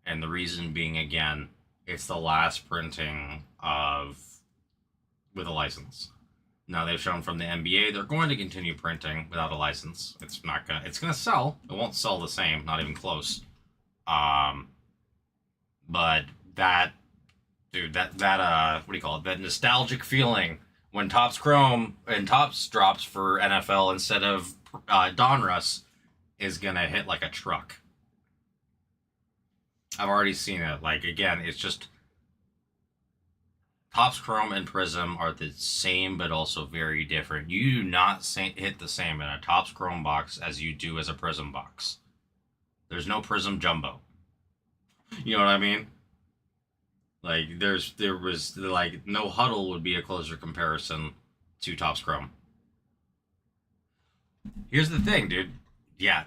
And the reason being, again, it's the last printing with a license. Now they've shown from the NBA they're going to continue printing without a license. It's gonna sell. It won't sell the same, not even close. But that, dude, what do you call it? That nostalgic feeling when Topps Chrome and Topps drops for NFL instead of Donruss is gonna hit like a truck. I've already seen it. Like, again, it's just Topps Chrome and Prism are the same, but also very different. You do not hit the same in a Topps Chrome box as you do as a Prism box. There's no Prism Jumbo. You know what I mean? Like, there was like no Huddle would be a closer comparison to Topps Chrome. Here's the thing, dude. Yeah,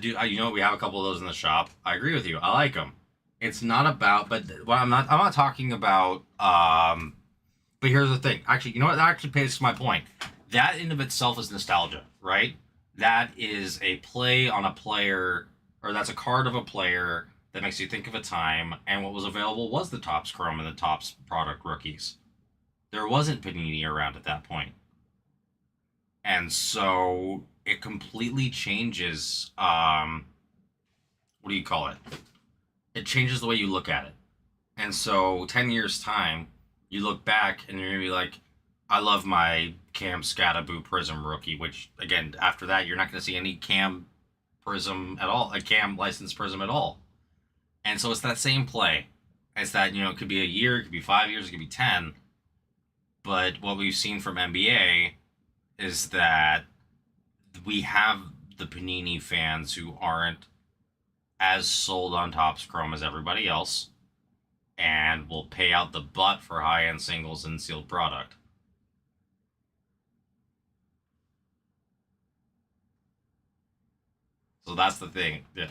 you know, we have a couple of those in the shop. I agree with you. I like them. It's not about, but well, I'm not talking about. But here's the thing. Actually, you know what? That actually pays to my point. That in of itself is nostalgia, right? That is a play on a player, or that's a card of a player that makes you think of a time, and what was available was the Topps Chrome and the Topps product rookies. There wasn't Panini around at that point. And so it completely changes, what do you call it? It changes the way you look at it. And so 10 years time, you look back and you're going to be like, I love my Cam Scattaboo Prism rookie, which, again, after that, you're not going to see any Cam Prism at all, a Cam licensed Prism at all. And so it's that same play. It's that, you know, it could be a year, it could be 5 years, it could be 10. But what we've seen from NBA is that we have the Panini fans who aren't as sold on Topps Chrome as everybody else, and will pay out the butt for high-end singles and sealed product. So that's the thing. Yeah.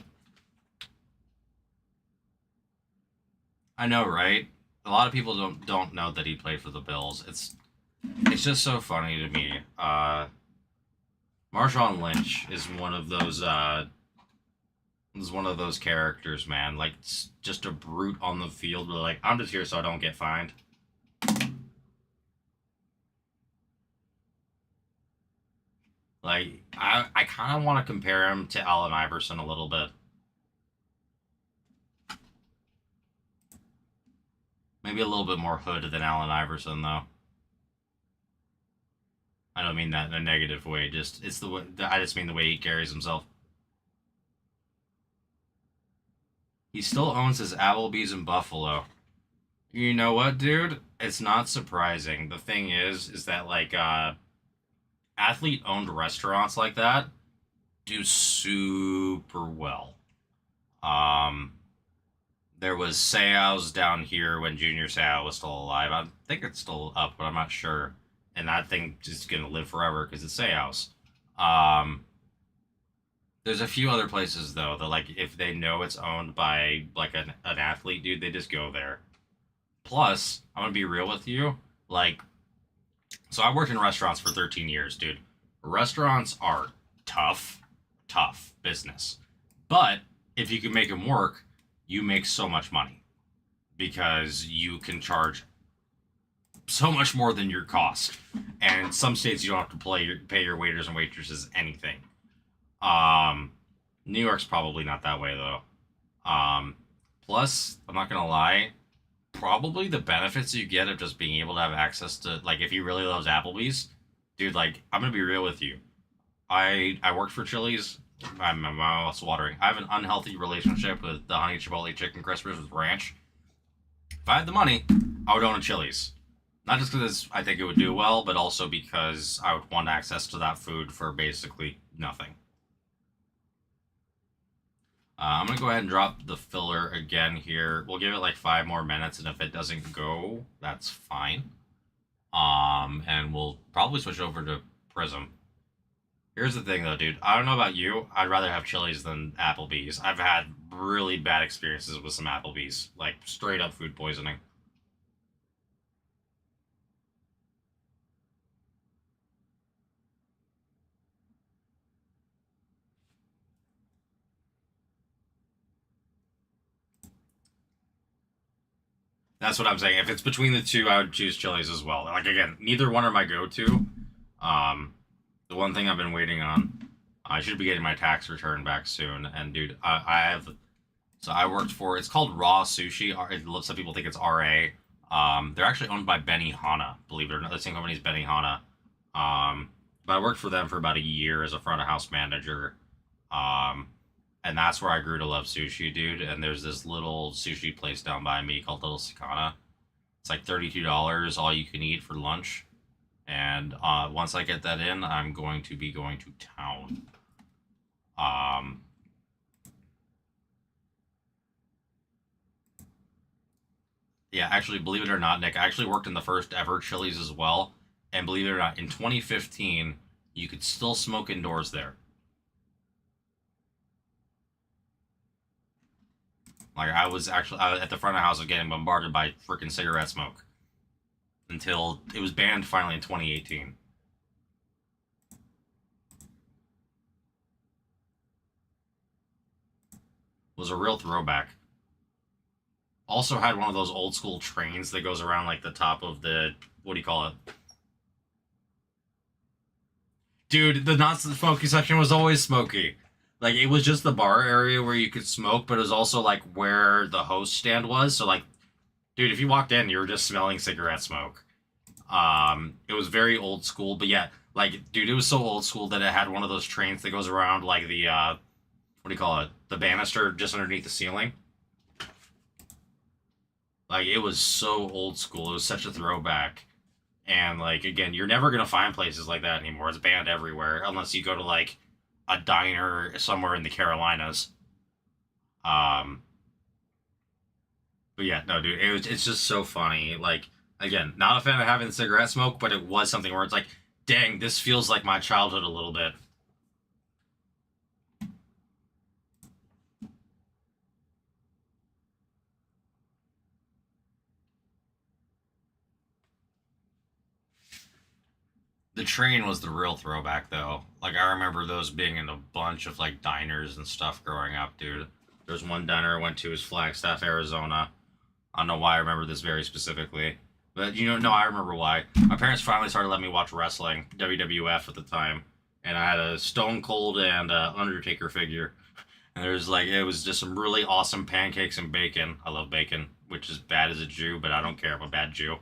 I know, right? A lot of people don't know that he played for the Bills. It's just so funny to me. Marshawn Lynch is one of those characters, man. Like, just a brute on the field. Where, like, I'm just here so I don't get fined. Like, I kind of want to compare him to Allen Iverson a little bit. Maybe a little bit more hood than Allen Iverson, though. I don't mean that in a negative way. Just it's the way. I just mean the way he carries himself. He still owns his Applebee's in Buffalo. You know what, dude? It's not surprising. The thing is that, like, athlete-owned restaurants like that do super well. There was Seao's down here when Junior Seao was still alive. I think it's still up, but I'm not sure. And that thing is gonna live forever because it's Seao's. There's a few other places though that, like, if they know it's owned by like an athlete, dude, they just go there. Plus, I'm gonna be real with you, like, so I worked in restaurants for 13 years, dude. Restaurants are tough, tough business. But if you can make them work, you make so much money because you can charge so much more than your cost. And some states you don't have to pay your waiters and waitresses anything. New York's probably not that way though. Plus, I'm not gonna lie, probably the benefits you get of just being able to have access to, like, if he really loves Applebee's, dude, like, I'm gonna be real with you. I worked for Chili's. My mouth's watering. I have an unhealthy relationship with the honey chipotle chicken crispers with ranch. If I had the money, I would own a Chili's. Not just because I think it would do well, but also because I would want access to that food for basically nothing. I'm going to go ahead and drop the filler again here. We'll give it like 5 more minutes, and if it doesn't go, that's fine. And we'll probably switch over to Prism. Here's the thing, though, dude. I don't know about you. I'd rather have Chili's than Applebee's. I've had really bad experiences with some Applebee's. Like, straight up food poisoning. That's what I'm saying. If it's between the two, I would choose Chili's as well. Like, again, neither one are my go-to. The one thing I've been waiting on, I should be getting my tax return back soon. And, dude, I have... So I worked for... It's called Raw Sushi. Some people think it's RA. They're actually owned by Benihana, believe it or not. The same company is Benihana. But I worked for them for about a year as a front of house manager. And that's where I grew to love sushi, dude. And there's this little sushi place down by me called Little Sakana. It's like $32 all you can eat for lunch. And once I get that in, I'm going to be going to town. Yeah, actually, believe it or not, Nick, I actually worked in the first ever Chili's as well. And believe it or not, in 2015, you could still smoke indoors there. Like, I was at the front of the house getting bombarded by freaking cigarette smoke until it was banned finally in 2018. Was a real throwback. Also had one of those old school trains that goes around like the top of the, what do you call it? Dude, the not smoky section was always smoky. Like, it was just the bar area where you could smoke, but it was also like where the host stand was. So like, dude, if you walked in, you were just smelling cigarette smoke. It was very old school, but yeah, like, dude, it was so old school that it had one of those trains that goes around like the what do you call it? The banister just underneath the ceiling. Like, it was so old school. It was such a throwback. And like, again, you're never gonna find places like that anymore. It's banned everywhere unless you go to like a diner somewhere in the Carolinas. But yeah, no, dude, it's just so funny. Like, again, not a fan of having cigarette smoke, but it was something where it's like, dang, this feels like my childhood a little bit. The train was the real throwback, though. Like, I remember those being in a bunch of like diners and stuff growing up, dude. There's one diner I went to, is Flagstaff, Arizona. I don't know why I remember this very specifically, but no, I remember why. My parents finally started letting me watch wrestling, WWF at the time, and I had a Stone Cold and Undertaker figure. And there's like, it was just some really awesome pancakes and bacon. I love bacon, which is bad as a Jew, but I don't care. I'm a bad Jew.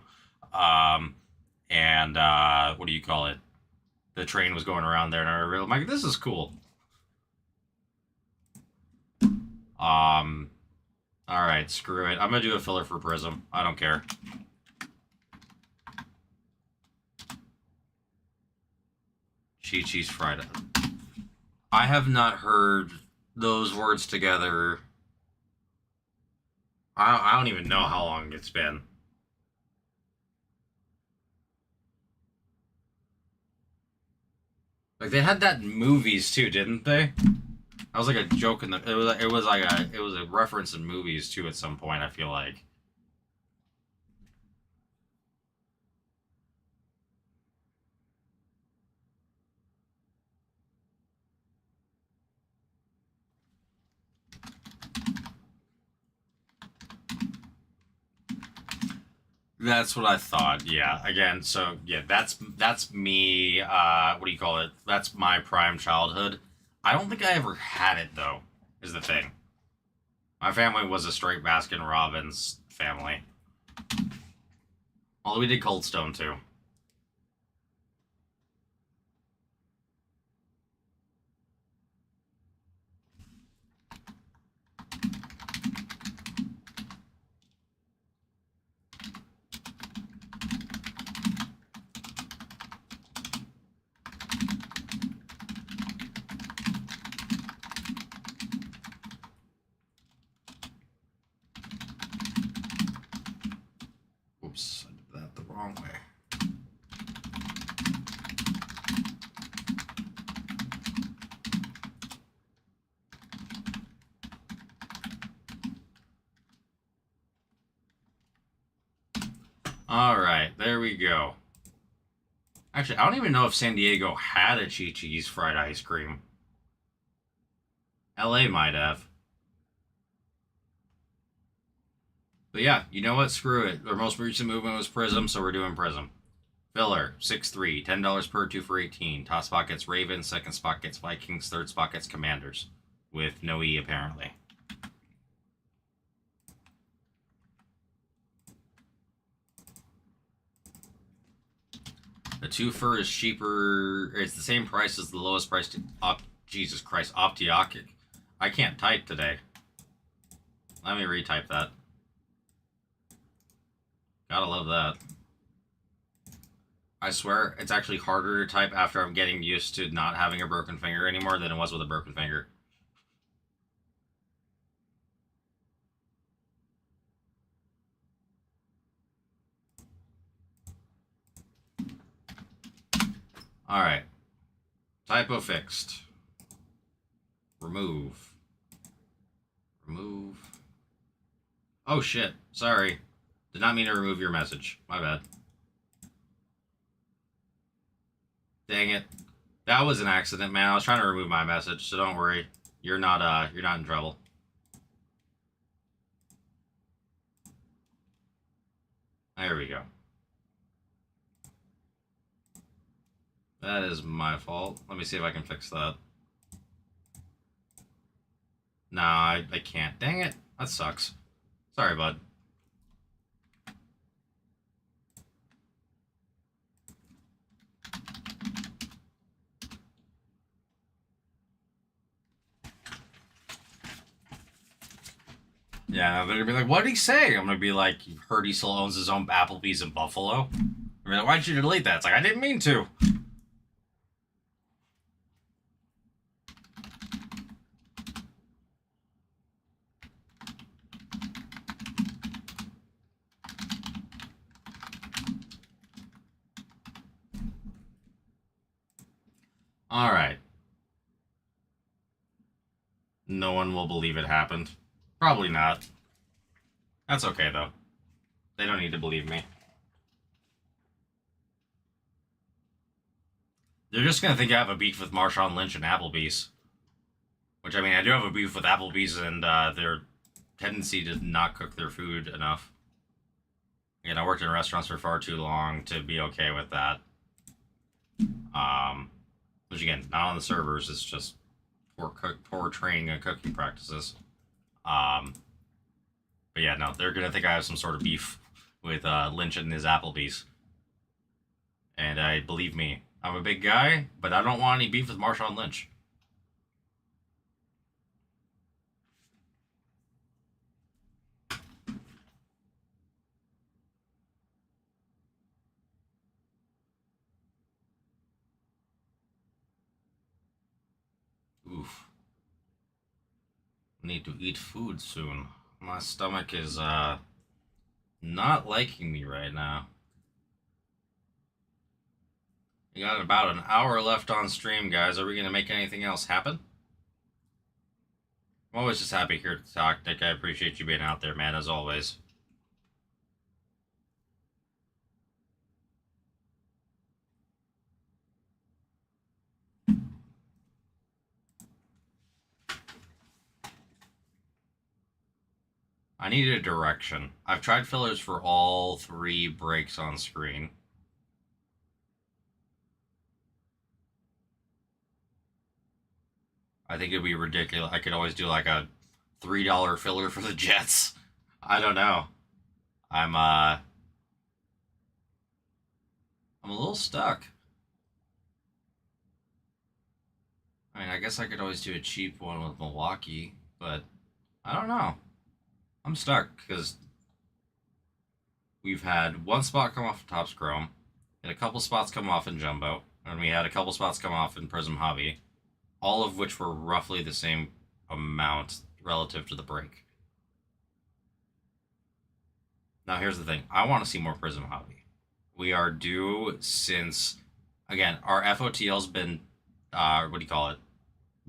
And what do you call it? The train was going around there, and I'm like, this is cool. All right, screw it. I'm gonna do a filler for Prism. I don't care. Chi-Chi's fried. I have not heard those words together. I don't even know how long it's been. Like they had that in movies too, didn't they? That was like a joke in the. It was a reference in movies too at some point. I feel like. That's what I thought. Yeah. Again, so yeah, that's me. What do you call it? That's my prime childhood. I don't think I ever had it though. Is the thing. My family was a straight Baskin Robbins family. Although we did Cold Stone too. Oops, I did that the wrong way. All right, there we go. Actually, I don't even know if San Diego had a Chi-Chi's fried ice cream. LA might have. But yeah, you know what? Screw it. Our most recent movement was Prism, so we're doing Prism. Filler, 6-3, $10 per, 2 for 18. Top spot gets Ravens, second spot gets Vikings, third spot gets Commanders. With no E, apparently. The 2 fur is cheaper. It's the same price as the lowest price to Jesus Christ, Optiokic. I can't type today. Let me retype that. Gotta love that. I swear, it's actually harder to type after I'm getting used to not having a broken finger anymore than it was with a broken finger. Alright. Typo fixed. Remove. Remove. Oh shit. Sorry. Did not mean to remove your message. My bad. Dang it. That was an accident, man. I was trying to remove my message, so don't worry. You're not in trouble. There we go. That is my fault. Let me see if I can fix that. Nah, I can't. Dang it. That sucks. Sorry, bud. Yeah, they're gonna be like, what did he say? I'm gonna be like, you heard he still owns his own Applebee's in Buffalo? I mean, why'd you delete that? It's like, I didn't mean to. Alright. No one will believe it happened. Probably not. That's okay, though. They don't need to believe me. They're just gonna think I have a beef with Marshawn Lynch and Applebee's. Which, I mean, I do have a beef with Applebee's and their tendency to not cook their food enough. Again, I worked in restaurants for far too long to be okay with that. Which, again, not on the servers, it's just poor training and cooking practices. But yeah, no, they're gonna think I have some sort of beef with Lynch and his Applebee's. And believe me, I'm a big guy, but I don't want any beef with Marshawn Lynch. Oof. Need to eat food soon. My stomach is not liking me right now. We got about an hour left on stream, guys. Are we gonna make anything else happen? I'm always just happy here to talk, Nick. I appreciate you being out there, man, as always. I need a direction. I've tried fillers for all 3 breaks on screen. I think it'd be ridiculous. I could always do like a $3 filler for the Jets. I don't know. I'm a little stuck. I mean, I guess I could always do a cheap one with Milwaukee, but I don't know. I'm stuck because we've had one spot come off of Topps Chrome, and a couple spots come off in Jumbo, and we had a couple spots come off in Prism Hobby, all of which were roughly the same amount relative to the break. Now, here's the thing. I want to see more Prism Hobby. We are due since, again, our FOTL's been, what do you call it?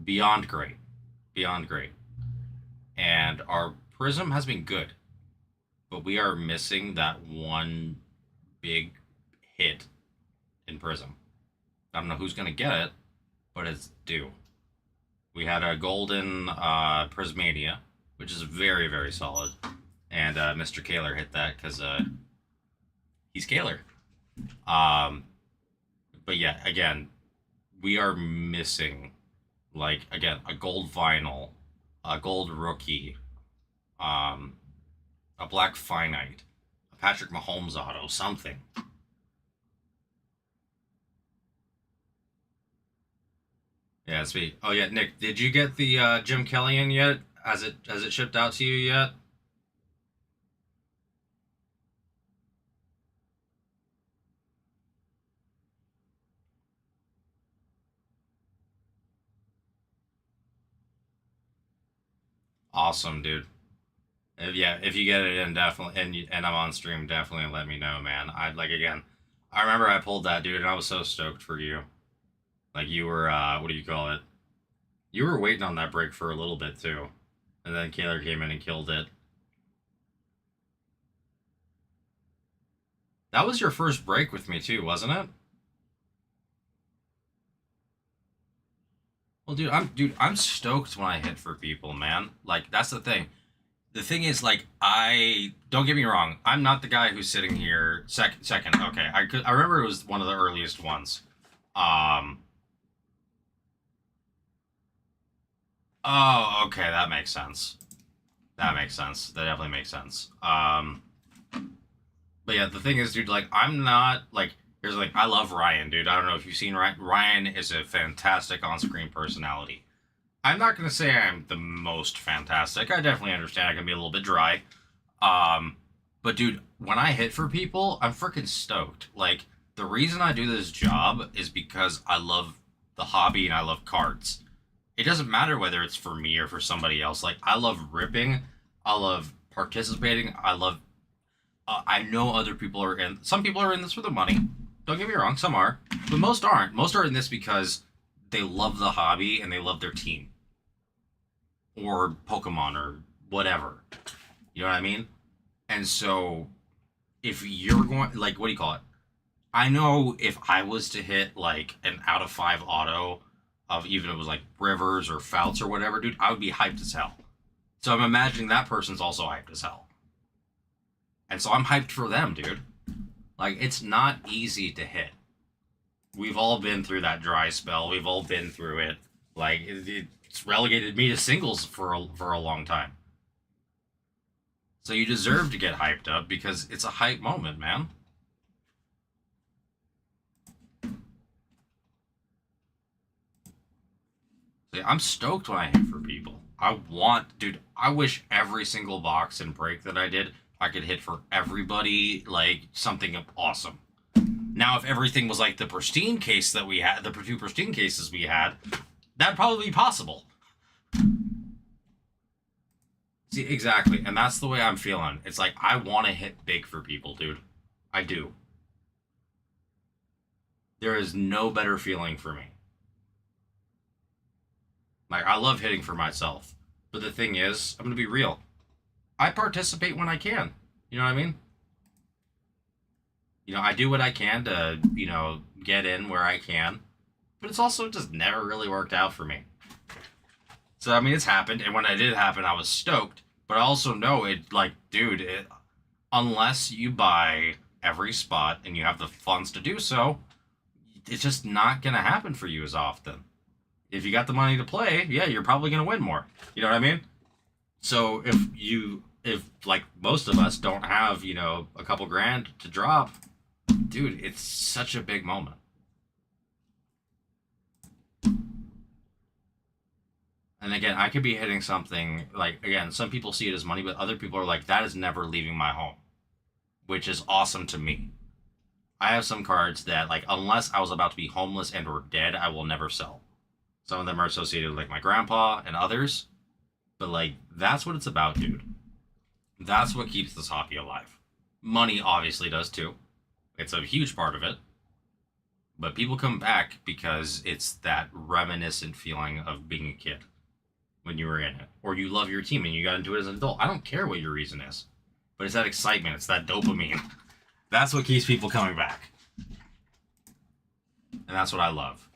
Beyond great. Beyond great. And our Prism has been good. But we are missing that one big hit in Prism. I don't know who's going to get it, but it's due. We had a golden Prismania, which is very, very solid. And Mr. Kaler hit that because he's Kaler. But yeah, again, we are missing, like, again, a gold vinyl, a gold rookie, a black finite, a Patrick Mahomes auto, something. Yeah, sweet. Oh yeah, Nick, did you get the Jim Kelly in yet? Has it shipped out to you yet? Awesome, dude. If you get it in, definitely, and I'm on stream, definitely let me know, man. I'd like again. I remember I pulled that, dude, and I was so stoked for you. Like you were, what do you call it? You were waiting on that break for a little bit too, and then Kaler came in and killed it. That was your first break with me too, wasn't it? Well, dude, I'm stoked when I hit for people, man. Like that's the thing. The thing is, like, I don't get me wrong. I'm not the guy who's sitting here second. Okay, I remember it was one of the earliest ones. Oh, okay, that makes sense. That makes sense. That definitely makes sense. But yeah, the thing is, dude, like, I'm not like. Here's like, I love Ryan, dude. I don't know if you've seen Ryan. Ryan is a fantastic on-screen personality. I'm not gonna say I'm the most fantastic. I definitely understand I can be a little bit dry. But dude, when I hit for people, I'm freaking stoked. Like the reason I do this job is because I love the hobby and I love cards. It doesn't matter whether it's for me or for somebody else. Like I love ripping, I love participating, I love. I know other people are in. Some people are in this for the money. Don't get me wrong, some are, but most aren't. Most are in this because they love the hobby and they love their team or Pokemon or whatever. You know what I mean? And so if you're going, like, what do you call it? I know if I was to hit like an out of 5 auto of even if it was like Rivers or Fouts or whatever, dude, I would be hyped as hell. So I'm imagining that person's also hyped as hell. And so I'm hyped for them, dude. Like, it's not easy to hit. We've all been through that dry spell. We've all been through it. Like, it's relegated me to singles for a long time. So you deserve to get hyped up because it's a hype moment, man. See, I'm stoked when I hit for people. Dude, I wish every single box and break that I did, I could hit for everybody, like, something awesome. Now, if everything was like the pristine case that we had, the 2 pristine cases we had, That'd probably be possible. See, exactly. And that's the way I'm feeling. It's like, I want to hit big for people, dude. I do. There is no better feeling for me. Like, I love hitting for myself. But the thing is, I'm going to be real. I participate when I can. You know what I mean? You know, I do what I can to, you know, get in where I can. But it's also just never really worked out for me. So, I mean, it's happened. And when it did happen, I was stoked. But I also know it, like, dude, unless you buy every spot and you have the funds to do so, it's just not going to happen for you as often. If you got the money to play, yeah, you're probably going to win more. You know what I mean? So if like most of us don't have, you know, a couple grand to drop, dude, it's such a big moment. And again, I could be hitting something like, again, some people see it as money, but other people are like, that is never leaving my home, which is awesome to me. I have some cards that, like, unless I was about to be homeless and or dead, I will never sell. Some of them are associated with, like, my grandpa and others. But, like, that's what it's about, dude. That's what keeps this hobby alive. Money obviously does, too. It's a huge part of it. But people come back because it's that reminiscent feeling of being a kid when you were in it. Or you love your team and you got into it as an adult. I don't care what your reason is. But it's that excitement. It's that dopamine. That's what keeps people coming back. And that's what I love.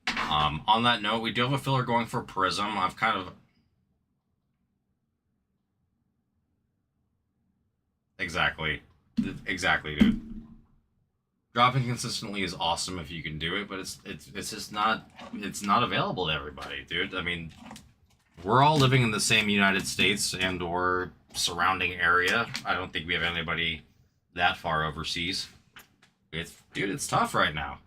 On that note, we do have a filler going for Prism. I've kind of... Exactly. Exactly, dude. Dropping consistently is awesome if you can do it, but it's just not... It's not available to everybody, dude. I mean, we're all living in the same United States and or surrounding area. I don't think we have anybody that far overseas. Dude, it's tough right now.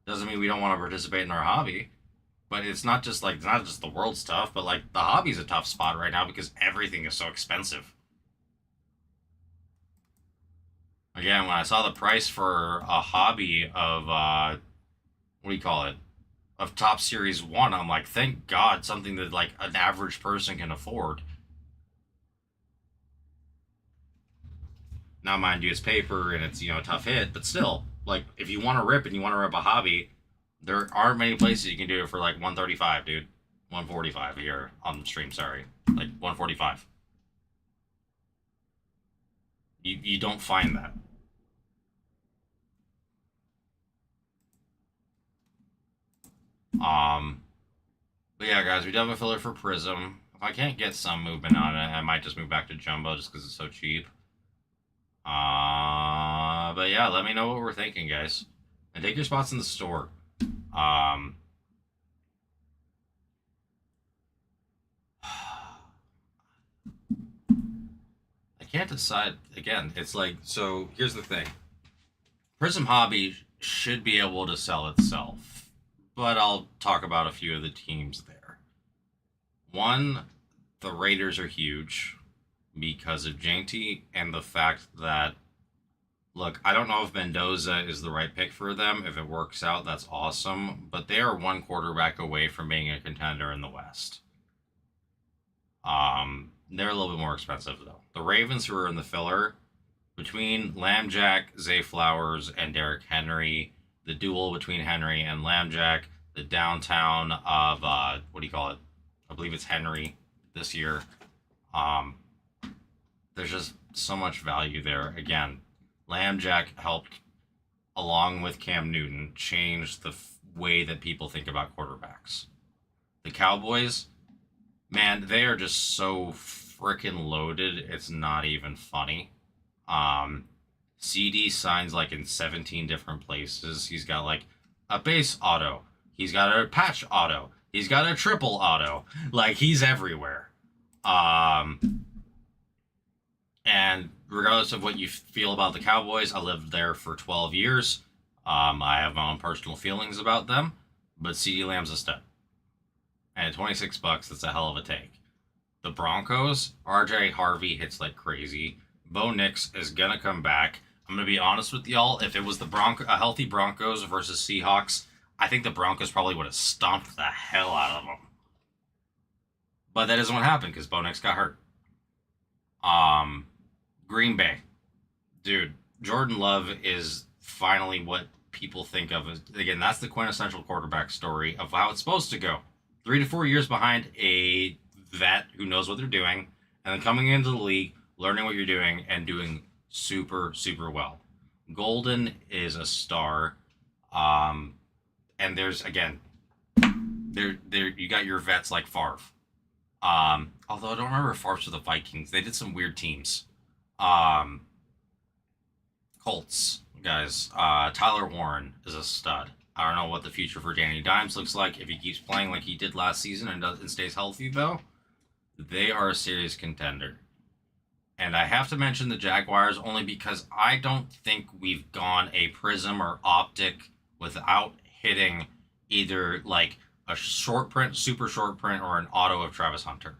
Doesn't mean we don't want to participate in our hobby, but it's not just the world's tough, but like the hobby's a tough spot right now because everything is so expensive. Again, when I saw the price for a hobby of what do you call it? Of TOPPS Series 1, I'm like, thank God, something that like an average person can afford. Now, mind you, it's paper and it's, you know, a tough hit, but still, like, if you want to rip and you want to rip a hobby, there aren't many places you can do it for, like, 135, dude. 145 here on the stream, sorry. Like, 145. You don't find that. But yeah, guys, we do have a filler for Prism. If I can't get some movement on it, I might just move back to Jumbo just because it's so cheap. But yeah, let me know what we're thinking, guys. And take your spots in the store. I can't decide. Again, it's like, so here's the thing. Prism Hobby should be able to sell itself, but I'll talk about a few of the teams there. One, the Raiders are huge because of Jainty and the fact that, look, I don't know if Mendoza is the right pick for them. If it works out, that's awesome. But they are one quarterback away from being a contender in the West. They're a little bit more expensive, though. The Ravens, who are in the filler, between Lambjack, Zay Flowers, and Derrick Henry, the duel between Henry and Lambjack, the downtown of, what do you call it? I believe it's Henry this year. There's just so much value there. Again, Lambjack helped, along with Cam Newton, change the way that people think about quarterbacks. The Cowboys, man, they are just so freaking loaded, it's not even funny. CD signs like in 17 different places. He's got like a base auto. He's got a patch auto. He's got a triple auto. Like, he's everywhere. And regardless of what you feel about the Cowboys, I lived there for 12 years. I have my own personal feelings about them, but CeeDee Lamb's a stud. And at $26, that's a hell of a take. The Broncos, RJ Harvey hits like crazy. Bo Nix is gonna come back. I'm gonna be honest with y'all. If it was a healthy Broncos versus Seahawks, I think the Broncos probably would have stomped the hell out of them. But that isn't what happened because Bo Nix got hurt. Green Bay. Dude, Jordan Love is finally what people think of as, again, that's the quintessential quarterback story of how it's supposed to go. 3 to 4 years behind a vet who knows what they're doing, and then coming into the league, learning what you're doing, and doing super, super well. Golden is a star. And there's, again, there you got your vets like Favre. Although I don't remember if Favre's for the Vikings. They did some weird teams. Colts, guys. Tyler Warren is a stud. I don't know what the future for Danny Dimes looks like. If he keeps playing like he did last season and stays healthy, though, they are a serious contender. And I have to mention the Jaguars only because I don't think we've gone a prism or optic without hitting either like a short print, super short print, or an auto of Travis Hunter.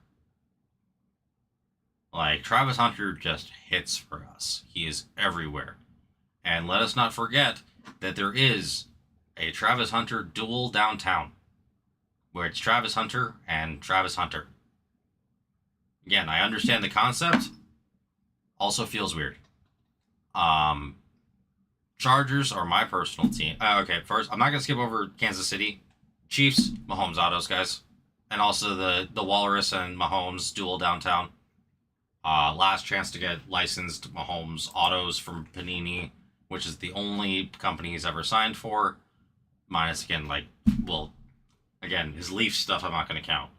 Like, Travis Hunter just hits for us. He is everywhere. And let us not forget that there is a Travis Hunter duel downtown, where it's Travis Hunter and Travis Hunter. Again, I understand the concept. Also feels weird. Chargers are my personal team. Okay, first, I'm not going to skip over Kansas City. Chiefs, Mahomes autos, guys. And also the Walrus and Mahomes duel downtown. Last chance to get licensed Mahomes autos from Panini, which is the only company he's ever signed for. Minus, again, like, well, again, his Leaf stuff I'm not going to count.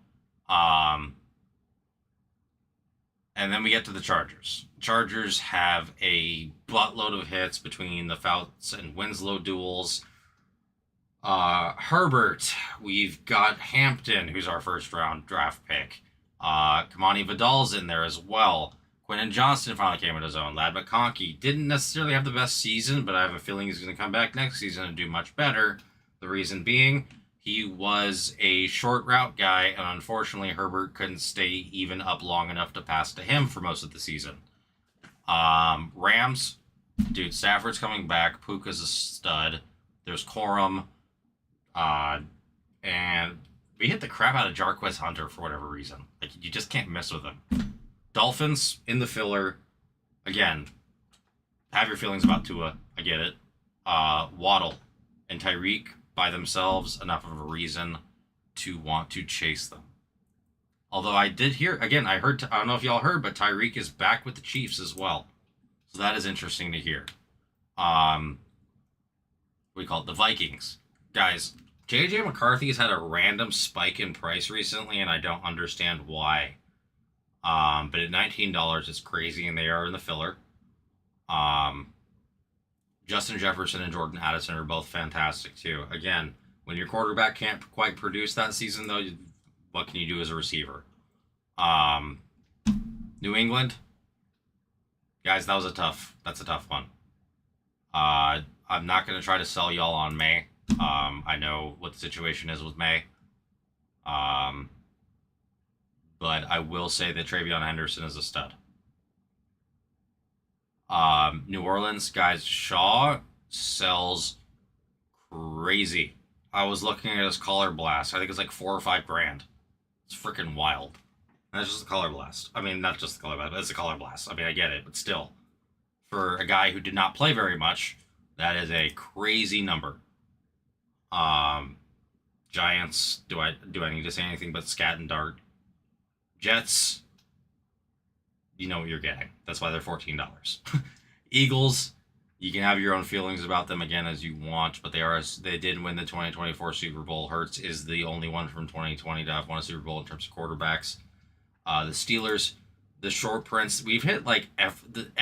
And then we get to the Chargers. Chargers have a buttload of hits between the Fouts and Winslow duels. Herbert, we've got Hampton, who's our first round draft pick. Kamani Vidal's in there as well. Quentin Johnston finally came into his own. Lad McConkey didn't necessarily have the best season, but I have a feeling he's going to come back next season and do much better. The reason being, he was a short route guy, and unfortunately Herbert couldn't stay even up long enough to pass to him for most of the season. Rams, dude, Stafford's coming back. Puka's a stud. There's Corum. And we hit the crap out of Jarquez Hunter for whatever reason. Like, you just can't mess with him. Dolphins in the filler. Again, have your feelings about Tua. I get it. Waddle and Tyreek by themselves, enough of a reason to want to chase them. Although I did hear, again, I don't know if y'all heard, but Tyreek is back with the Chiefs as well. So that is interesting to hear. We call it the Vikings. Guys, J.J. McCarthy has had a random spike in price recently, and I don't understand why. But at $19, it's crazy, and they are in the filler. Justin Jefferson and Jordan Addison are both fantastic, too. Again, when your quarterback can't quite produce that season, though, what can you do as a receiver? New England? Guys, that's a tough one. I'm not going to try to sell y'all on May. I know what the situation is with May. But I will say that Travion Henderson is a stud. New Orleans, guys, Shaw sells crazy. I was looking at his color blast. I think it's like $4 or $5 grand. It's freaking wild. And that's just the color blast. I mean, not just the color blast, but it's a color blast. I mean, I get it, but still. For a guy who did not play very much, that is a crazy number. Giants, do I need to say anything but scat and dart? Jets, you know what you're getting. That's why they're $14. Eagles, you can have your own feelings about them again as you want, but they did win the 2024 Super Bowl. Hurts is the only one from 2020 to have won a Super Bowl in terms of quarterbacks. The Steelers, the short prints, we've hit like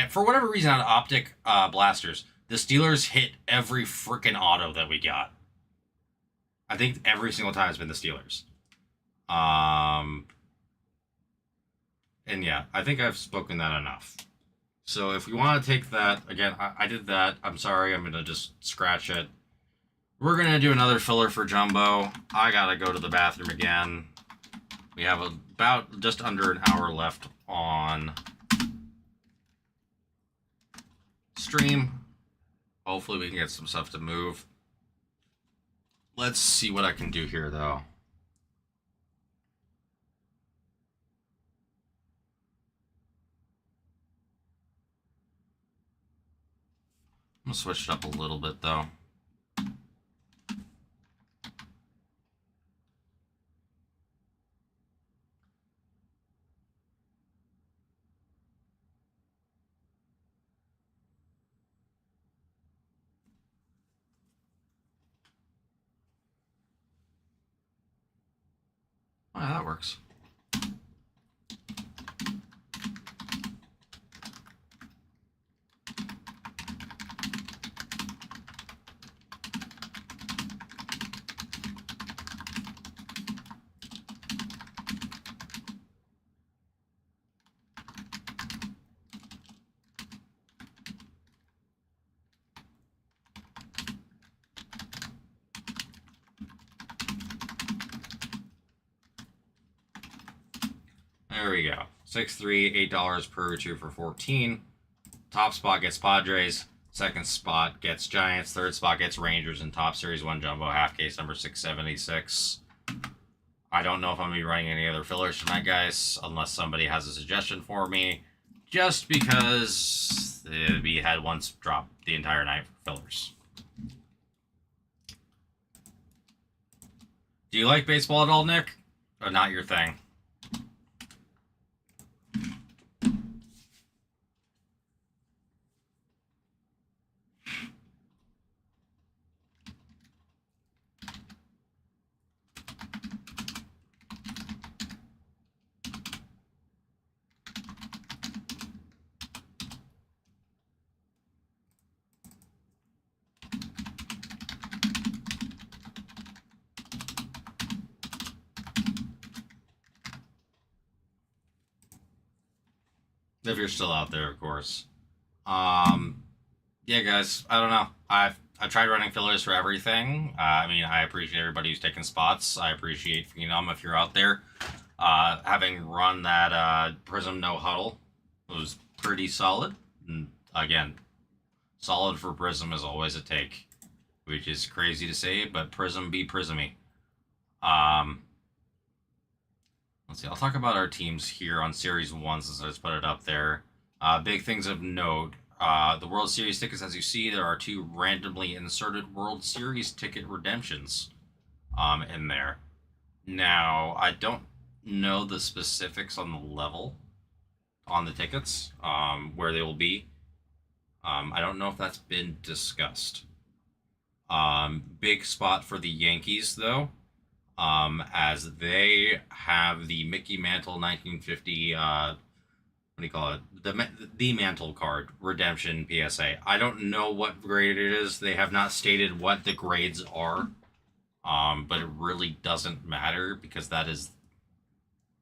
for whatever reason out of optic blasters, the Steelers hit every freaking auto that we got. I think every single time it's been the Steelers. And yeah, I think I've spoken that enough. So if we want to take that, again, I did that. I'm sorry, I'm going to just scratch it. We're going to do another filler for Jumbo. I got to go to the bathroom again. We have about just under an hour left on stream. Hopefully we can get some stuff to move. Let's see what I can do here, though. I'm going to switch it up a little bit, though. Oh, yeah, that works. There we go. 6-3, $8 per 2 for 14. Top spot gets Padres. Second spot gets Giants. Third spot gets Rangers. And top series 1 jumbo half case number 676. I don't know if I'm going to be running any other fillers tonight, guys, unless somebody has a suggestion for me. Just because we had once dropped the entire night for fillers. Do you like baseball at all, Nick? Or not your thing? If you're still out there, of course. Yeah, guys, I don't know. I've tried running fillers for everything. I mean, I appreciate everybody who's taking spots. I appreciate Phenom if you're out there. Having run that Prism No Huddle was pretty solid. And again, solid for Prism is always a take, which is crazy to say, but Prism be Prismy. Let's see. I'll talk about our teams here on Series 1 since I just put it up there. Big things of note. The World Series tickets, as you see, there are 2 randomly inserted World Series ticket redemptions in there. Now, I don't know the specifics on the level on the tickets, where they will be. I don't know if that's been discussed. Big spot for the Yankees, though. As they have the Mickey Mantle 1950, what do you call it? The Mantle card redemption PSA. I don't know what grade it is. They have not stated what the grades are, but it really doesn't matter because that is,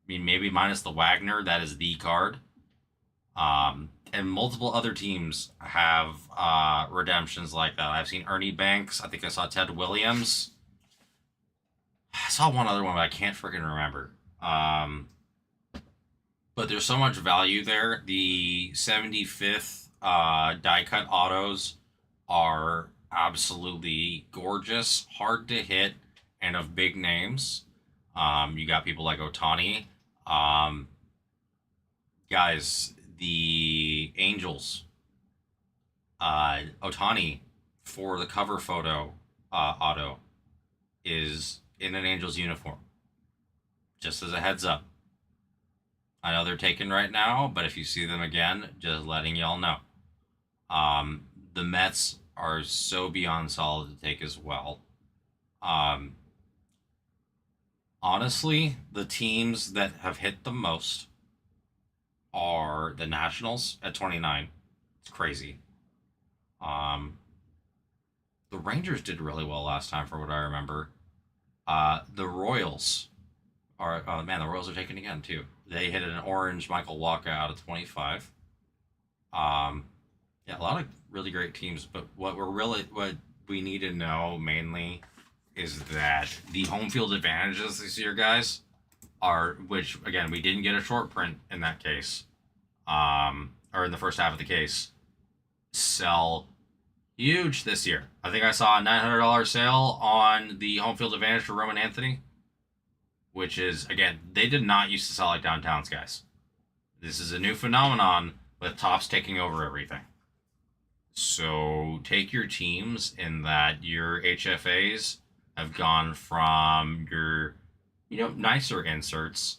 I mean, maybe minus the Wagner, that is the card. And multiple other teams have redemptions like that. I've seen Ernie Banks. I think I saw Ted Williams. I saw one other one, but I can't freaking remember. But there's so much value there. The 75th die cut autos are absolutely gorgeous, hard to hit, and of big names. You got people like Ohtani. Guys, the Angels. Ohtani for the cover photo auto is in an Angels uniform. Just as a heads up. I know they're taken right now, but if you see them again, just letting y'all know. The Mets are so beyond solid to take as well. Honestly, the teams that have hit the most are the Nationals at 29. It's crazy. The Rangers did really well last time, for what I remember. The Royals are, oh man, the Royals are taken again too. They hit an orange Michael Wacha out of 25. Yeah, a lot of really great teams, but what we need to know mainly is that the home field advantages this year, guys, are, which again, we didn't get a short print in that case, or in the first half of the case, sell Huge this year. I think I saw a $900 sale on the home field advantage for Roman Anthony, which is, again, they did not used to sell like downtowns, guys. This is a new phenomenon with Topps taking over everything. So take your teams in that your HFAs have gone from your, nicer inserts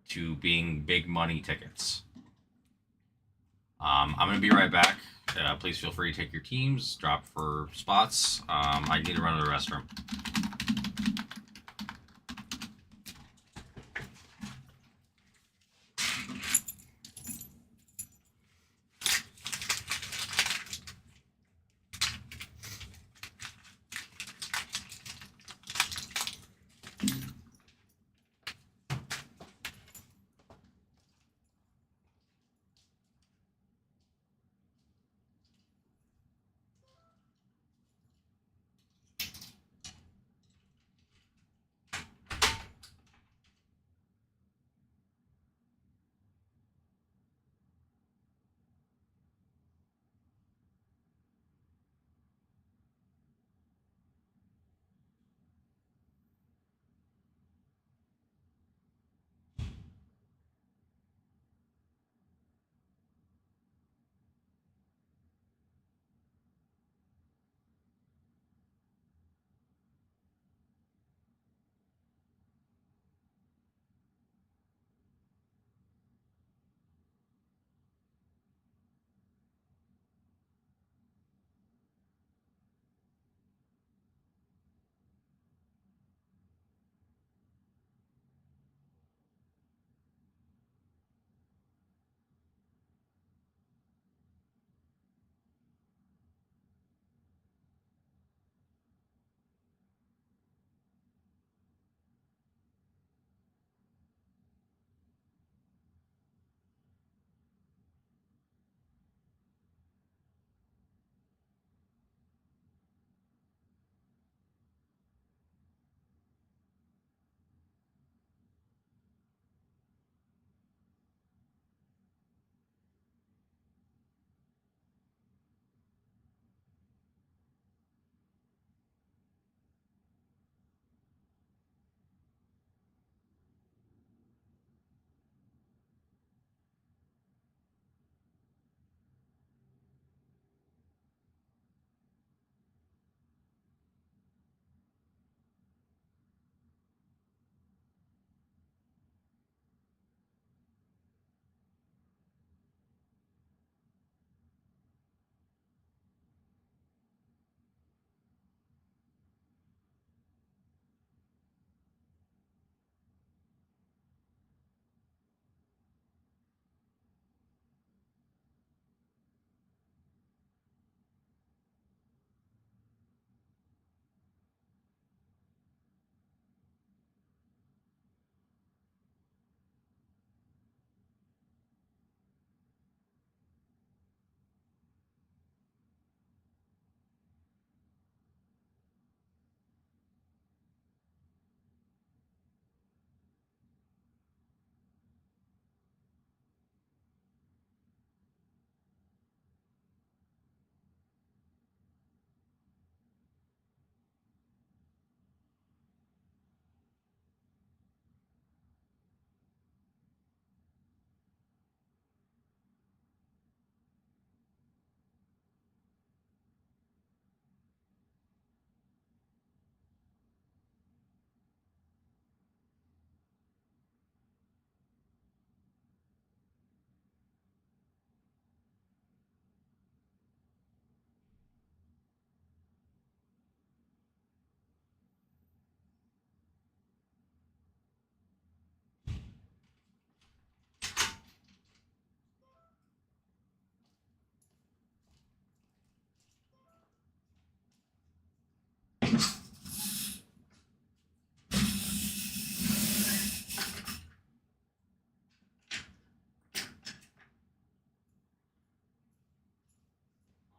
to being big money tickets. I'm going to be right back. Please feel free to take your teams, drop for spots. I need to run to the restroom.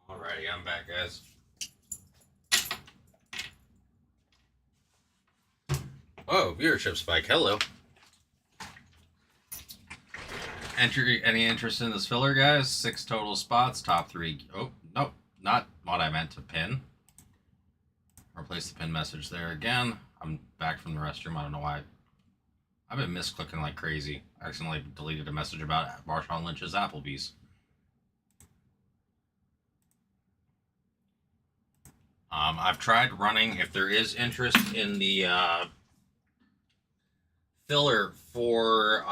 Alrighty, I'm back, guys. Oh, viewership spike. Hello. Any interest in this filler, guys? 6 total spots, top 3. Oh, no. not what I meant to pin. Replace the pin message there again. I'm back from the restroom. I don't know why. I've been misclicking like crazy. I accidentally deleted a message about Marshawn Lynch's Applebee's. I've tried running. If there is interest in the filler for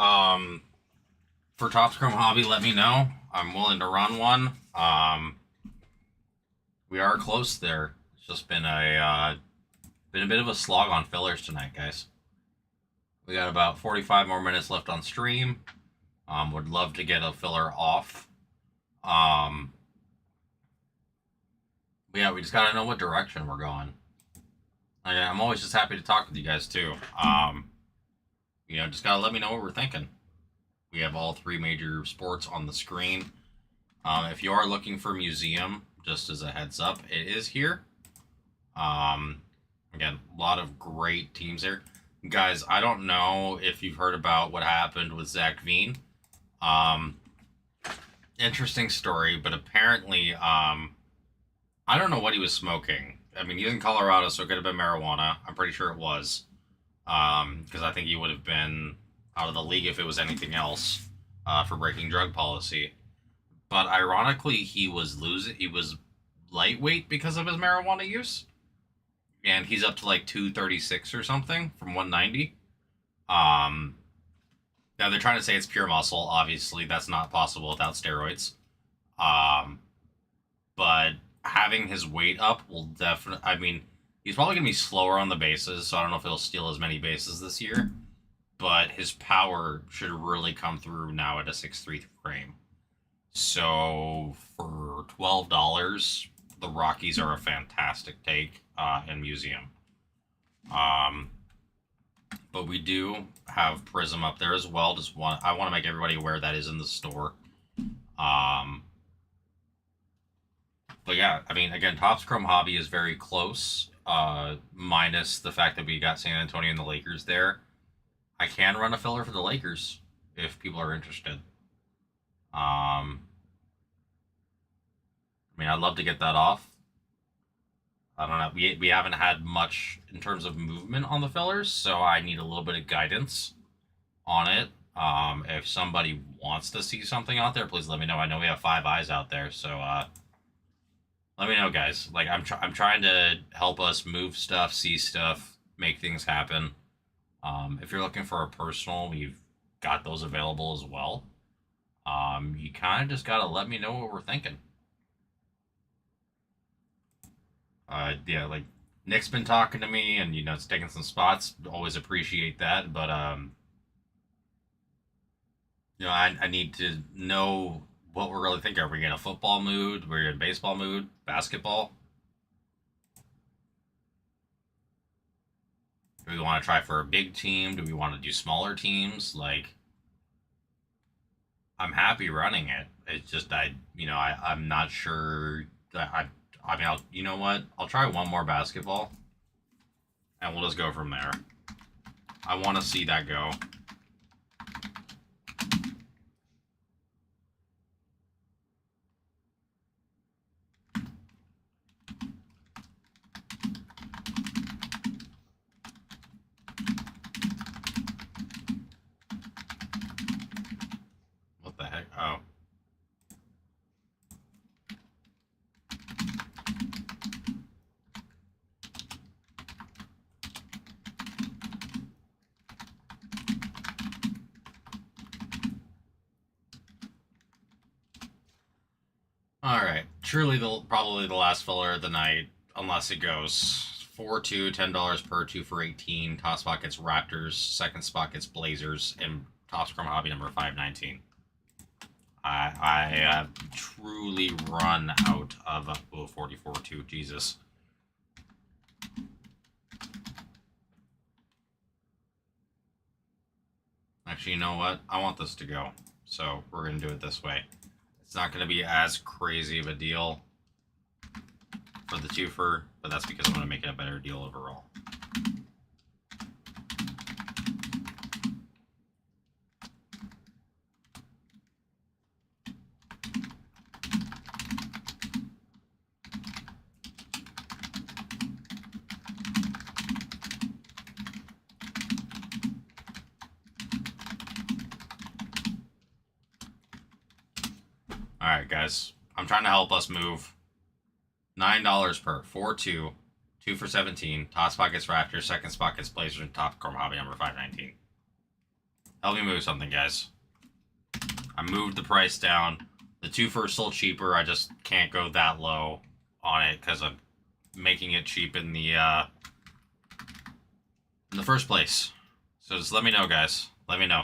Topps Chrome Hobby, let me know. I'm willing to run one. We are close there. It's just been a bit of a slog on fillers tonight, guys. We got about 45 more minutes left on stream. Would love to get a filler off. Yeah, we just gotta know what direction we're going. I'm always just happy to talk with you guys too. Just gotta let me know what we're thinking. We have all three major sports on the screen. If you are looking for museum, just as a heads up, it is here. Again, a lot of great teams there. Guys, I don't know if you've heard about what happened with Zach Veen. Interesting story, but apparently, I don't know what he was smoking. I mean, he's in Colorado, so it could have been marijuana. I'm pretty sure it was. Because I think he would have been out of the league if it was anything else for breaking drug policy. But ironically, he was lightweight because of his marijuana use. And he's up to like 236 or something from 190. Now they're trying to say it's pure muscle. Obviously, that's not possible without steroids. But having his weight up will definitely... I mean, he's probably going to be slower on the bases, so I don't know if he'll steal as many bases this year. But his power should really come through now at a 6'3" frame. So for $12, the Rockies are a fantastic take in museum. But we do have Prism up there as well. I want to make everybody aware that is in the store. But yeah, I mean, again, Topps Chrome Hobby is very close, minus the fact that we got San Antonio and the Lakers there. I can run a filler for the Lakers if people are interested. I mean, I'd love to get that off. I don't know. We haven't had much in terms of movement on the fillers, so I need a little bit of guidance on it. If somebody wants to see something out there, please let me know. I know we have 5 eyes out there, so let me know, guys. Like, I'm trying to help us move stuff, see stuff, make things happen. If you're looking for a personal, we've got those available as well. You kind of just gotta let me know what we're thinking. Yeah, like Nick's been talking to me, and it's taking some spots. Always appreciate that, but I need to know what we're really thinking. Are we in a football mood? We're in baseball mood? Basketball? Do we want to try for a big team? Do we want to do smaller teams? Like, I'm happy running it. It's just I'm not sure that you know what? I'll try one more basketball, and we'll just go from there. I want to see that go. What the heck? Oh. Alright, truly probably the last filler of the night, unless it goes 4-2, $10 per 2 for 18. Top spot gets Raptors, second spot gets Blazers, and Topps Chrome Hobby number 519. I have truly run out of 44-2, Jesus. Actually, you know what? I want this to go, so we're going to do it this way. It's not going to be as crazy of a deal for the twofer, but that's because I'm going to make it a better deal overall. right, guys. I'm trying to help us move. $9 per. 4-2. 2 for 17. Top spot gets Raptors. Second spot gets Blazers. And top Chrome Hobby number 519. Help me move something, guys. I moved the price down. The 2 for is still cheaper. I just can't go that low on it because I'm making it cheap in the first place. So just let me know, guys. Let me know.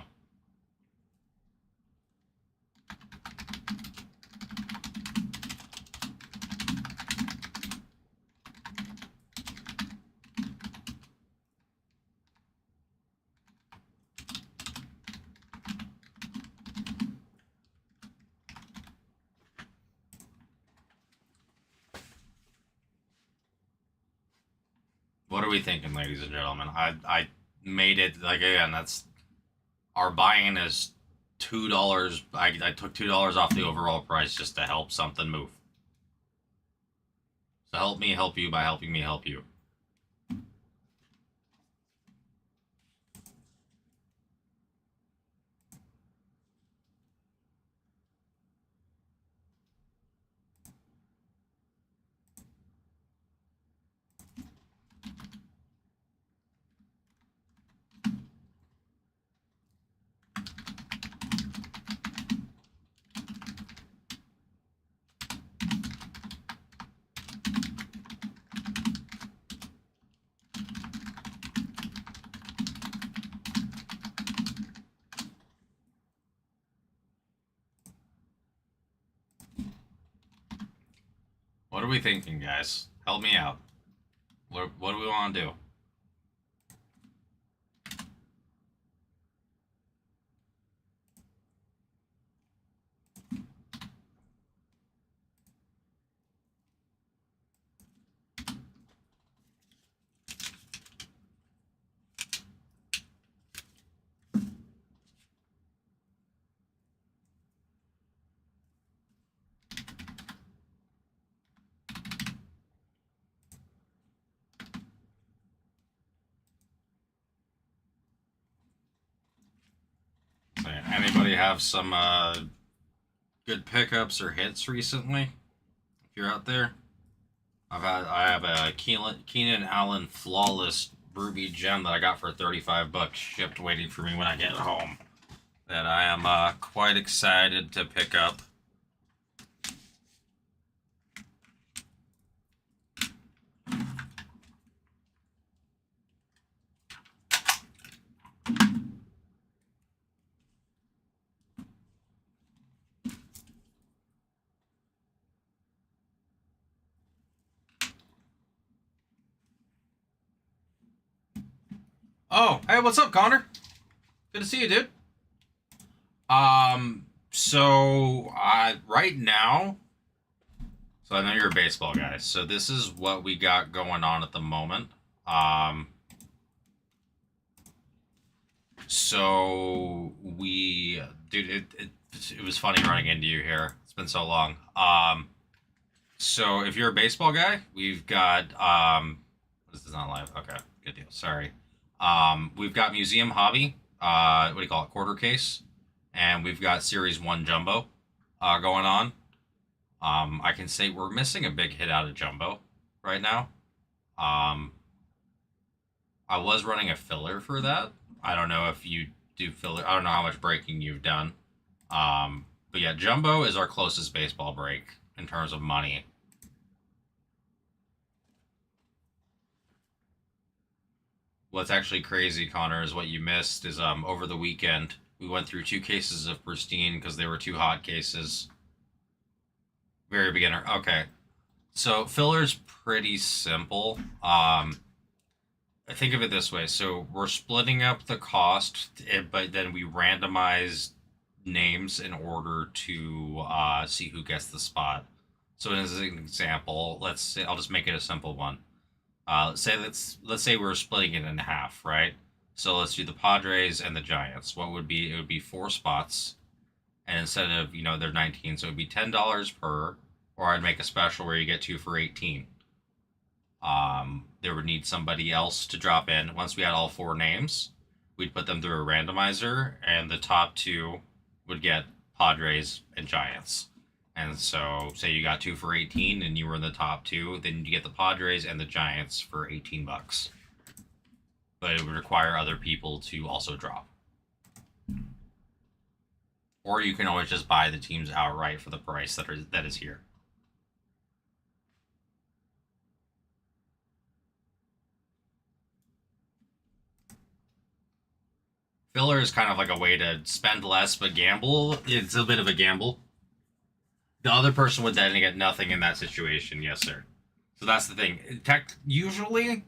What are we thinking, ladies and gentlemen? I made it, like, again, that's, our buy-in is $2. I took $2 off the overall price just to help something move. So help me help you by helping me help you. What are we thinking, guys? Help me out. What do we want to do? Anybody have some good pickups or hits recently? If you're out there, I have a Keenan Allen flawless ruby gem that I got for $35 shipped, waiting for me when I get home. That I am quite excited to pick up. Oh, hey, what's up, Connor? Good to see you, dude. So right now, so I know you're a baseball guy. So this is what we got going on at the moment. So we, dude, it was funny running into you here. It's been so long. So if you're a baseball guy, we've got this is not live. Okay, good deal. Sorry. We've got Museum Hobby. What do you call it? Quarter case, and we've got Series 1 Jumbo going on. I can say we're missing a big hit out of Jumbo right now. I was running a filler for that. I don't know if you do filler. I don't know how much breaking you've done. But yeah, Jumbo is our closest baseball break in terms of money. What's actually crazy, Connor, is what you missed is over the weekend we went through 2 cases of pristine because they were 2 hot cases. Very beginner. Okay. So filler's pretty simple. Think of it this way. So we're splitting up the cost, but then we randomize names in order to see who gets the spot. So as an example, let's say, I'll just make it a simple one. Let's say we're splitting it in half, right? So let's do the Padres and the Giants. What would be, it would be 4 spots, and instead of, they're 19, so it would be $10 per, or I'd make a special where you get 2 for 18. There would need somebody else to drop in. Once we had all 4 names, we'd put them through a randomizer, and the top 2 would get Padres and Giants. And so, say you got 2 for 18 and you were in the top 2, then you get the Padres and the Giants for $18. But it would require other people to also drop. Or you can always just buy the teams outright for the price that is here. Filler is kind of like a way to spend less but gamble. It's a bit of a gamble. The other person would then get nothing in that situation. Yes, sir. So that's the thing. Usually,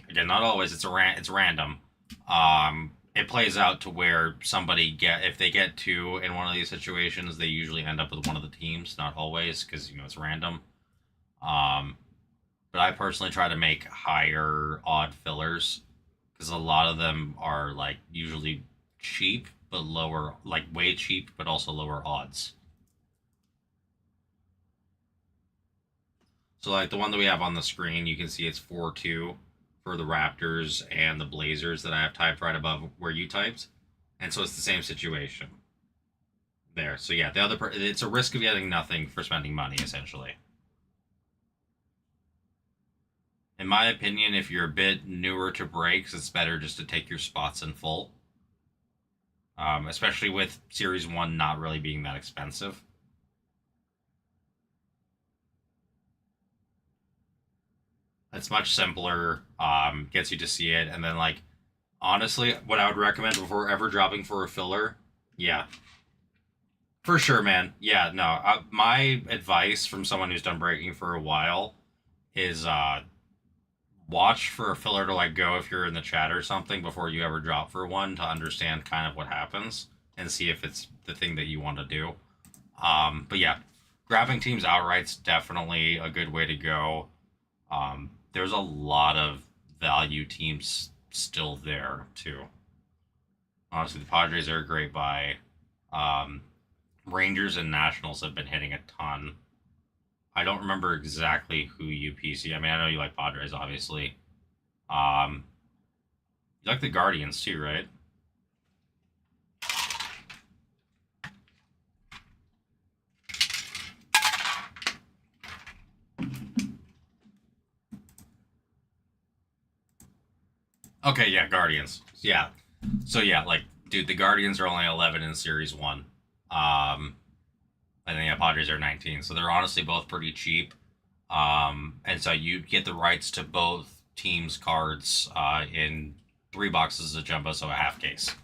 again, not always. It's random. It plays out to where if they get 2 in one of these situations, they usually end up with one of the teams. Not always, because it's random. But I personally try to make higher odd fillers because a lot of them are like usually cheap but lower, like way cheap but also lower odds. So like the one that we have on the screen, you can see it's 4-2 for the Raptors and the Blazers that I have typed right above where you typed, and so it's the same situation there. So yeah, it's a risk of getting nothing for spending money essentially. In my opinion, if you're a bit newer to breaks, it's better just to take your spots in full. Especially with Series 1 not really being that expensive. It's much simpler, gets you to see it, and then, like, honestly, what I would recommend before ever dropping for a filler, yeah. For sure, man. Yeah, no. My advice from someone who's done breaking for a while is watch for a filler to like go if you're in the chat or something before you ever drop for one to understand kind of what happens and see if it's the thing that you want to do. But yeah, grabbing teams outright's definitely a good way to go. There's a lot of value teams still there too. Honestly, the Padres are a great buy. Rangers and Nationals have been hitting a ton. I don't remember exactly who you PC. I mean, I know you like Padres, obviously. You like the Guardians too, right? Okay, yeah, Guardians. Yeah. So yeah, like, dude, the Guardians are only 11 in Series 1. And then yeah, Padres are 19. So they're honestly both pretty cheap. And so you get the rights to both teams' cards in 3 boxes of jumbo, so a half case.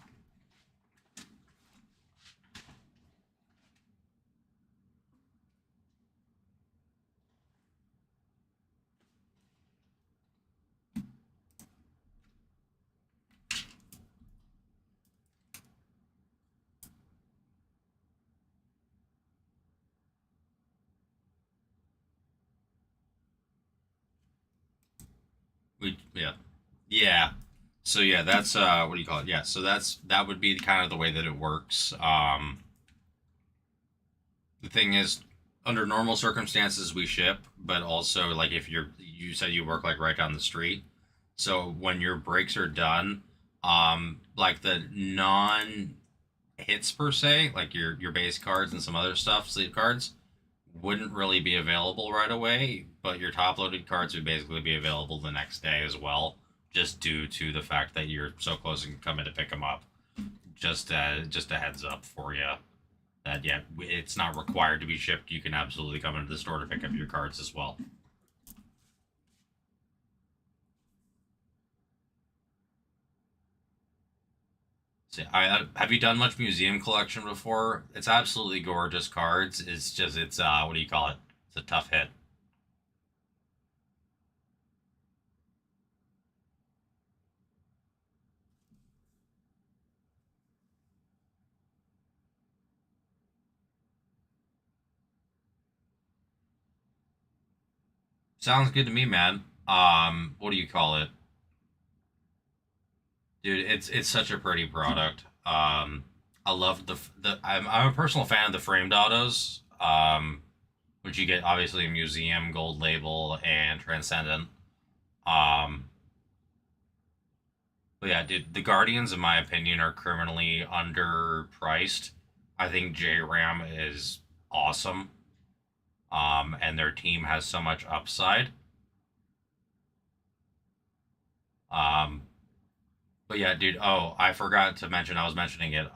Yeah. So yeah, that's what do you call it? Yeah, so that would be kind of the way that it works. The thing is, under normal circumstances we ship, but also like if you said you work like right down the street, so when your breaks are done, like the non hits per se, like your base cards and some other stuff, sleeve cards, wouldn't really be available right away, but your top loaded cards would basically be available the next day as well, just due to the fact that you're so close and can come in to pick them up. Just a heads up for you that yeah, it's not required to be shipped. You can absolutely come into the store to pick up your cards as well. So, have you done much museum collection before? It's absolutely gorgeous cards. It's what do you call it? It's a tough hit. Sounds good to me, man. What do you call it? Dude, it's such a pretty product. I love I'm a personal fan of the framed autos. Which you get obviously a museum, gold label, and transcendent. Um, but yeah, dude, the Guardians, in my opinion, are criminally underpriced. I think J Ram is awesome. And their team has so much upside. Um, but yeah, dude. Oh, I forgot to mention. I was mentioning it.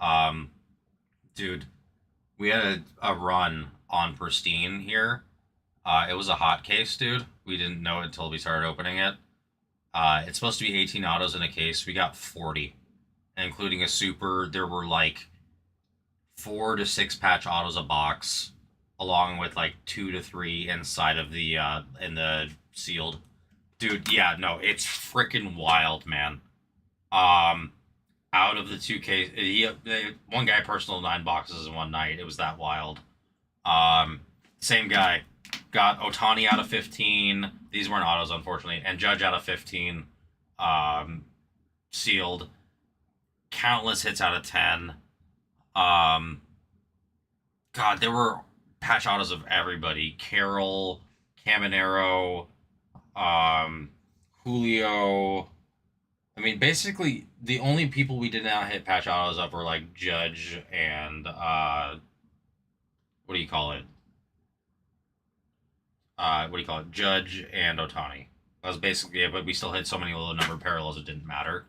Dude, we had a run on Pristine here. It was a hot case, dude. We didn't know it until we started opening it. It's supposed to be 18 autos in a case. We got 40, including a super. There were like 4 to 6 patch autos a box, along with like 2 to 3 inside of the in the sealed. Dude, yeah, no, it's freaking wild, man. Um, Out of the 2K, one guy personal 9 boxes in one night. It was that wild. Same guy got Otani out of 15. These weren't autos, unfortunately, and Judge out of 15. Um, Sealed. Countless hits out of 10. Um, God, there were patch autos of everybody. Carroll, Caminero, um, Julio. I mean, basically, the only people we did not hit patch autos of were like Judge and what do you call it? What do you call it? Judge and Otani. That was basically it, but we still hit so many low number parallels it didn't matter.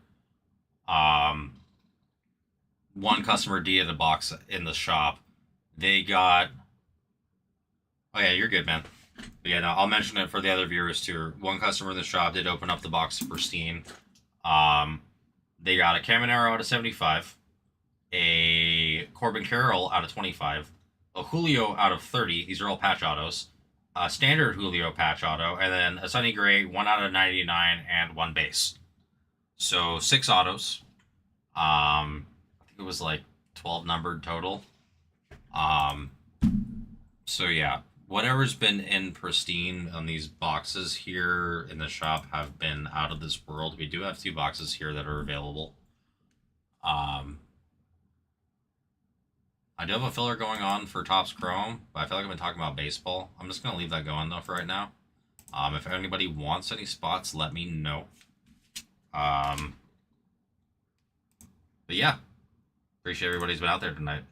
Um, One customer D at a box in the shop. They got. Oh yeah, you're good, man. But yeah, no, I'll mention it for the other viewers too. One customer in the shop did open up the box for Pristine. They got a Caminero out of 75, a Corbin Carroll out of 25, a Julio out of 30. These are all patch autos. A standard Julio patch auto, and then a Sonny Gray 1 out of 99 and 1 base. So 6 autos. I think it was like 12 numbered total. So yeah, whatever's been in Pristine on these boxes here in the shop have been out of this world. We do have 2 boxes here that are available. I do have a filler going on for Topps Chrome, but I feel like I've been talking about baseball. I'm just going to leave that going, though, for right now. If anybody wants any spots, let me know. But yeah, appreciate everybody's been out there tonight.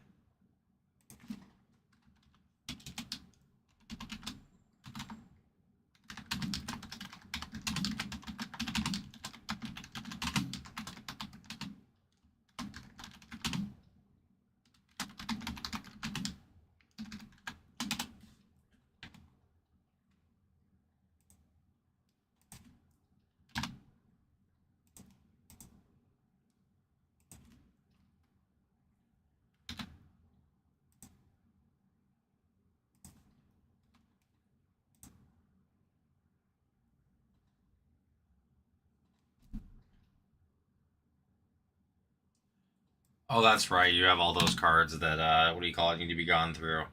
Oh, that's right. You have all those cards that what do you call it? Need to be gone through.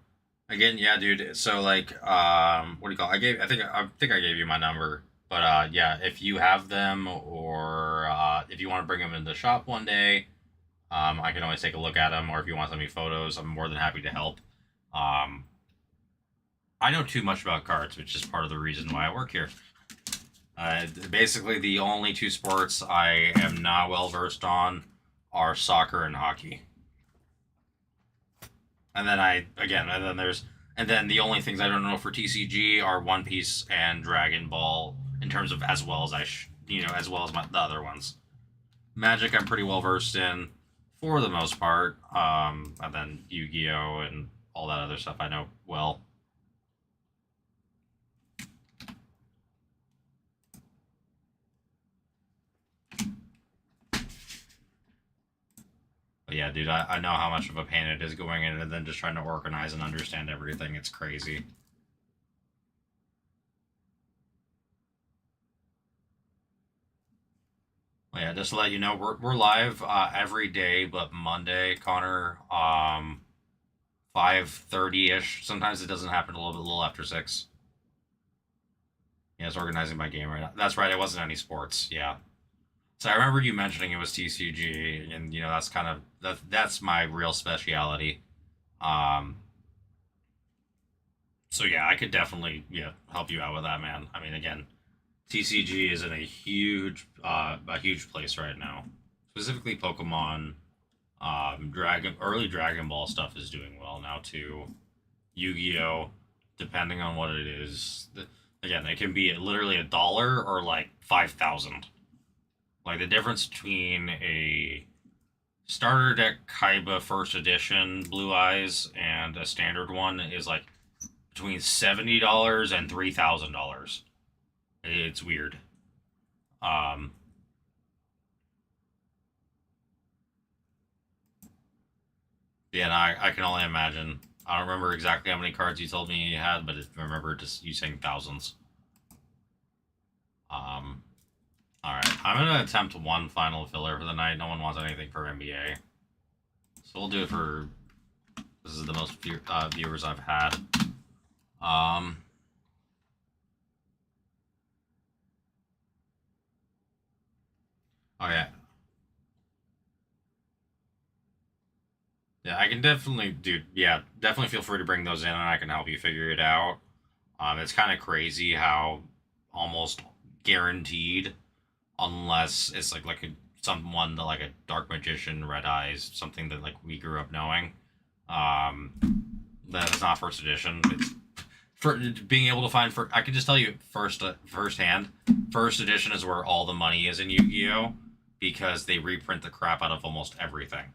Again, yeah, dude. So like, what do you call it? I think I gave you my number. But yeah, if you have them or if you want to bring them into the shop one day, I can always take a look at them. Or if you want some of me photos, I'm more than happy to help. Um, I know too much about cards, which is part of the reason why I work here. Basically, the only 2 sports I am not well versed on are soccer and hockey. And then and then the only things I don't know for TCG are One Piece and Dragon Ball in terms of as well as as well as the other ones. Magic I'm pretty well versed in for the most part. And then Yu-Gi-Oh and all that other stuff I know well. But yeah, dude, I know how much of a pain it is going in and then just trying to organize and understand everything. It's crazy. Well, yeah, just to let you know, we're live every day but Monday, Connor. 5:30 ish. Sometimes it doesn't happen a little after 6. Yeah, it's organizing my game right now. That's right. It wasn't any sports. Yeah. So I remember you mentioning it was TCG, and that's kind of that's my real speciality. Um, so yeah, I could definitely help you out with that, man. I mean, again, TCG is in a huge place right now. Specifically, Pokemon, early Dragon Ball stuff is doing well now too. Yu-Gi-Oh, depending on what it is. Again, it can be literally $1 or like 5,000. Like the difference between a starter deck Kaiba first edition Blue Eyes and a standard one is like between $70 and $3,000. It's weird. Um, yeah, and I can only imagine. I don't remember exactly how many cards you told me you had, but I remember just you saying thousands. Um, all right, I'm gonna attempt one final filler for the night. No one wants anything for NBA, so we'll do it for. This is the most viewers I've had. Um, oh yeah, yeah, I can definitely, dude. Yeah, definitely feel free to bring those in, and I can help you figure it out. It's kind of crazy how almost guaranteed, unless it's like a someone like a dark magician, red eyes, something that like we grew up knowing. Um, that is not first edition. It's for being able to find for. I can just tell you firsthand. First edition is where all the money is in Yu-Gi-Oh, because they reprint the crap out of almost everything.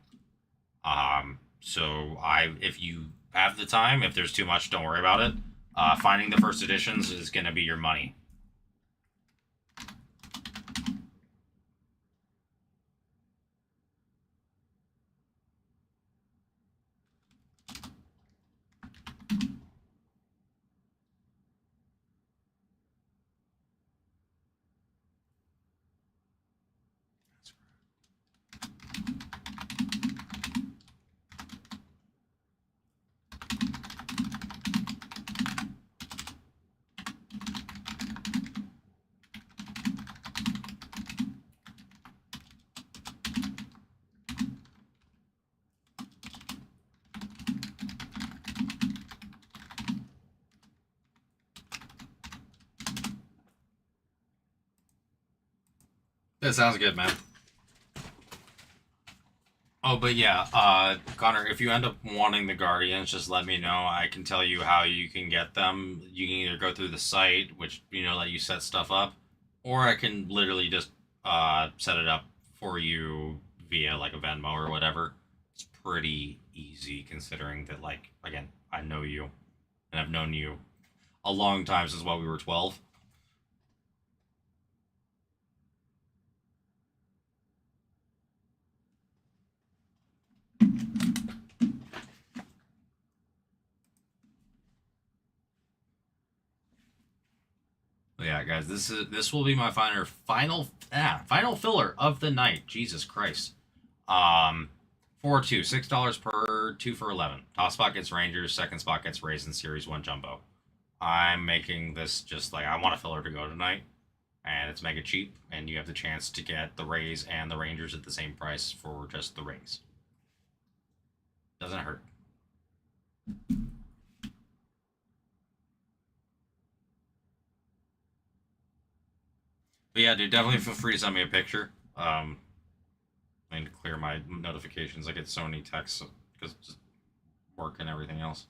So if you have the time, if there's too much, don't worry about it. Finding the first editions is going to be your money. That sounds good, man. Oh, but yeah, Connor, if you end up wanting the Guardians, just let me know. I can tell you how you can get them. You can either go through the site, which let you set stuff up, or I can literally just set it up for you via like a Venmo or whatever. It's pretty easy considering that, like, again, I know you and I've known you a long time since while we were 12. Yeah, guys, this will be my final filler of the night. Jesus Christ. 4-2, $6 per 2 for 11. Top spot gets Rangers, second spot gets Rays in Series 1 Jumbo. I'm making this just like I want a filler to go tonight, and it's mega cheap, and you have the chance to get the Rays and the Rangers at the same price for just the Rays. Doesn't hurt. But yeah, dude, definitely feel free to send me a picture. I need to clear my notifications. I get so many texts because just work and everything else.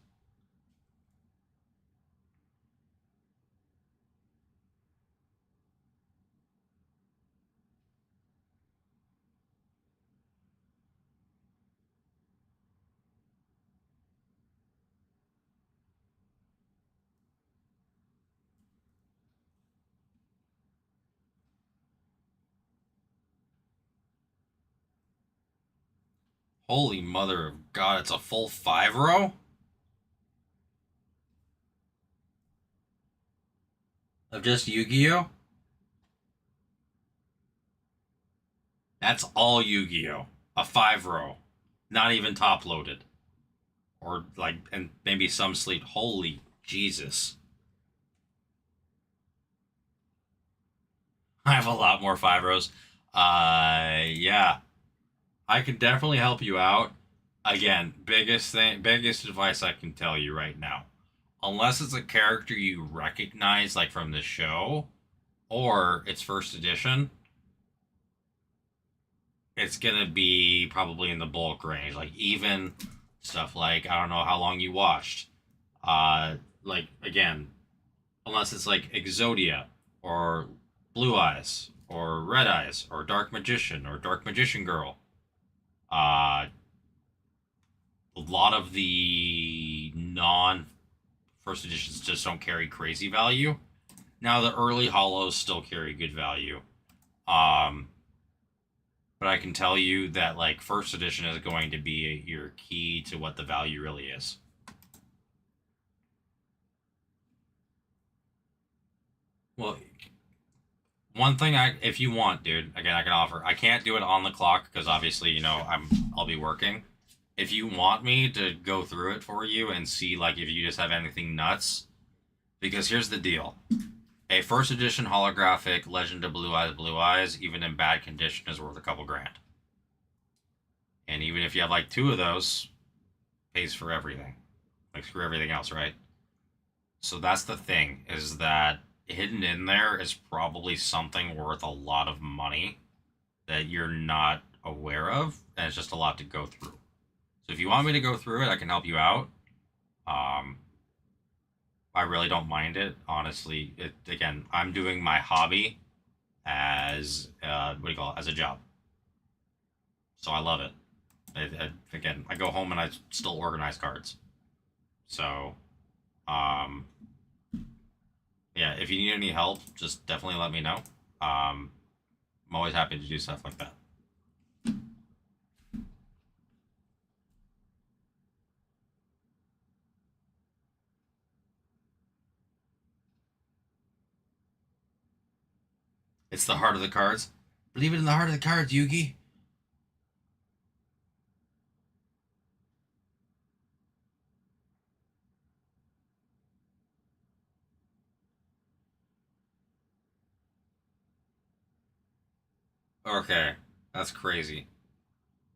Holy mother of God, it's a full 5 row of just Yu-Gi-Oh? That's all Yu-Gi-Oh. A 5 row. Not even top loaded. Or like, and maybe some sleep. Holy Jesus. I have a lot more 5 rows. Yeah. I can definitely help you out. Again, biggest advice I can tell you right now. Unless it's a character you recognize, like from the show, or it's first edition, it's gonna be probably in the bulk range. Like even stuff like I don't know how long you watched. Like again, unless it's like Exodia or Blue Eyes or Red Eyes or Dark Magician or Dark Magician Girl. A lot of the non first editions just don't carry crazy value. Now the early hollows still carry good value. Um, but I can tell you that like first edition is going to be your key to what the value really is. Well, one thing if you want, dude, again, I can offer. I can't do it on the clock because obviously, I'll be working. If you want me to go through it for you and see like if you just have anything nuts, because here's the deal: a first edition holographic Legend of Blue Eyes, even in bad condition, is worth a couple grand. And even if you have like two of those, pays for everything. Like screw everything else, right? So that's the thing, is that hidden in there is probably something worth a lot of money that you're not aware of, and it's just a lot to go through. So if you want me to go through it, I can help you out. I really don't mind it, honestly. Again, I'm doing my hobby as what do you call it? As a job, so I love it. Again, I go home and I still organize cards. So, um, yeah, if you need any help, just definitely let me know. I'm always happy to do stuff like that. It's the heart of the cards. Believe it in the heart of the cards, Yugi. Okay, that's crazy.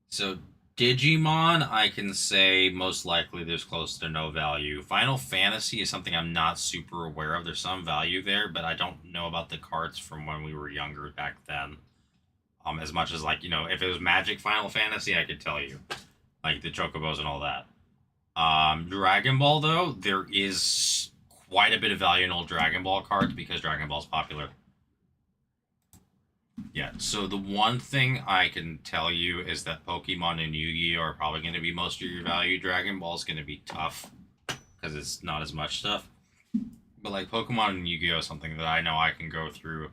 So Digimon, I can say most likely there's close to no value. Final Fantasy is something I'm not super aware of. There's some value there, but I don't know about the cards from when we were younger back then. As much as like if it was Magic Final Fantasy, I could tell you, like the Chocobos and all that. Dragon Ball though, there is quite a bit of value in old Dragon Ball cards because Dragon Ball's popular. Yeah, so the one thing I can tell you is that Pokemon and Yu-Gi-Oh are probably going to be most of your value. Dragon Ball is going to be tough because it's not as much stuff. But like Pokemon and Yu-Gi-Oh is something that I know I can go through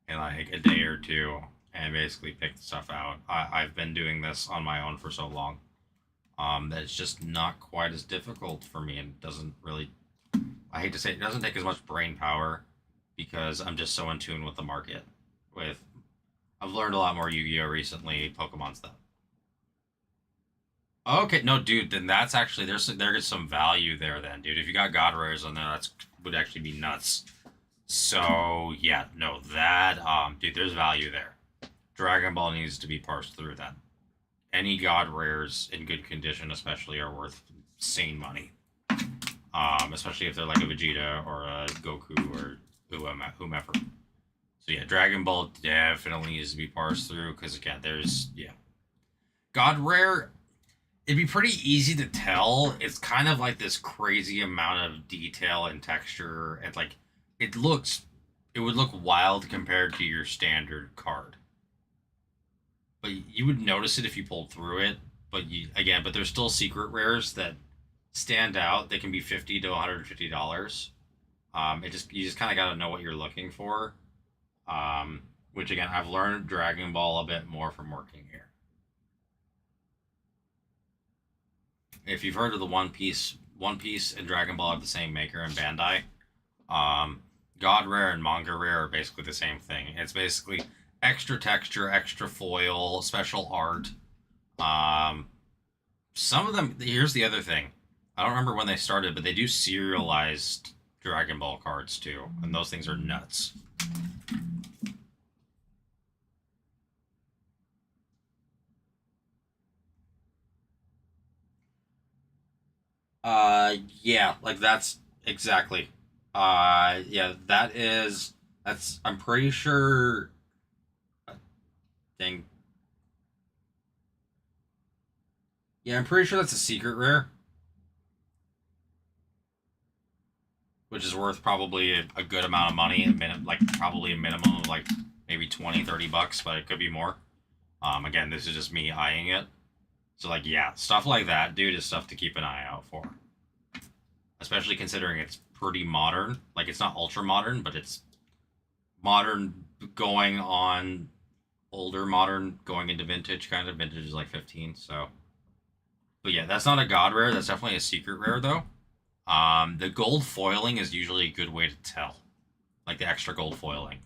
in like a day or two and basically pick the stuff out. I've been doing this on my own for so long that it's just not quite as difficult for me, and it doesn't really. I hate to say it doesn't take as much brain power because I'm just so in tune with the market. With I've learned a lot more Yu-Gi-Oh recently, Pokemon stuff. Okay, no, dude, then that's actually there's some value there then, dude. If you got God Rares on there, that's would actually be nuts. So yeah, no, that dude, there's value there. Dragon Ball needs to be parsed through then. Any God Rares in good condition, especially, are worth insane money. Especially if they're like a Vegeta or a Goku or whomever. So yeah, Dragon Ball definitely needs to be parsed through because again, there's God Rare. It'd be pretty easy to tell. It's kind of like this crazy amount of detail and texture, and like it looks, it would look wild compared to your standard card. But you would notice it if you pulled through it. But but there's still secret rares that stand out. They can be $50 to $150. You just kind of got to know what you're looking for. Which again, I've learned Dragon Ball a bit more from working here. If you've heard of the One Piece and Dragon Ball are the same maker and Bandai. God Rare and Manga Rare are basically the same thing. It's basically extra texture, extra foil, special art. Um, some of them. Here's the other thing. I don't remember when they started, but they do serialized Dragon Ball cards too, and those things are nuts. Yeah, like that's exactly. Yeah, that's. I'm pretty sure. Thing. Yeah, I'm pretty sure that's a secret rare. which is worth probably a good amount of money, like probably a minimum of like maybe 20, 30 bucks, but it could be more. Again, this is just me eyeing it. So like, yeah, stuff like that, dude, is stuff to keep an eye out for. Especially considering it's pretty modern. Like, it's not ultra modern, but it's modern going on older modern going into vintage kind of. Vintage is like 15, so. But yeah, that's not a god rare. That's definitely a secret rare, though. The gold foiling is usually a good way to tell. Like, the extra gold foiling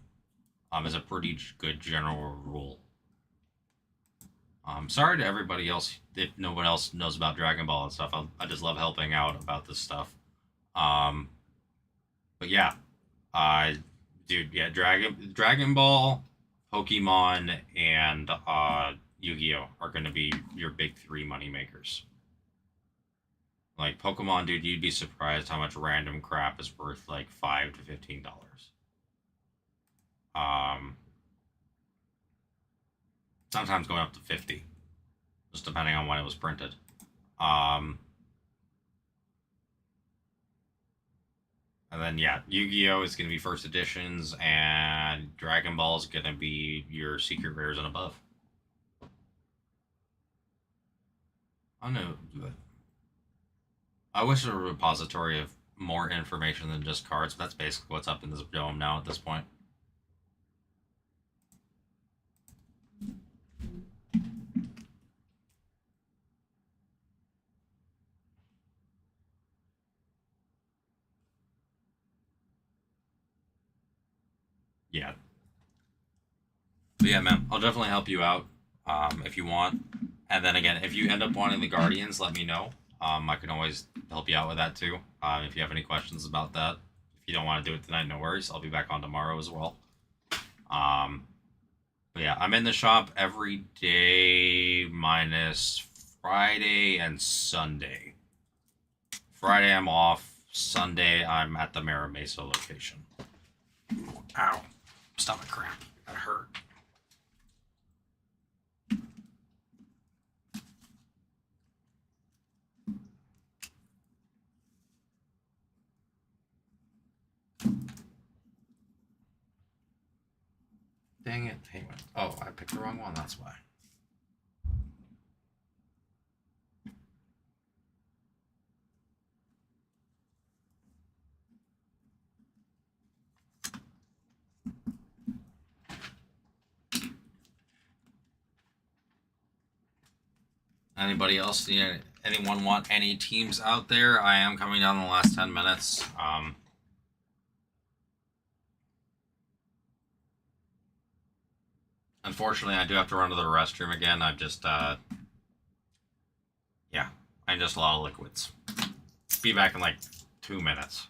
is a pretty good general rule. Sorry to everybody else if no one else knows about Dragon Ball and stuff. I just love helping out about this stuff. But yeah, dude, yeah, Dragon Ball, Pokemon, and Yu-Gi-Oh are going to be your big three money makers. Like Pokemon, dude, you'd be surprised how much random crap is worth like $5 to $15. Um, Sometimes going up to 50, just depending on when it was printed. And then yeah, Yu-Gi-Oh is going to be first editions, and Dragon Ball is going to be your secret rares and above. I know. I wish there were a repository of more information than just cards, but that's basically what's up in this dome now at this point. Yeah. But yeah, man, I'll definitely help you out if you want. And then again, if you end up wanting the Guardians, let me know. I can always help you out with that too. If you have any questions about that. If you don't want to do it tonight, no worries. I'll be back on tomorrow as well. But yeah, I'm in the shop every day minus Friday and Sunday. Friday I'm off. Sunday I'm at the Mira Mesa location. Ooh, ow. Stomach cramp. That hurt. Dang it. Hey, oh, I picked the wrong one. That's why. Anybody else? Anyone want any teams out there? I am coming down the last 10 minutes. Unfortunately, I do have to run to the restroom again. I've just, yeah, I just a lot of liquids. Be back in like 2 minutes.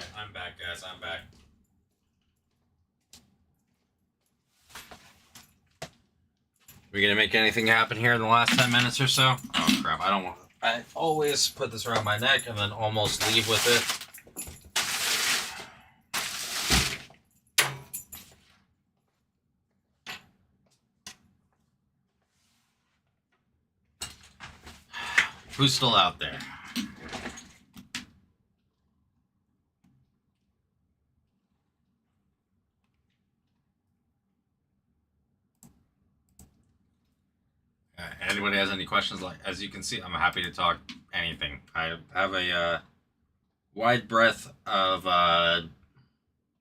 Alright, I'm back, guys. I'm back. We gonna make anything happen here in the last 10 minutes or so? Oh crap, I don't want. I always put this around my neck and then almost leave with it. Who's still out there? Anybody has any questions? Like, as you can see, I'm happy to talk anything. I have a wide breadth of what do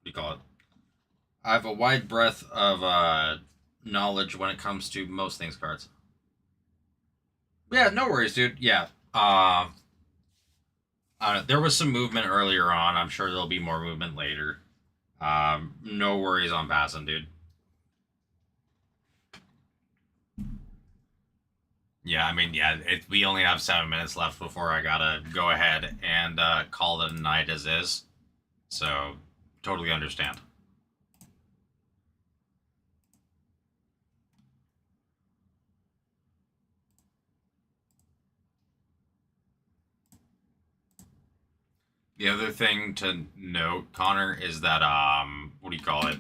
you call it? I have a wide breadth of knowledge when it comes to most things cards. Yeah, no worries, dude. Yeah. There was some movement earlier on. I'm sure there'll be more movement later. No worries on passing, dude. Yeah, I mean, yeah, we only have 7 minutes left before I gotta go ahead and call it a night as is. So, totally understand. The other thing to note, Connor, is that what do you call it?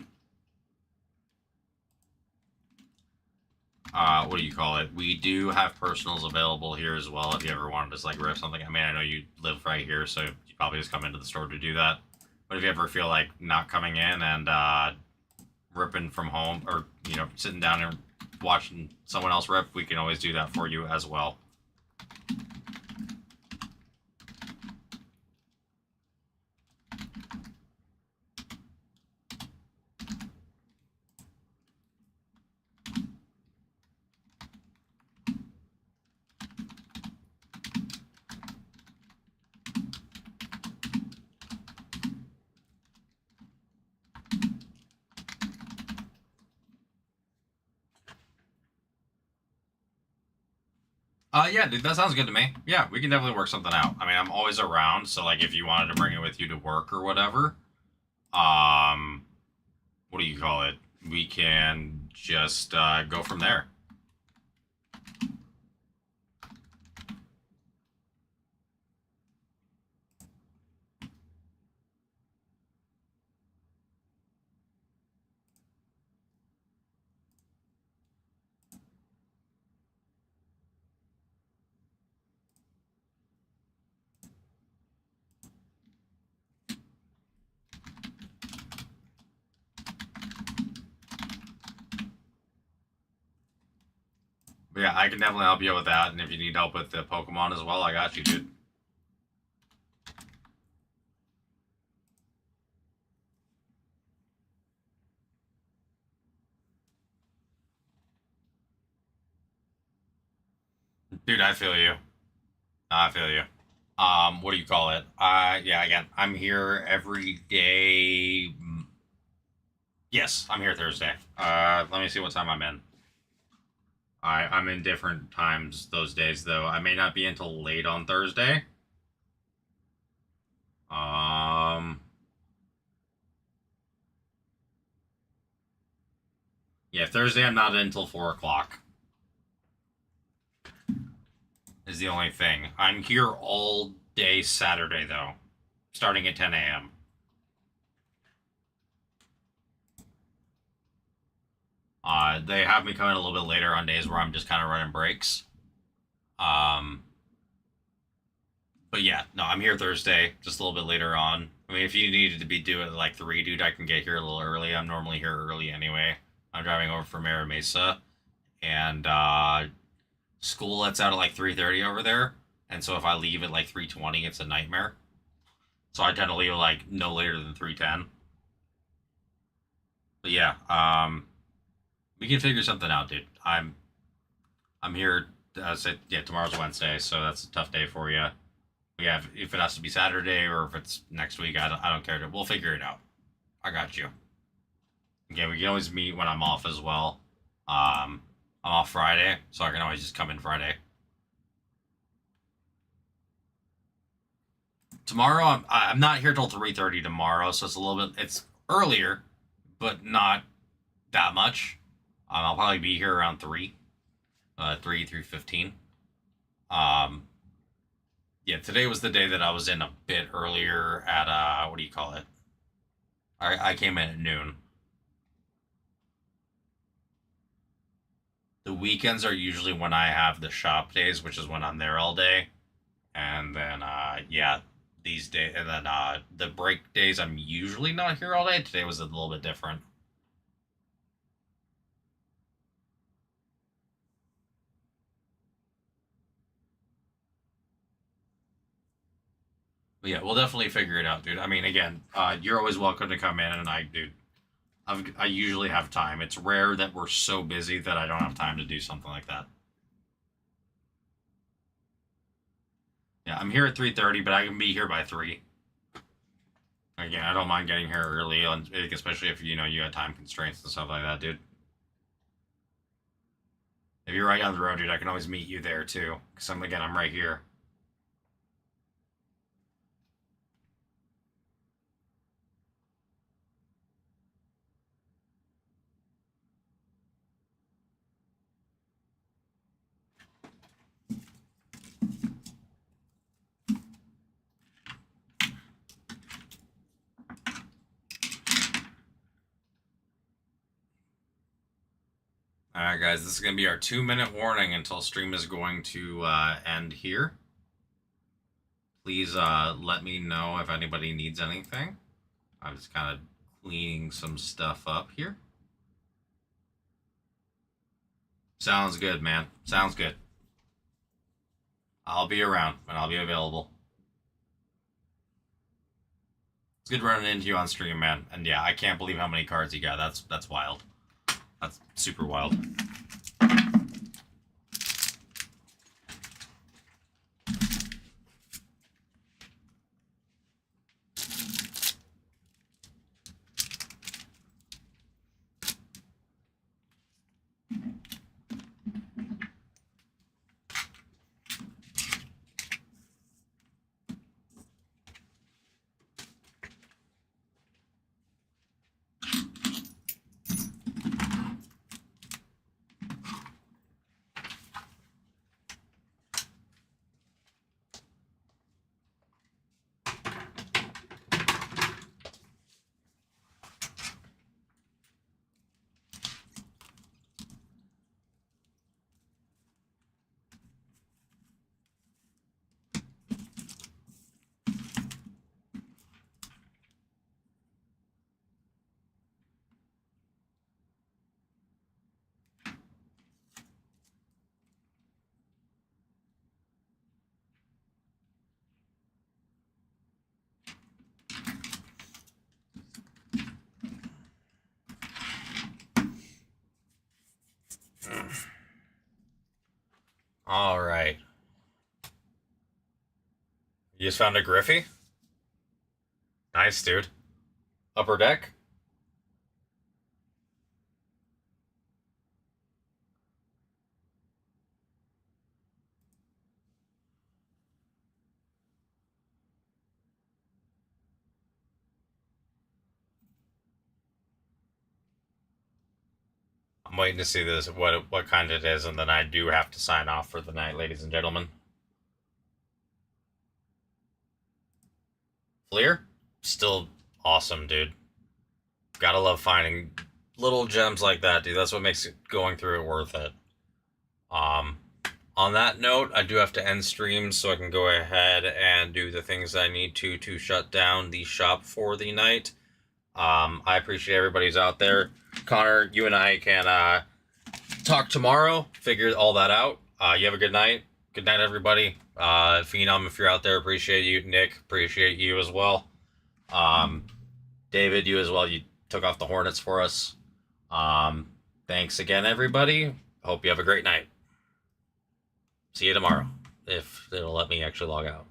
What do you call it? We do have personals available here as well if you ever wanted to just like rip something. I mean, I know you live right here, so you probably just come into the store to do that. But if you ever feel like not coming in and ripping from home, or you know, sitting down and watching someone else rip, we can always do that for you as well. Yeah, dude, that sounds good to me. Yeah, we can definitely work something out. I mean, I'm always around, so like if you wanted to bring it with you to work or whatever, what do you call it? We can just go from there. But yeah, I can definitely help you with that, and if you need help with the Pokemon as well, I got you, dude. Dude, I feel you. I feel you. What do you call it? Yeah, again, I'm here every day. Yes, I'm here Thursday. Let me see what time I'm in. I'm in different times those days, though. I may not be until late on Thursday. Yeah, Thursday I'm not in until 4 o'clock. Is the only thing. I'm here all day Saturday, though, starting at 10 a.m. They have me come in a little bit later on days where I'm just kind of running breaks. But yeah, no, I'm here Thursday, just a little bit later on. I mean, if you needed to be doing like 3, dude, I can get here a little early. I'm normally here early anyway. I'm driving over from Mira Mesa, and school lets out at like 3:30 over there. And so if I leave at like 3:20, it's a nightmare. So I tend to leave like no later than 3:10. But yeah, we can figure something out, dude. I'm here. Say, yeah, tomorrow's Wednesday, so that's a tough day for you. Yeah, if it has to be Saturday or if it's next week, I don't care. We'll figure it out. I got you. Again, we can always meet when I'm off as well. I'm off Friday, so I can always just come in Friday. tomorrow I'm not here till 3:30 tomorrow, so it's a little bit it's earlier, but not that much. I'll probably be here around 3:15. Um, yeah, today was the day that I was in a bit earlier at what do you call it? I came in at noon. The weekends are usually when I have the shop days, which is when I'm there all day. And then yeah, these days and then the break days I'm usually not here all day. Today was a little bit different. But yeah, we'll definitely figure it out, dude. I mean, again, you're always welcome to come in, and I usually have time. It's rare that we're so busy that I don't have time to do something like that. Yeah, I'm here at 3:30, but I can be here by 3. Again, I don't mind getting here early, especially if you got time constraints and stuff like that, dude. If you're right down the road, dude, I can always meet you there too. Because I'm right here. All right, guys, this is going to be our 2-minute warning until stream is going to end here. Please let me know if anybody needs anything. I'm just kind of cleaning some stuff up here. Sounds good, man. Sounds good. I'll be around and I'll be available. It's good running into you on stream, man. And yeah, I can't believe how many cards you got. That's wild. That's super wild. All right. You just found a Griffey? Nice, dude. Upper deck? I'm waiting to see this what kind it is, and then I do have to sign off for the night, ladies and gentlemen. Fleer? Still awesome, dude. Gotta love finding little gems like that, dude. That's what makes going through it worth it. On that note, I do have to end streams so I can go ahead and do the things I need to shut down the shop for the night. I appreciate everybody's out there. Connor, you and I can talk tomorrow, figure all that out. You have a good night. Good night, everybody. Phenom, if you're out there, appreciate you. Nick, appreciate you as well. David, you as well. You took off the Hornets for us. Thanks again, everybody. Hope you have a great night. See you tomorrow, if it'll let me actually log out.